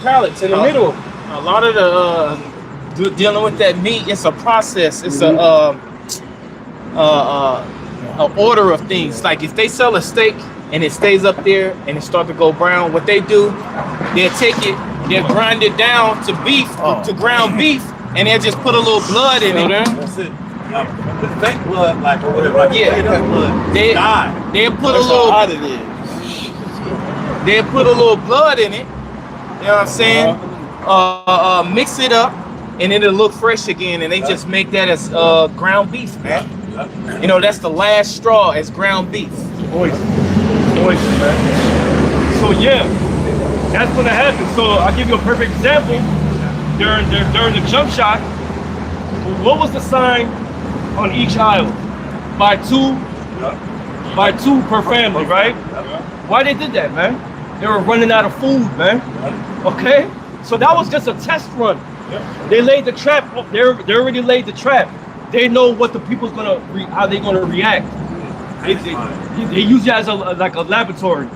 pallets in the middle. A lot of the dealing with that meat, it's a process. It's a order of things. Like if they sell a steak and it stays up there and it starts to go brown, what they do, they'll take it, they'll grind it down to beef, to ground beef, and they'll just put a little blood in it. That's it. The fake blood, like or whatever. Like Yeah. blood. They'll put That's a how little. hot it is. They put a little blood in it, you know what I'm saying? Mix it up, and it'll look fresh again. And they just make that as ground beef, man. You know, that's the last straw as ground beef. Oyster, man. So yeah, that's gonna happen. So I'll give you a perfect example. During the jump shot, what was the sign on each aisle? By two per family, right? Why they did that, man? They were running out of food, man. Okay, so that was just a test run. They laid the trap. They already laid the trap. They know what the people's how they gonna react. They use it as like a laboratory.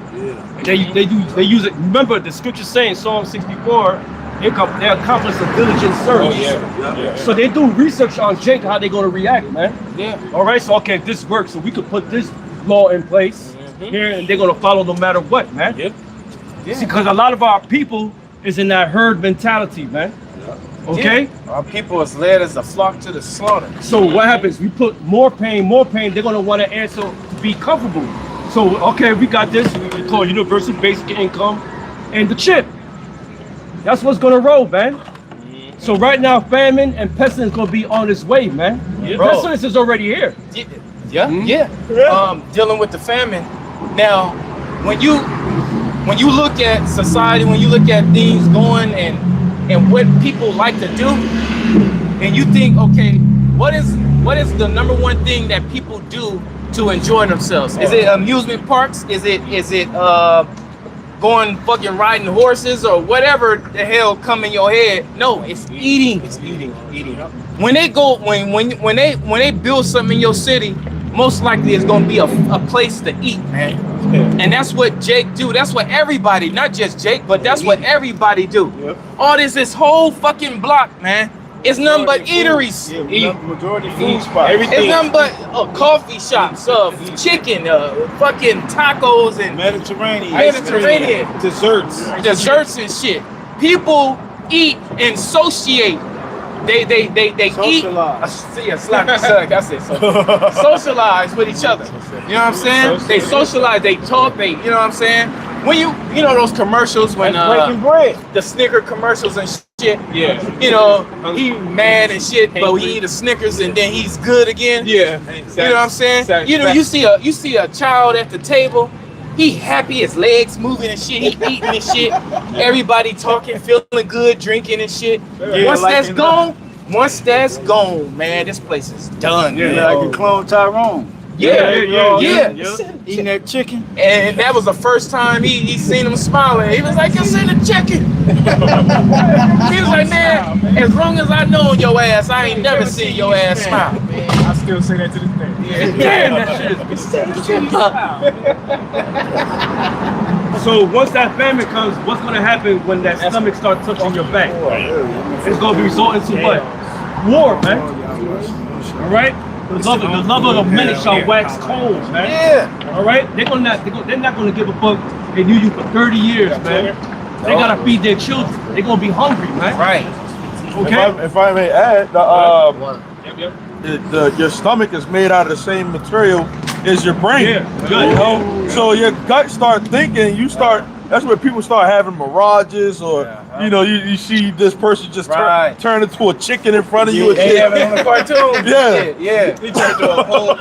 They use it. Remember the scripture saying Psalm 64. They accomplish a diligent service. So they do research on Jake, how they gonna react, man. Yeah. All right. So okay, if this works, so we could put this law in place here, and they're gonna follow no matter what, man. Yep. See, because a lot of our people is in that herd mentality, man. Okay. Yeah. Our people is led as a flock to the slaughter. So what happens? We put more pain. They're gonna want to answer to be comfortable. So okay, we got this. We call universal basic income, and the chip. That's what's gonna roll, man. So right now, famine and pestilence gonna be on its way, man. Pestilence is already here. Yeah. Dealing with the famine. Now, when you look at society, when you look at things going and what people like to do, and you think, okay, what is the number one thing that people do to enjoy themselves? Is it amusement parks? Is it going fucking riding horses or whatever the hell come in your head? No, it's eating. It's eating. When they build something in your city, most likely it's gonna be a place to eat, man. And that's what Jake do. That's what everybody, not just Jake, but that's what everybody do. All this whole fucking block, man. It's nothing but eateries. Majority food spots. It's nothing but coffee shops, chicken, fucking tacos and Mediterranean. desserts and shit. People eat and associate. They Socialize. Socialize with each other. You know what I'm saying? They socialize, they talk, you know what I'm saying? When you know those commercials when breaking bread. the Snicker commercials and shit. Yeah. You know, he mad and shit, but he eat a Snickers and then he's good again. Yeah. You know what I'm saying? You know, you see a child at the table, he happy, his legs moving and shit, he eating and shit. Everybody talking, feeling good, drinking and shit. Once that's gone, man, this place is done. Yeah, like the clone Tyrone. Yeah. Eating that chicken. And that was the first time he seen him smiling. He was like, "You seen the chicken?" He was like, "Man, as long as I know your ass, I ain't never seen your ass smile." I still say that to this day. Damn, that shit is So once that famine comes, what's gonna happen when that stomach starts touching your back? It's gonna be resulting to what? War, man. All right. The love of the many shall wax cold, man. Yeah. All right. They're not gonna give a fuck. They knew you for 30 years, man. They gotta feed their children. They're gonna be hungry, man. Right. Okay. If I may add, your stomach is made out of the same material as your brain. Yeah, good. You know, so your gut start thinking. You start that's where people start having mirages, or you know, you see this person just turn into a chicken in front of you. They have it on the cartoon. Yeah. He turned to a whole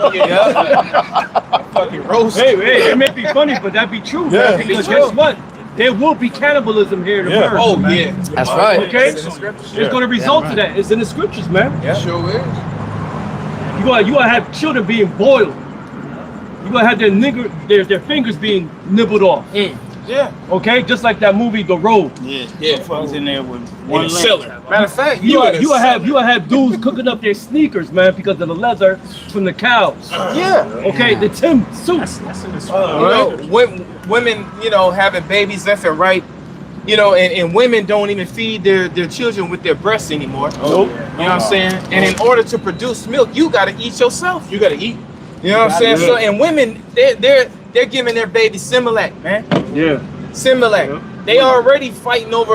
fucking roast. Hey, it may be funny, but that be true, man. Because guess what? There will be cannibalism here in America. Oh, man. yeah. That's right. Okay? It's going to result to that. It's in the scriptures, man. Yeah, sure is. You gonna have children being boiled. You gonna have their fingers being nibbled off. Yeah. Okay, just like that movie, The Road. Yeah. Fuckers in there with one leg. Cellar. Matter of fact, You will have dudes cooking up their sneakers, man, because of the leather from the cows. Okay, the Tim suits. Women, you know, having babies left and right. You know, and women don't even feed their children with their breasts anymore. You know what I'm saying? And in order to produce milk, you gotta eat yourself. You gotta eat. You know what I'm saying? So, and women, they're giving their babies Similac, man. Yeah. Similac. They already fighting over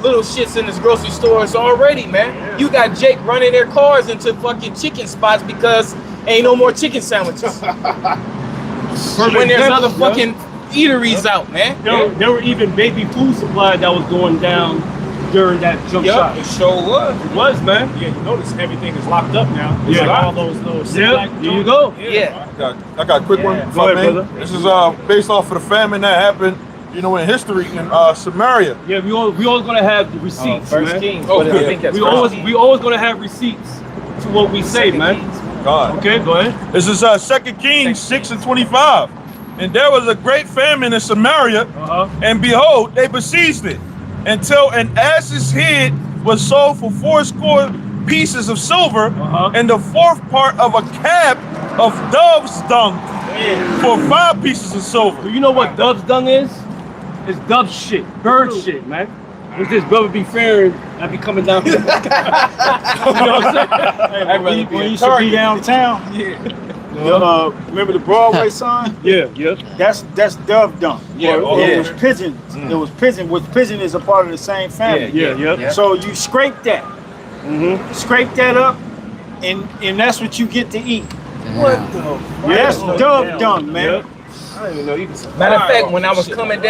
little shits in this grocery stores already, man. You got Jake running their cars into fucking chicken spots because ain't no more chicken sandwiches. When there's other fucking eateries out, man. There were even baby food supply that was going down during that jump shot. It sure was. It was, man. Yeah, you notice everything is locked up now. Yeah. Like all those little There you go. Yeah. I got a quick one. Go ahead, brother. This is based off of the famine that happened, you know, in history in Samaria. Yeah, we always gonna have the receipts, First man. Kings. Oh, I think that's We First always gonna have receipts to what we say, man. God. Okay, go ahead. This is 2 Kings 6:25. And there was a great famine in Samaria, and behold, they besieged it, until an ass's head was sold for 80 pieces of silver, and the 4th part of a cap of dove's dung for 5 pieces of silver. Do you know what dove's dung is? It's dove shit, bird shit, man. It's this brother be fair and be coming down. You know what I'm saying? When you used to be downtown, remember the Broadway sign? Yeah. That's dove dung. Yeah. It was pigeon. It was pigeon. Which pigeon is a part of the same family. Yeah. So you scrape that. Scrape that up, and that's what you get to eat. What the? That's dove dung, man. I don't even know you can. Matter of fact, when I was coming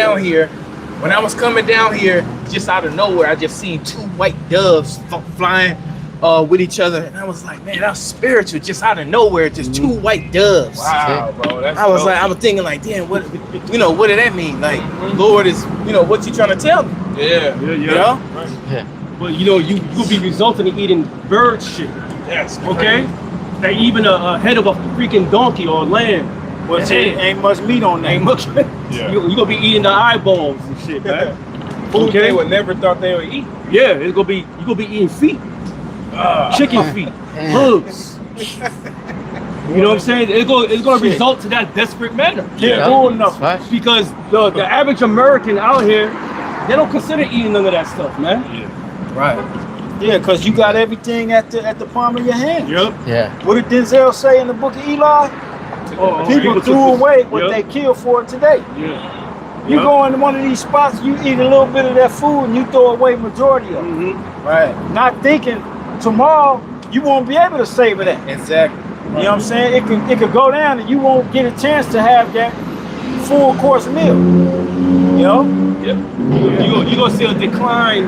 down here, just out of nowhere, I just seen 2 white doves flying with each other, and I was like, man, that's spiritual. Just out of nowhere, just 2 white doves. Wow, bro. That's I was thinking like, damn, what did that mean? Like, Lord is, what you trying to tell me? Yeah. You know? Well, you'll be resulting in eating bird shit. Yes. Okay? That even a head of a freaking donkey or lamb. Well, see, ain't much meat on that. Ain't much. You gonna be eating the eyeballs and shit, man. Food they would never thought they would eat. Yeah, you gonna be eating feet, chicken feet, hooves. You know what I'm saying? It's gonna result to that desperate manner. Cool enough. Because the average American out here, they don't consider eating none of that stuff, man. Right. Yeah, because you got everything at the palm of your hand. Yep. Yeah. What did Denzel say in the book of Eli? People threw away what they killed for today. Yeah. You go into one of these spots, you eat a little bit of that food, and you throw away majority of it. Right. Not thinking tomorrow you won't be able to savor that. Exactly. You know what I'm saying? It could go down, and you won't get a chance to have that full course meal. You know? Yep. You're gonna see a decline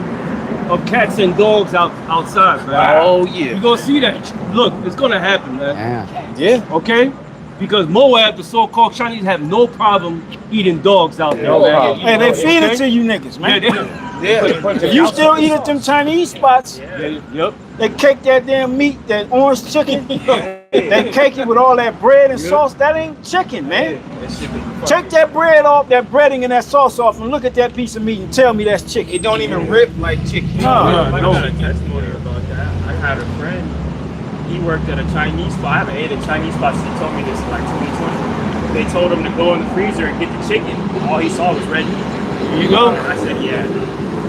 of cats and dogs outside, man. Oh yeah. You're gonna see that. Look, it's gonna happen, man. Yeah. Okay? Because Moab, the so-called Chinese, have no problem eating dogs out there, man. Hey, they feed it to you niggas, man. If you still eat at them Chinese spots, they cake that damn meat, that orange chicken. They cake it with all that bread and sauce. That ain't chicken, man. Take that bread off, that breading and that sauce off, and look at that piece of meat and tell me that's chicken. It don't even rip like chicken. I got a testimony about that. I had a friend. He worked at a Chinese spot. I haven't ate at Chinese spots. He told me this in like 2020. They told him to go in the freezer and get the chicken. All he saw was red meat. There you go. And I said, yeah.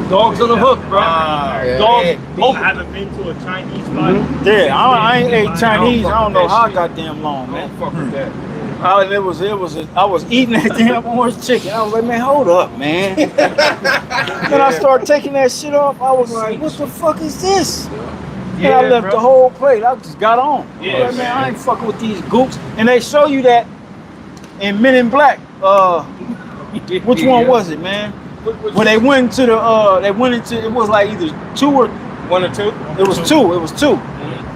Dogs on the hook, bro. Dogs. I haven't been to a Chinese spot. Yeah, I ain't ate Chinese. I don't know how goddamn long, man. Fuck with that. I was eating that damn orange chicken. I was like, man, hold up, man. Then I started taking that shit off. I was like, what the fuck is this? And I left the whole plate. I just got on. Yeah, like, man, I ain't fucking with these gooks. And they show you that in Men in Black. Which one was it, man? When they went into the it was like either 2 or 1 or 2. it was 2. It was 2.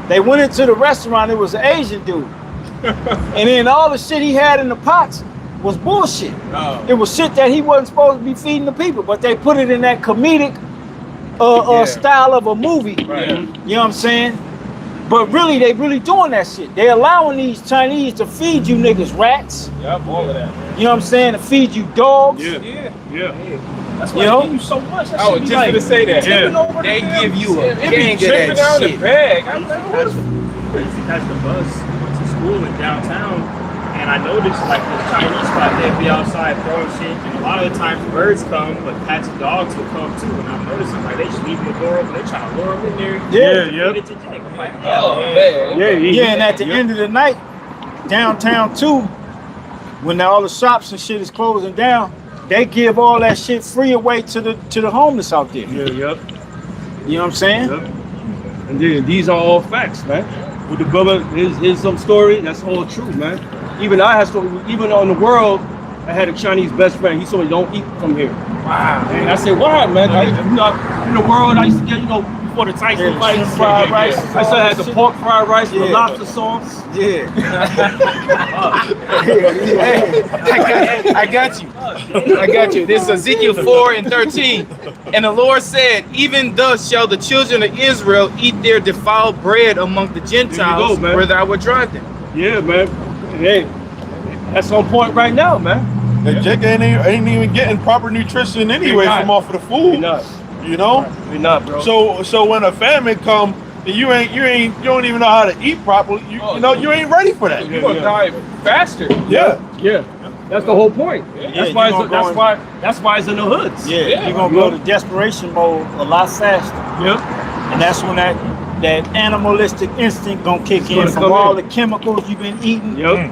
They went into the restaurant. It was an Asian dude, and then all the shit he had in the pots was bullshit. Oh. It was shit that he wasn't supposed to be feeding the people, but they put it in that comedic style of a movie. Right. You know what I'm saying? But really, they really doing that shit. They allowing these Chinese to feed you niggas rats. Yep, all of that. You know what I'm saying? To feed you dogs. Yeah. Yeah. That's why You know? they give you so much. That I shit was be just like, gonna say that. tipping over the They damn- give you a It be gang of dripping that down the shit. bag. I'm like, what That's crazy. Catch the bus to school in downtown, and I noticed like the Chinese spot, they'd be outside throwing shit, and a lot of the times birds come, but pets and dogs will come too. And I'm noticing like they just leave the door open, they trying to lure them in there. Yeah. Feed it to Jake. I'm like, Oh, man. man. Yeah, and at the end of the night, downtown too, when all the shops and shit is closing down, they give all that shit free away to the homeless out there. Yeah, yep. You know what I'm saying? Yep. And then these are all facts, man. With the brother, here's some story. That's all true, man. Even I had story. Even on the world, I had a Chinese best friend. He told me don't eat from here. Wow. And I said, why, man? In the world, I used to get, before the Tyson Yeah, fight, shrimp fried rice. I still had the pork fried rice with Yeah. lobster sauce. Yeah. I got you. This is Ezekiel 4:13. And the Lord said, even thus shall the children of Israel eat their defiled bread among the Gentiles, man. where thou would drive them. Yeah, man. Hey, that's on point right now, man. And Jake ain't even getting proper nutrition anyway You're not. from off of the You're food. not. You know? You're not, bro. So when a famine come, and you don't even know how to eat properly. You ain't ready for that. You gonna die faster. Yeah. Yeah, that's the whole point. That's you why. gonna go That's why it's in the hoods. Yeah, you're gonna go to desperation mode a lot faster. Yep. And that's when that animalistic instinct gonna kick in gonna from come all in. the chemicals you've been eating. Yep.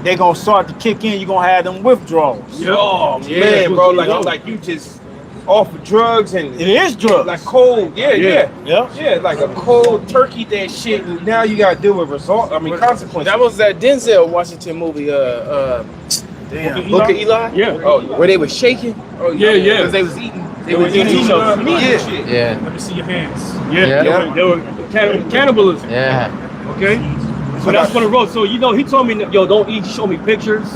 They gonna start to kick in. You're gonna have them withdrawals. Yep. Oh Yeah. man, bro, like you just off of drugs and It is drugs. like cold, yeah. Yep. Like a cold turkey that shit. And now you gotta deal with consequences. That was that Denzel Washington movie, Damn. Book of Eli? Yeah. Oh, where they was shaking? Oh Yeah. Because they was eating. They was eating each other. meat and Yeah. shit. Yeah. Let me see your hands. Yeah. Yeah. They were cannibalism. Yeah. Okay. So that's what it wrote. So he told me, yo, don't eat. Show me pictures.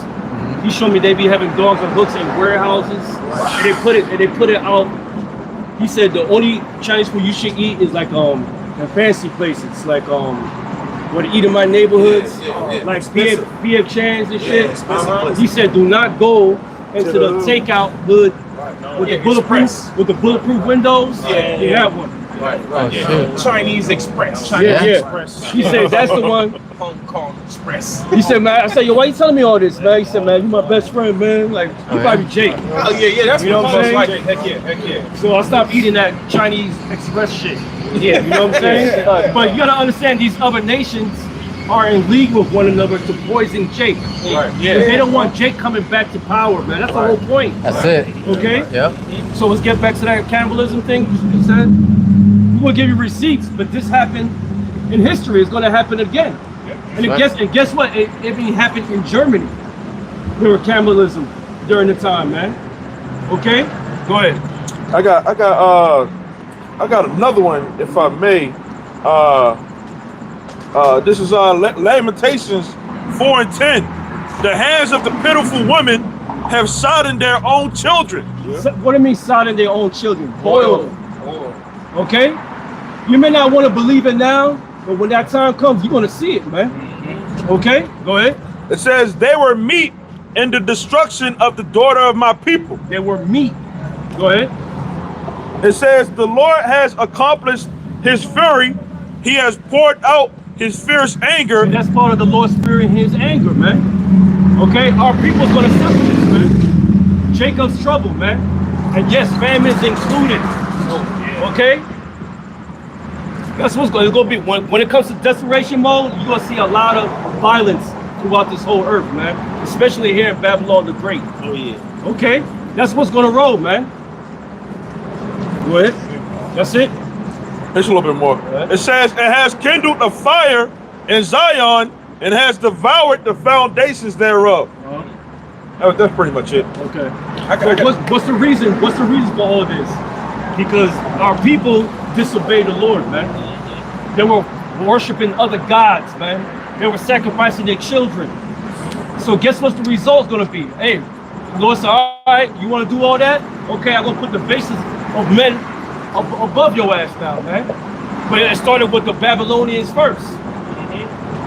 He showed me they be having dogs on hooks in warehouses. And they put it out. He said the only Chinese food you should eat is like in fancy places, like what to eat in my neighborhoods, like PF Chan's and shit. He said do not go into the takeout hood with the bulletproof windows. You have one. Oh shit. Chinese Express. Yeah. Express. He said that's the one. Hong Kong Express. He said, man, I said, yo, why you telling me all this, man? He said, man, you my best friend, man. Like, you probably Jake. Oh yeah, that's You know what I'm saying? like it. Heck yeah. So I stopped eating that Chinese Express shit. Yeah, you know what I'm saying? But you gotta understand, these other nations are in league with one another to poison Jake. Right. Because they don't want Jake coming back to power, man. That's the whole point. That's it. Okay? Yep. So let's get back to that cannibalism thing you said. We'll give you receipts, but this happened in history. It's gonna happen again. And guess what? It happened in Germany. There were cannibalism during the time, man. Okay? Go ahead. I got another one, if I may. This is Lamentations 4:10. The hands of the pitiful women have sodden their own children. So, what do you mean sodden their own children? Boil them. Okay? You may not want to believe it now, but when that time comes, you're gonna see it, man. Okay? Go ahead. It says they were meat in the destruction of the daughter of my people. They were meat. Go ahead. It says the Lord has accomplished his fury. He has poured out his fierce anger. And that's part of the Lord's Spirit in his anger, man. Okay? Our people's gonna suffer this, man. Jacob's trouble, man. And yes, famine's included. Okay? That's what's going to be. When it comes to desperation mode, you're going to see a lot of violence throughout this whole earth, man. Especially here in Babylon the Great. Oh yeah. Okay? That's what's going to roll, man. Go ahead. That's it. There's a little bit more. It says it has kindled a fire in Zion and has devoured the foundations thereof. That's pretty much it. Okay. What's the reason? What's the reason for all this? Because our people disobeyed the Lord, man. They were worshiping other gods, man. They were sacrificing their children. So guess what's the result's gonna be? Hey, the Lord said, all right, you wanna do all that? Okay, I'm gonna put the basis of men above your ass now, man. But it started with the Babylonians first.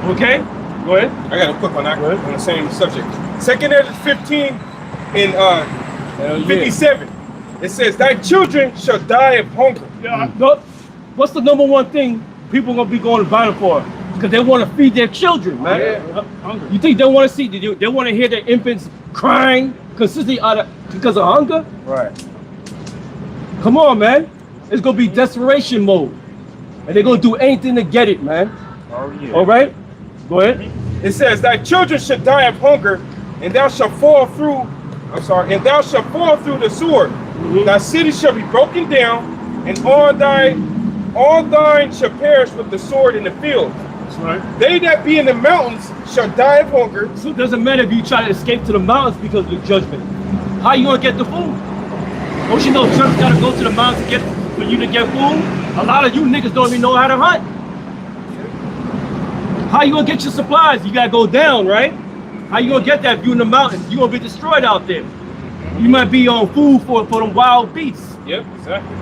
Okay? Go ahead. I got a quick one on the same subject. 2nd Ezra 15 and 57. It says, "Thy children shall die of hunger." What's the number one thing people gonna be going to battle for? Because they want to feed their children, man. Yeah. You think they want to see? They want to hear their infants crying consistently because of hunger? Right. Come on, man. It's gonna be desperation mode, and they're gonna do anything to get it, man. Oh yeah. All right. Go ahead. It says, "Thy children shall die of hunger, and thou shalt fall through." And thou shalt fall through the sword. Thy city shall be broken down, and all thine shall perish with the sword in the field. That's right. They that be in the mountains shall die of hunger. So it doesn't matter if you try to escape to the mountains because of the judgment. How you gonna get the food? Don't you know Trump's gotta go to the mountains for you to get food? A lot of you niggas don't even know how to hunt. How you gonna get your supplies? You gotta go down, right? How you gonna get that if you in the mountains? You gonna be destroyed out there. You might be on food for them wild beasts. Yep, exactly.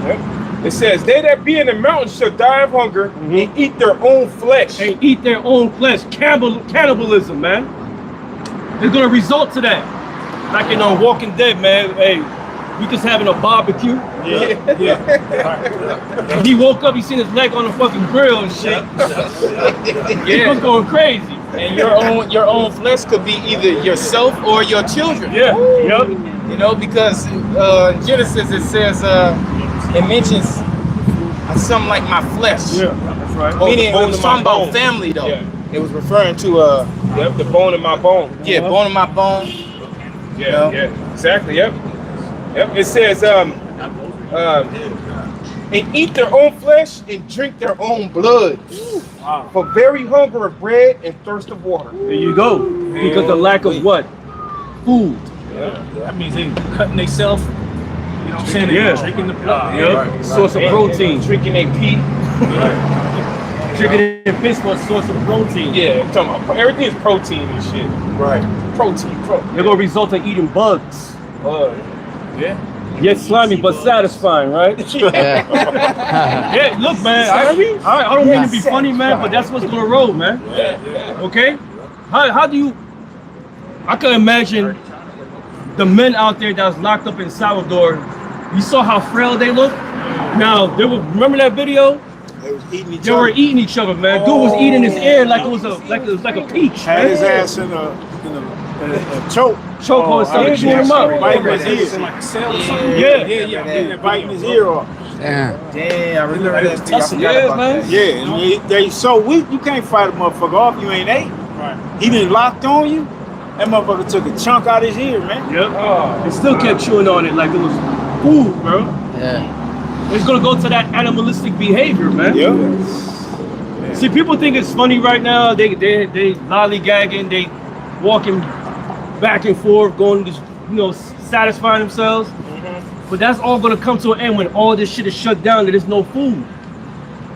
Yep. It says, "They that be in the mountains shall die of hunger and eat their own flesh." And eat their own flesh. Cannibalism, man. It's gonna result to that. Like in Walking Dead, man. Hey, we just having a barbecue. Yeah. And he woke up, he seen his leg on the fucking grill and shit. He was going crazy. And your own flesh could be either yourself or your children. Yeah. Yep. You know, because Genesis it says it mentions something like my flesh. Yeah, that's right. Meaning it bone was of talking my about bone. family though. Yeah. It was referring to Yep, the bone in my bone. bone of my bone. Yeah, know? yeah, exactly. Yep. It says and eat their own flesh and drink their own blood. For very hunger of bread and thirst of water. There you go. Because the lack of what? Food. That means they cutting themselves. You know what I'm saying? Yeah. They drinking the blood. Yep. Source of protein. Drinking a pee. Drinking a piss for a source of protein. Yeah, I'm talking about everything is protein and shit. Right. Protein. They're gonna result in eating bugs. Yeah. Yet slimy but satisfying, right? Yeah. Yeah, look, man. I don't mean to be funny, man, but that's what's gonna roll, man. Okay? How do you? I can imagine the men out there that's locked up in Salvador. You saw how frail they look. Now remember that video? They was eating each They were eating each other, man. Dude was eating his ear like it was a peach. Had man. his ass in a choke. Chokehold started chewing him up. Biting his ear. Like a sail or something. Yeah. Biting his ear off. Damn. Damn, I remember that too. I forgot Yeah, about man. that. Yeah, and they so weak you can't fight a motherfucker off. You ain't ate. Right. He done locked on you. That motherfucker took a chunk out his ear, man. Yep. They still kept chewing on it like it was food, bro. Yeah. It's gonna go to that animalistic behavior, man. Yeah. See, people think it's funny right now. They lollygagging, they walking back and forth, going to, satisfying themselves. But that's all gonna come to an end when all this shit is shut down. That there's no food.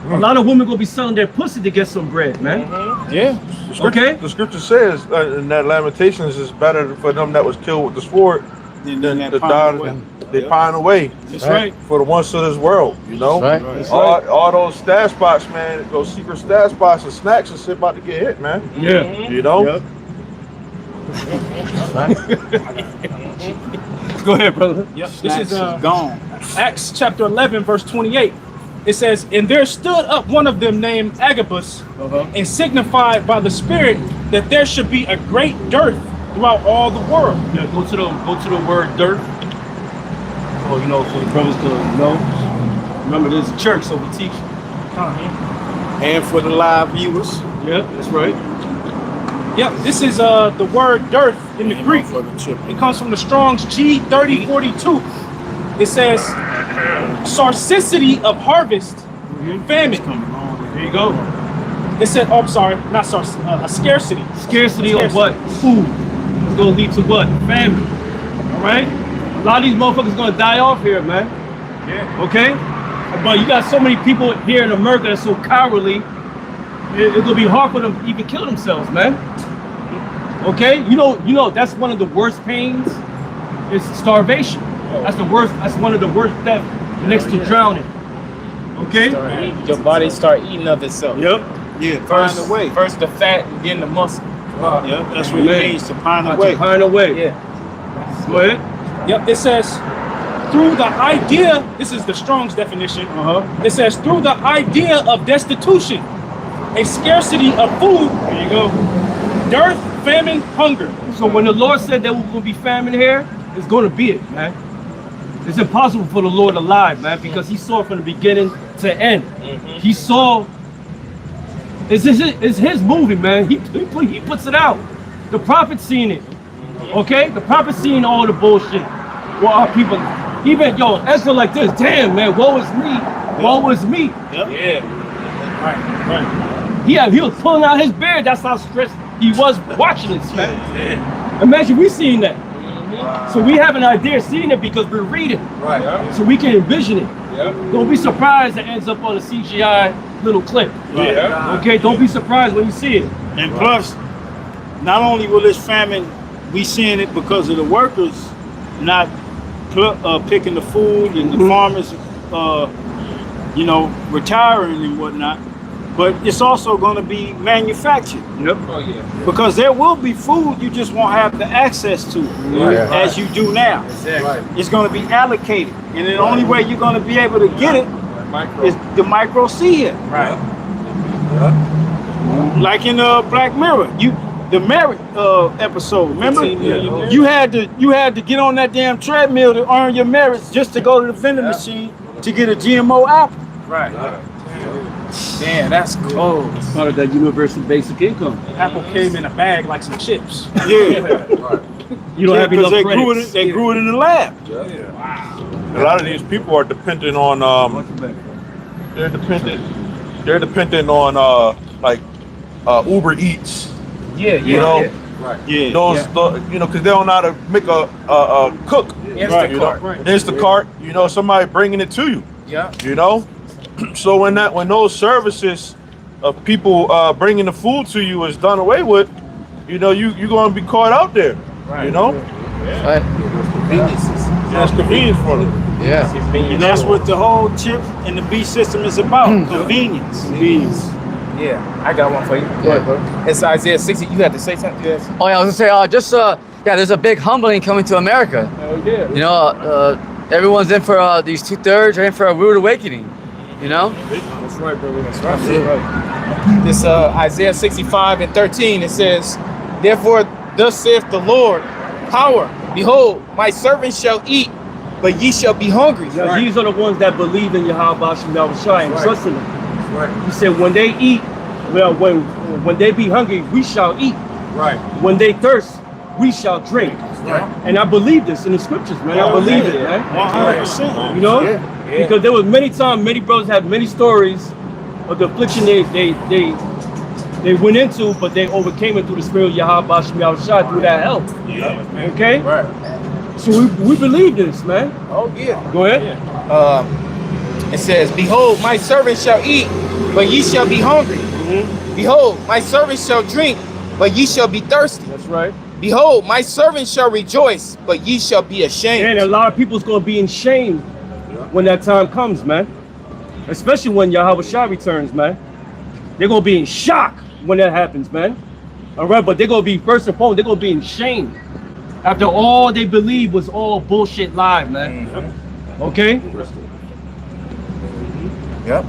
A lot of women gonna be selling their pussy to get some bread, man. Yeah. Okay. The scripture says in that Lamentations is better for them that was killed with the sword Then than that the pine die. away. They pine away. That's right. For the ones of this world, you know. Right. All those stash spots, man. Those secret stash spots and snacks and shit about to get hit, man. Yeah. You know. Yep. Go ahead, brother. Yep. This Snacks is is gone. Acts chapter 11, verse 28. It says, "And there stood up one of them named Agabus, and signified by the Spirit that there should be a great dearth throughout all the world." Yeah, go to the word dirt. Oh, for the brothers to know. Remember, this is church, so we teach. And for the live viewers. Yeah, that's right. Yep, this is the word dearth in the Greek. For the chip. It comes from the Strong's G3042. It says, "Sarcicity of harvest, famine." There you go. It said, oh, I'm sorry, not a scarcity. Scarcity of what? Food. it's gonna lead to what? Famine. All right? A lot of these motherfuckers gonna die off here, man. Yeah. Okay? But you got so many people here in America that's so cowardly, it's gonna be hard for them to even kill themselves, man. Okay? You know that's one of the worst pains is starvation. That's the worst, that's one of the worst deaths next to drowning. Okay? Your body start eating of itself. Yep. Yeah, First, find a way. first the fat and then the muscle. Yeah, that's what it means to find a way. Find a way. Yeah. Go ahead. Yep, it says through the idea, this is the Strong's definition. It says through the idea of destitution, a scarcity of food, there you go, dearth, famine, hunger. So when the Lord said that we're gonna be famine here, it's gonna be it, man. It's impossible for the Lord to lie, man, because he saw it from the beginning to end. He saw, it's his movie, man. He puts it out. The prophet seen it, okay? The prophet seen all the bullshit. Well, our people, even, Ezra like this, damn, man, woe is me, woe is me. Yeah. Right. He was pulling out his beard. That's how stressed he was watching this, man. Imagine we seeing that. So we have an idea of seeing it because we're reading. Right. So we can envision it. Don't be surprised it ends up on a CGI little clip. Okay, don't be surprised when you see it. And plus, not only will this famine, we seeing it because of the workers not picking the food and the farmers, retiring and whatnot. But it's also going to be manufactured. Yep. Oh yeah. Because there will be food, you just won't have the access to it as you do now. Exactly. It's going to be allocated. And the only way you're going to be able to get it is the micro see it. Right. Like in Black Mirror, the merit episode, remember? You had to get on that damn treadmill to earn your merits just to go to the vending machine to get a GMO apple. Right. Damn, that's cold. It's part of that universal basic income. Apple came in a bag like some chips. Yeah. You don't have enough they credits. grew it in the lab. A lot of these people are dependent on they're dependent on Uber Eats. Yeah. You know, Yeah. because they don't know how to make a cook. Instacart. Instacart, somebody bringing it to you. Yeah. So when those services of people bringing the food to you is done away with, you're going to be caught out there. Right. Right. Yeah, it's convenience for them. Yeah. And that's what the whole chip and the B system is about. Convenience. Yeah. I got one for you. Yeah. It's Isaiah 60. You had to say something. Yes. Oh yeah, I was gonna say, there's a big humbling coming to America. Oh yeah. Everyone's in for these 2/3 are in for a rude awakening. That's right, brother. That's right. Right. This Isaiah 65:13. It says, "Therefore, thus saith the Lord, power. Behold, my servants shall eat, but ye shall be hungry." Now, these are the ones that believe in Yahweh Shem Yahushai and trust in him. Right. He said, when they eat, when they be hungry, we shall eat. Right. When they thirst, we shall drink. Right. And I believe this in the scriptures, man. I believe it, man. 100%. Because there was many times, many brothers had many stories of the affliction they went into, but they overcame it through the spirit of Yahweh Shem Yahushai through that help. Okay? Right. So we believe this, man. Oh yeah. Go ahead. It says, "Behold, my servants shall eat, but ye shall be hungry. Behold, my servants shall drink, but ye shall be thirsty. That's right. Behold, my servants shall rejoice, but ye shall be ashamed." And a lot of people's gonna be in shame when that time comes, man. Especially when Yahweh Shai returns, man. They're gonna be in shock when that happens, man. All right, but they're gonna be, first and foremost, they're gonna be in shame after all they believe was all bullshit lie, man. Okay? Yep.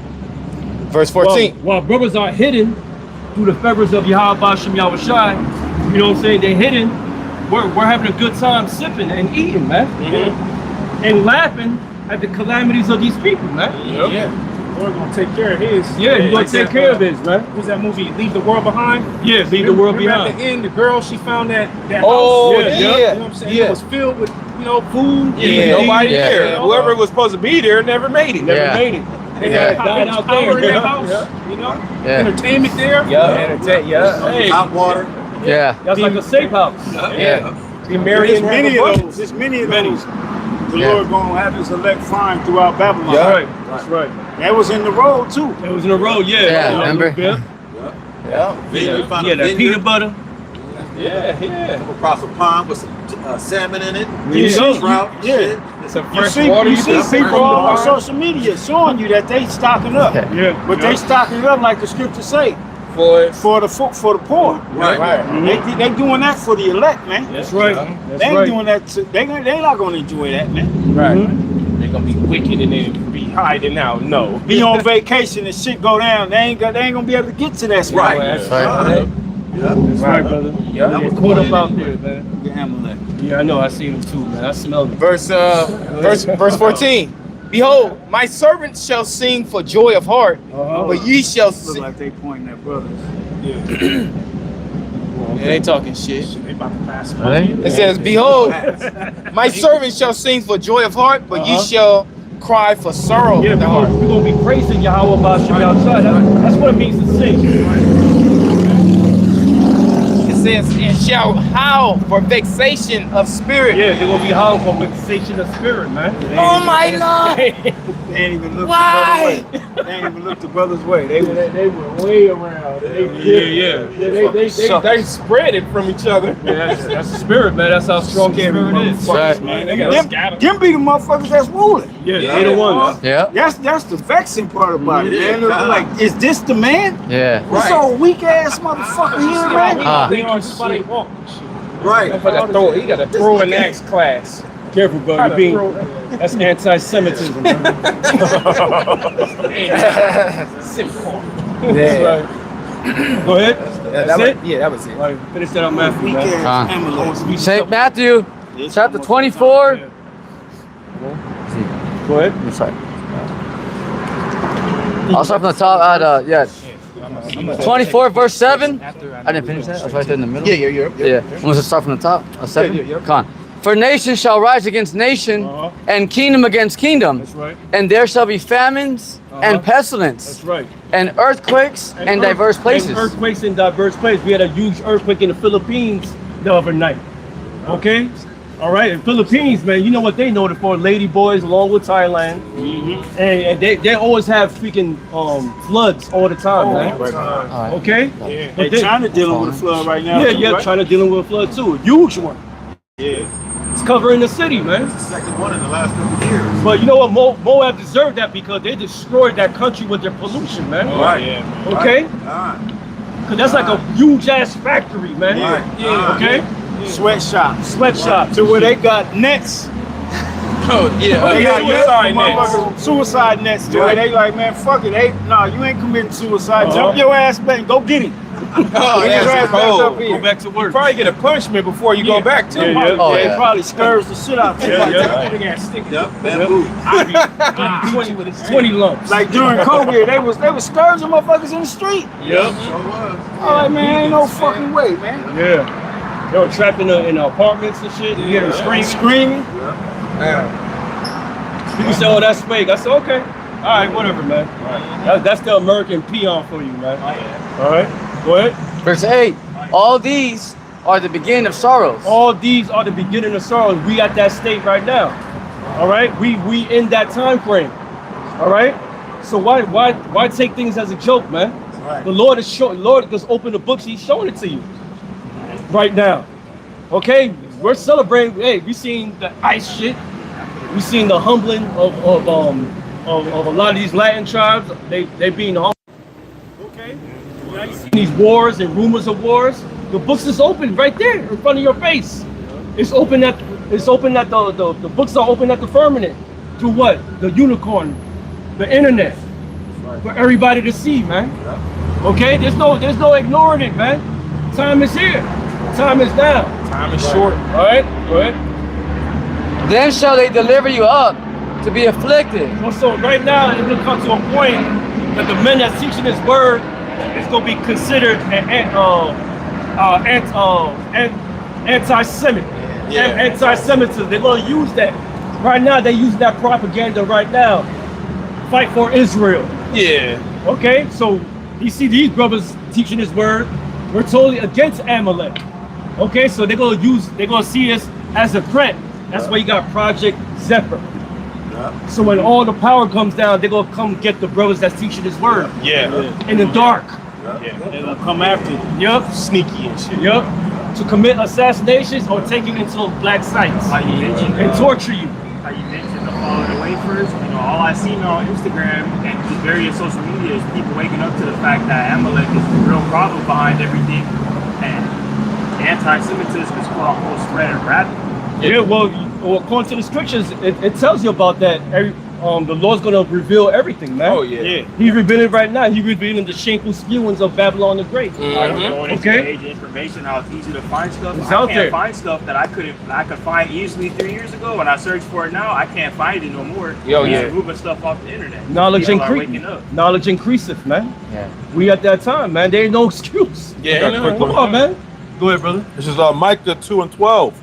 Verse 14. While brothers are hidden through the favors of Yahweh Shem Yahushai, you know what I'm saying? They're hidden. We're having a good time sipping and eating, man. And laughing at the calamities of these people, man. Yeah. We're gonna take care of his. Yeah, you're gonna take care of his, man. Who's that movie? Leave the World Behind. Yeah, leave the world Remember behind. At the end, the girl, she found that Oh, house. yeah. You know what I'm saying? It was filled with, food. Yeah. Nobody Yeah. there. Whoever was supposed to be there never made it. Yeah. Made it. They Yeah. had Died out power there. in their house. Yeah. Entertainment there. Yeah. Hey, Hot water. Yeah. That's like a safe house. Yeah. Be married and have There's many a of bunch. those. There's many of those. The Yeah. Lord gonna have his elect find throughout Babylon. That's right. That's right. That was in the road too. It was in a row, yeah. Yeah, remember? Yeah, that peanut butter. Yeah. Across a pond with some salmon in it. You see, Trout, yeah. shit. Some You fresh see, water. you see can people from the on pond. social media showing you that they stocking up, Yeah. but they stocking it up like the scriptures say For for the poor. Right. They doing that for the elect, man. That's right. They That's ain't right. doing that. They not gonna enjoy that, man. Right. They're gonna be wicked and then be hiding out. No. Be on vacation and shit go down. They ain't gonna be able to get to that spot. Right. That's Right. That's right, brother. Yeah. Get caught up out there, man. The Amalek. Yeah, I know. I see him too, man. I smell it. Verse 14. Behold, my servants shall sing for joy of heart, but ye shall Look sing. like they pointing at brothers. Yeah, they talking shit. They about to pass. Are they? It says, behold, my servants shall sing for joy of heart, but ye shall cry for sorrow Yeah, of the we're heart. gonna be praising Yahweh about you outside. That's what it means to sing. It says, and shall howl for vexation of spirit. Yeah, they're gonna be howling for vexation of spirit, man. Oh my Lord! They ain't even look Why? the brother's way. They ain't even look the brother's way. They was They were way around. They spread it from each other. Yeah, that's the spirit, man. That's how strong the scary spirit is. motherfuckers, Right. man. They gotta scatter. Them be the motherfuckers that's ruling. Yeah, they the ones. Yeah. That's the vexing part about it, man. Yeah. Like, is this the man? Yeah. What's all weak ass motherfucker here, man? They on somebody walk. Right. He got to throw an axe class. Careful, bro. You're being, that's anti-Semitism. Man. Yeah. Go ahead. That's it. Yeah, that was it. All right, finish that on Matthew, Weak man. ass Amalek. St. Matthew, chapter 24. Go ahead. Sorry. I'll start from the top at, 24 verse 7. I didn't finish that. I was right there in the middle. Yeah. I'm going to start from the top. 7. Come on. For nation shall rise against nation, and kingdom against kingdom. That's right. And there shall be famines and pestilence, That's right. and earthquakes in diverse places. And earthquakes in diverse places. We had a huge earthquake in the Philippines the other night. Okay? All right, in Philippines, man, you know what they know it for? Lady boys along with Thailand. And they always have freaking floods all the time, man. Okay? Hey, China dealing with a flood right now. too, right? China dealing with a flood too. A huge one. Yeah. It's covering the city, man. Second one in the last couple of years. But you know what? Moab deserved that because they destroyed that country with their pollution, man. Right. Okay? Alright. Because that's like a huge ass factory, man. Yeah. Okay? Sweatshops. Sweatshops. To where they got nets. Oh, yeah. They got suicide nets. motherfuckers, suicide nets to where they like, man, fuck it. Nah, you ain't committing suicide. Jump your ass back and go get him. Oh, Get your that's ass back cold. up here. Go back to work. Probably get a punishment before you go back too. Yeah. Oh, They yeah. probably scourge the shit out of you. Yep. Bamboo. 20 lumps. Like during COVID, they was scourging motherfuckers in the street. Yep. So was. I'm like, man, ain't no fucking way, man. Yeah. They were trapped in the apartments and shit. You hear them screaming. Screaming. People say, oh, that's fake. I said, okay. All right, whatever, man. That's the American peon for you, man. All right. Go ahead. Verse 8. All these are the beginning of sorrows. All these are the beginning of sorrows. We at that state right now. All right. We in that time frame. All right. So why take things as a joke, man? The Lord is showing. Lord just opened the books. He's showing it to you right now. Okay. We're celebrating. Hey, we seen the ice shit. We seen the humbling of a lot of these Latin tribes. They being humble. Okay. Now you see these wars and rumors of wars. The books is open right there in front of your face. It's open at the books are open at the firmament. To what? The unicorn, the internet. For everybody to see, man. Okay? There's no ignoring it, man. Time is here. Time is now. Time is short. All right? Go ahead. Then shall they deliver you up to be afflicted. So right now, it's going to come to a point that the men that's teaching this word is going to be considered anti-Semitic. Anti-Semitism. They're going to use that. Right now, they use that propaganda right now. Fight for Israel. Yeah. Okay? So you see these brothers teaching this word. We're totally against Amalek. Okay, so they're gonna see us as a threat. That's why you got Project Zephyr. So when all the power comes down, they're gonna come get the brothers that's teaching His word. In the dark. They're gonna come after you. Yep. Sneaky and shit. Yep. To commit assassinations or take you into black sites How you mentioned, and torture you. how you mentioned the fall of the wafers. You know, all I see now on Instagram and through various social media is people waking up to the fact that Amalek is the real problem behind everything, and anti-Semitism is quote unquote spreading rapidly. Yeah, well, according to the scriptures, it tells you about that. The Lord's gonna reveal everything, man. Oh yeah. He's revealing right now. He's revealing the shameful spewings of Babylon the Great. Going into Okay. the age of information, how it's easy to find stuff. It's I out can't there. find stuff that I could find easily 3 years ago. When I search for it now, I can't find it no more. Yo, It's yeah. moving stuff off the internet. Knowledge People are waking up. Knowledge increaseth, man. Yeah. We at that time, man. There ain't no excuse. Yeah. Come on, man. Go ahead, brother. This is Micah 2:12.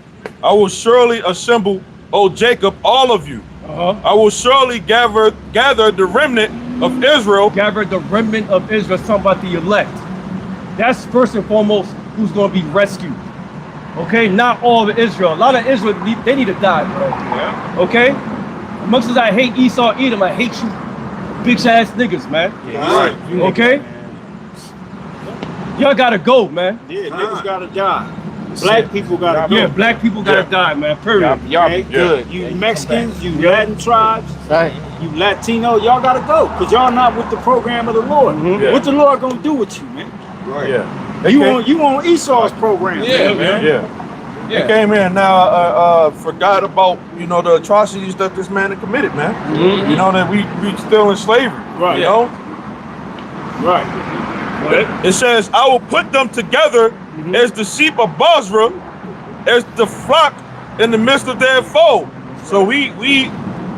I will surely assemble, O Jacob, all of you. I will surely gather the remnant of Israel. Gather the remnant of Israel. It's talking about the elect. That's first and foremost who's going to be rescued. Okay, not all of Israel. A lot of Israel, they need to die, bro. Yeah. Okay? Much as I hate Esau, Edom, I hate you, bitch ass niggas, man. Right. Okay? Y'all gotta go, man. Yeah, niggas gotta die. Black people gotta go. Yeah, black people gotta die, man. Period. Y'all be Okay? good. You Mexicans, you Latin tribes, Right. you Latino, y'all gotta go, because y'all not with the program of the Lord. Yeah. What the Lord gonna do with you, man? Yeah. You on Esau's program. Yeah, man. Yeah. They came in now, forgot about, the atrocities that this man had committed, man. You know, that we still in slavery. Right. You know? Right. It says, I will put them together as the sheep of Basra, as the flock in the midst of their fold. So we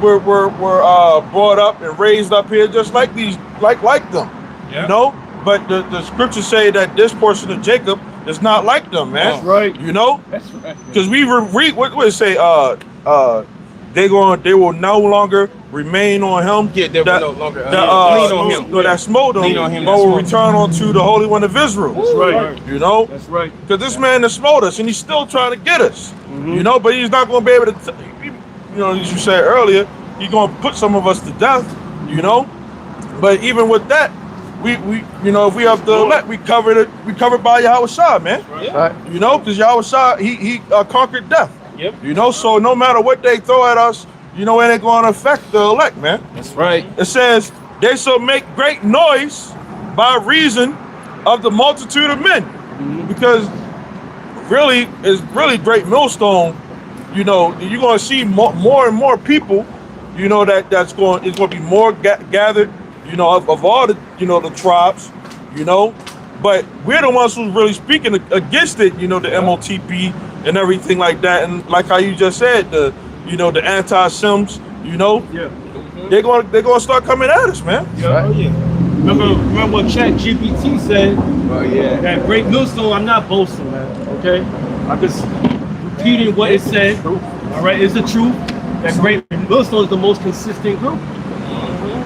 were brought up and raised up here just like these, like them. Yeah. You know? But the scriptures say that this portion of Jacob is not like them, man. That's right. You know? That's right. Because we read what it say, they will no longer remain on him. Yeah, they will that, no longer that, lean on him. That smote him, Lean on him, but that will smote. return unto the Holy One of Israel. That's right. You know? That's right. Because this man has smote us and he's still trying to get us. You know, but he's not going to be able to, as you said earlier, he's going to put some of us to death, But even with that, we if we have the elect, we covered by Yahweh Shah, man. Right. Because Yahweh Shah, he conquered death. Yep. So no matter what they throw at us, it ain't going to affect the elect, man. That's right. It says, they shall make great noise by reason of the multitude of men. Because really, it's really great millstone. You're going to see more and more people, it's going to be more gathered, of all the, the tribes, but we're the ones who's really speaking against it, the MOTP and everything like that. And like how you just said, the anti-Sims, they're going to start coming at us, man. Yeah. Oh, yeah. Remember what Chat GPT said? Oh yeah. That great millstone, I'm not boasting, man. Okay? I'm just repeating what it said. All right, it's the truth. That great millstone is the most consistent group.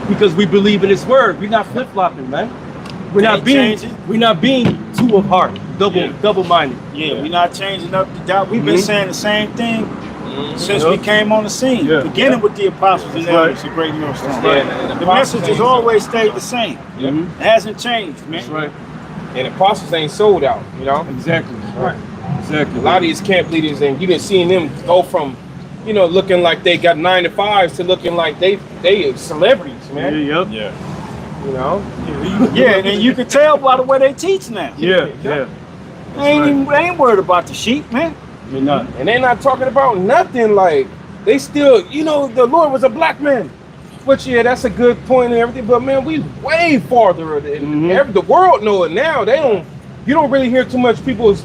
Because we believe in His word. We're not flip-flopping, man. We're not being two of heart, double-minded. Yeah, we're not changing up the doubt. We've been saying the same thing since we came on the scene, beginning with the apostles and elders, the great millstone. The message has always stayed the same. It hasn't changed, man. That's right. And apostles ain't sold out, Exactly. Right. Exactly. A lot of these camp leaders, and you been seeing them go from, looking like they got 9 to 5s to looking like they celebrities, man. Yeah. Yeah, and you can tell by the way they teach now. Yeah. They ain't worried about the sheep, man. You're not. And they're not talking about nothing like they still, the Lord was a black man. Which, that's a good point and everything, but man, we way farther. The world know it now. You don't really hear too much people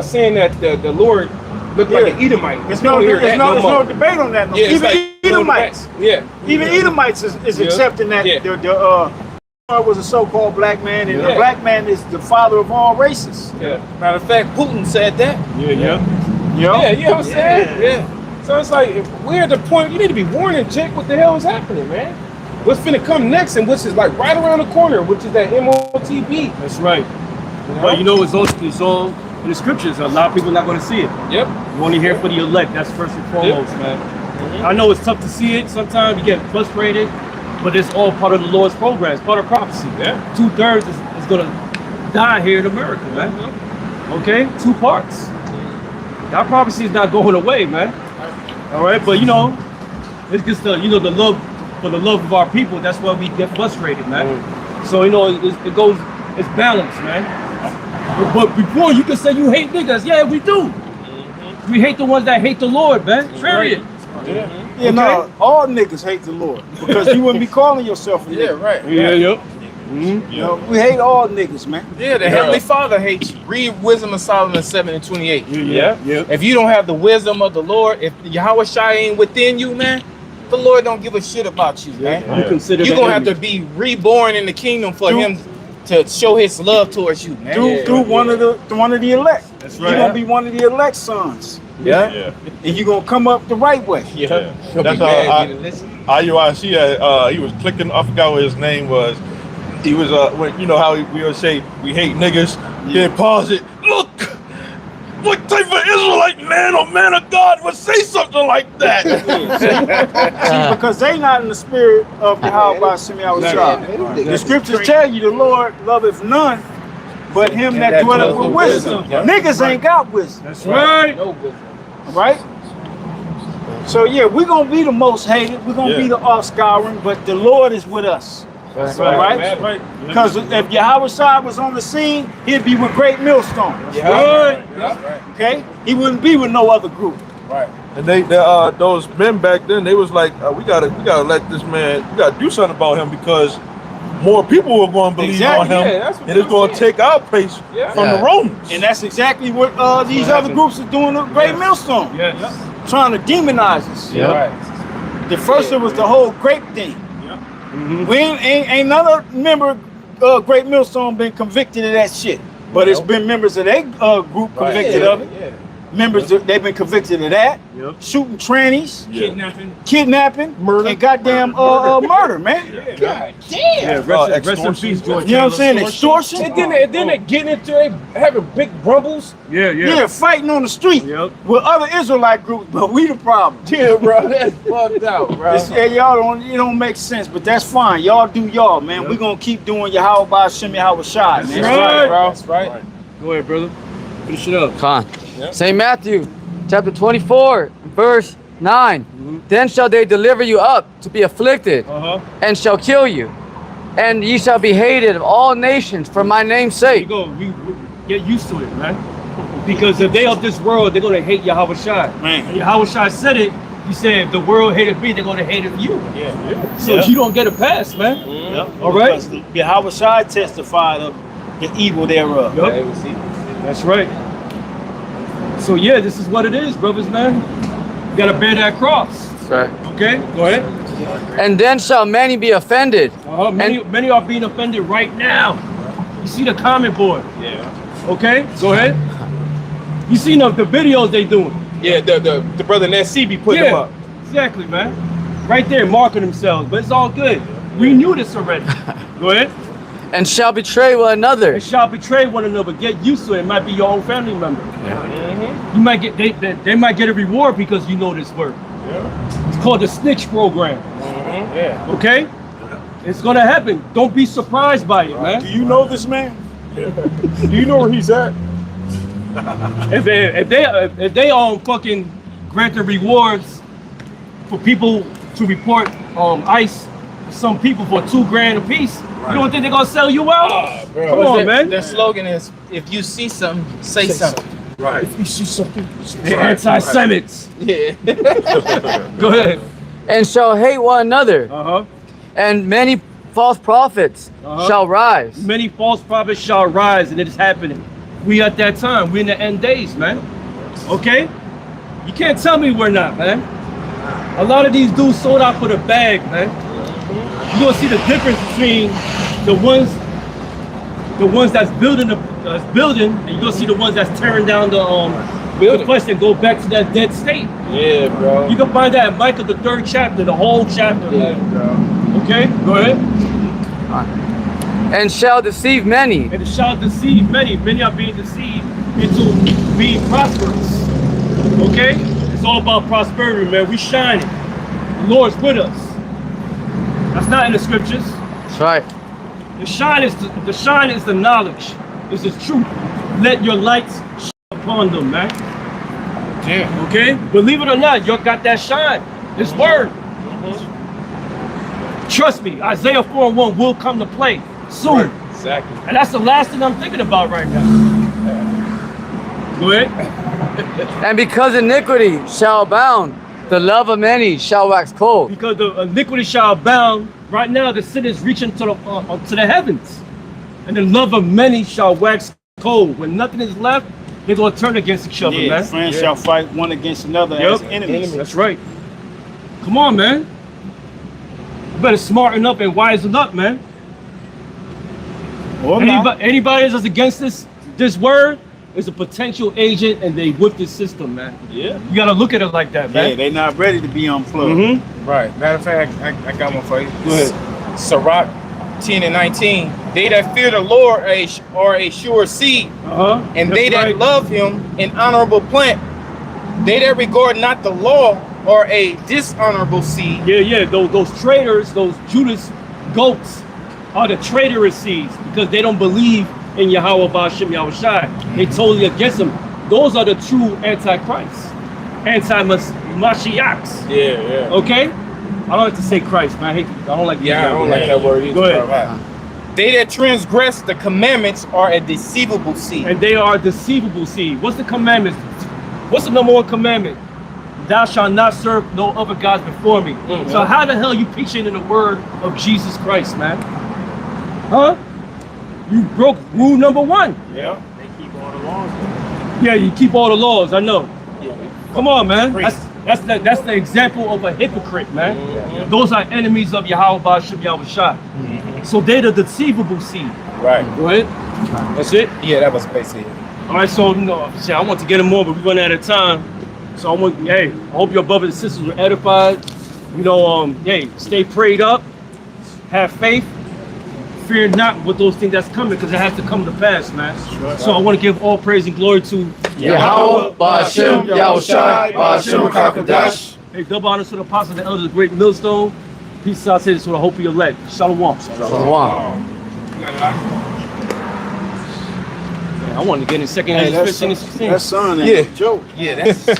saying that the Lord looked like an Edomite. There's no debate on that. Yeah, even Edomites. Even Edomites is accepting that the was a so-called black man, and the black man is the father of all races. Matter of fact, Putin said that. Yeah. You know what I'm saying? Yeah. So it's like, if we're at the point, you need to be warning, check what the hell is happening, man. What's finna come next, and which is like right around the corner, which is that MOTB. That's right. But you know, it's all in the scriptures. A lot of people are not going to see it. Yep. You only hear for the elect. That's first and foremost, man. I know it's tough to see it. Sometimes you get frustrated, but it's all part of the Lord's program. It's part of prophecy. Yeah. 2/3 is going to die here in America, man. Okay? 2 parts. That prophecy is not going away, man. All right? But, you know, it's just the, you know, the love for the love of our people. That's why we get frustrated, man. So, you know, it's balanced, man. But before, you can say you hate niggas. Yeah, we do. We hate the ones that hate the Lord, man. Period. Yeah, no, all niggas hate the Lord because you wouldn't be calling yourself a nigga. Yeah, right. Yeah, yep. You know, we hate all niggas, man. Yeah, the Heavenly Father hates you. Read Wisdom of Solomon 7:28. Yeah. If you don't have the wisdom of the Lord, if Yahweh Shai ain't within you, man, the Lord don't give a shit about you, man. You consider You're that gonna have to enemy. be reborn in the kingdom for him to show his love towards you, man. Through one of the elect. That's You're right. gonna be one of the elect sons. Yeah. And you're gonna come up the right way. Yeah. That's IUIC. He was clicking. I forgot what his name was. He was when you know how we would say we hate niggas. Then pause it. Look, what type of Israelite man or man of God would say something like that? See, because they not in the spirit of Yahweh Shemi Shai. The scriptures tell you the Lord loveth none but him that dwelleth with wisdom. Niggas ain't got wisdom. That's right. Right? So yeah, we're gonna be the most hated, we're gonna be the offscouring, but the Lord is with us. That's right. Because if Yahweh Shai was on the scene, he'd be with Great Millstone. Okay? He wouldn't be with no other group. And those men back then, they was like, we gotta let this man, we gotta do something about him because more people were going to believe on him, and it's going to take our place from the Romans. And that's exactly what these other groups are doing with Great Millstone. Trying to demonize us. The first it was the whole grape thing. We ain't none member of Great Millstone been convicted of that shit. But it's been members of their group convicted of it. Members, they've been convicted of that. Shooting trannies, kidnapping, murder, and goddamn murder, man. God damn. Rest in peace, George. You know what I'm saying? Extortion. And then they getting into it, having big rumbles. Yeah, fighting on the street with other Israelite groups, but we the problem. Yeah, bro, that's fucked out, bro. It don't make sense, but that's fine. Y'all do y'all, man. We're gonna keep doing Yahweh Shemi Yahweh Shai, man. That's right, bro. That's right. Go ahead, brother. Finish it up. Come on. St. Matthew, chapter 24, verse 9. Then shall they deliver you up to be afflicted, and shall kill you, and ye shall be hated of all nations for my name's sake. There you go. We get used to it, man. Because if they of this world, they're gonna hate Yahweh Shai. And Yahweh Shai said it. He said, if the world hated me, they're gonna hate you. So you don't get a pass, man. All right. Yahweh Shai testified of the evil thereof. That's right. So yeah, this is what it is, brothers, man. You gotta bear that cross. That's right. Okay, go ahead. And then shall many be offended. Many are being offended right now. You see the comment board. Okay, go ahead. You see the videos they doing. Yeah, the brother Nancy be putting them up. Exactly, man. Right there, marking themselves, but it's all good. We knew this already. Go ahead. And shall betray one another. They shall betray one another. Get used to it. It might be your own family member. You might get they might get a reward because you know this word. It's called the snitch program. Okay? It's gonna happen. Don't be surprised by it, man. Do you know this man? Do you know where he's at? If they fucking grant the rewards for people to report ICE, some people for $2,000 a piece, you don't think they're gonna sell you out? Come on, man. Their slogan is, if you see something, say something. Right. If you see something, they're anti-Semites. Yeah. Go ahead. And shall hate one another. And many false prophets shall rise. Many false prophets shall rise, and it is happening. We at that time. We're in the end days, man. Okay? You can't tell me we're not, man. A lot of these dudes sold out for the bag, man. You're gonna see the difference between the ones that's building and you're gonna see the ones that's tearing down the place and go back to that dead state. Yeah, bro. You can find that in Micah, the 3rd chapter, the whole chapter, man. Bro. Okay, go ahead. and shall deceive many. And it shall deceive many. Many are being deceived into being prosperous. Okay? It's all about prosperity, man. We shining. The Lord's with us. That's not in the scriptures. That's right. The shine is the knowledge. It's the truth. Let your lights shine upon them, man. Yeah. Okay? Believe it or not, you got that shine. This word. Trust me, Isaiah 4:1 will come to play soon. Exactly. And that's the last thing I'm thinking about right now. Go ahead. And because iniquity shall abound, the love of many shall wax cold. Because the iniquity shall abound, right now the sin is reaching to the heavens. And the love of many shall wax cold. When nothing is left, they're going to turn against each other, man. Friends shall fight one against another as enemies. That's right. Come on, man. You better smarten up and wisen up, man. Anybody that's against this word is a potential agent, and they whip this system, man. Yeah. You got to look at it like that, man. Yeah, they not ready to be unplugged. Mm-hmm. Right. Matter of fact, I got one for you. Go ahead. Sirach 10:19. They that fear the Lord are a sure seed, and they that love him an honorable plant. They that regard not the law are a dishonorable seed. Yeah. Those traitors, those Judas goats, are the traitorous seeds because they don't believe in Yahweh Ba'ashem Yahushai. They totally against him. Those are the true antichrists, anti-Mashiachs. Yeah. Okay? I don't like to say Christ, man. I don't like. Yeah, I don't like that word either. Go ahead. They that transgress the commandments are a deceivable seed. And they are a deceivable seed. What's the commandment? What's the number one commandment? Thou shalt not serve no other gods before me. So how the hell you preaching in the word of Jesus Christ, man? Huh? You broke rule number one. Yeah. They keep all the laws. Yeah, you keep all the laws. I know. Come on, man. That's the example of a hypocrite, man. Those are enemies of Yahweh Ba'ashem Yahushai. So they're the deceivable seed. Right. Go ahead. That's it. Yeah, that was basically it. All right, so I want to get them more, but we're running out of time. So I hope your brothers and sisters were edified. Stay prayed up, have faith, fear not with those things that's coming, because it has to come to pass, man. So I want to give all praise and glory to Yahweh Ba'ashem Yahushai Ba'ashem Kakadash. Hey, double honors to the apostles and elders of the great millstone. Peace out to the hope of your elect. Shalom. Shalom. I wanted to get in second hand. That son ain't a joke. Yeah, that's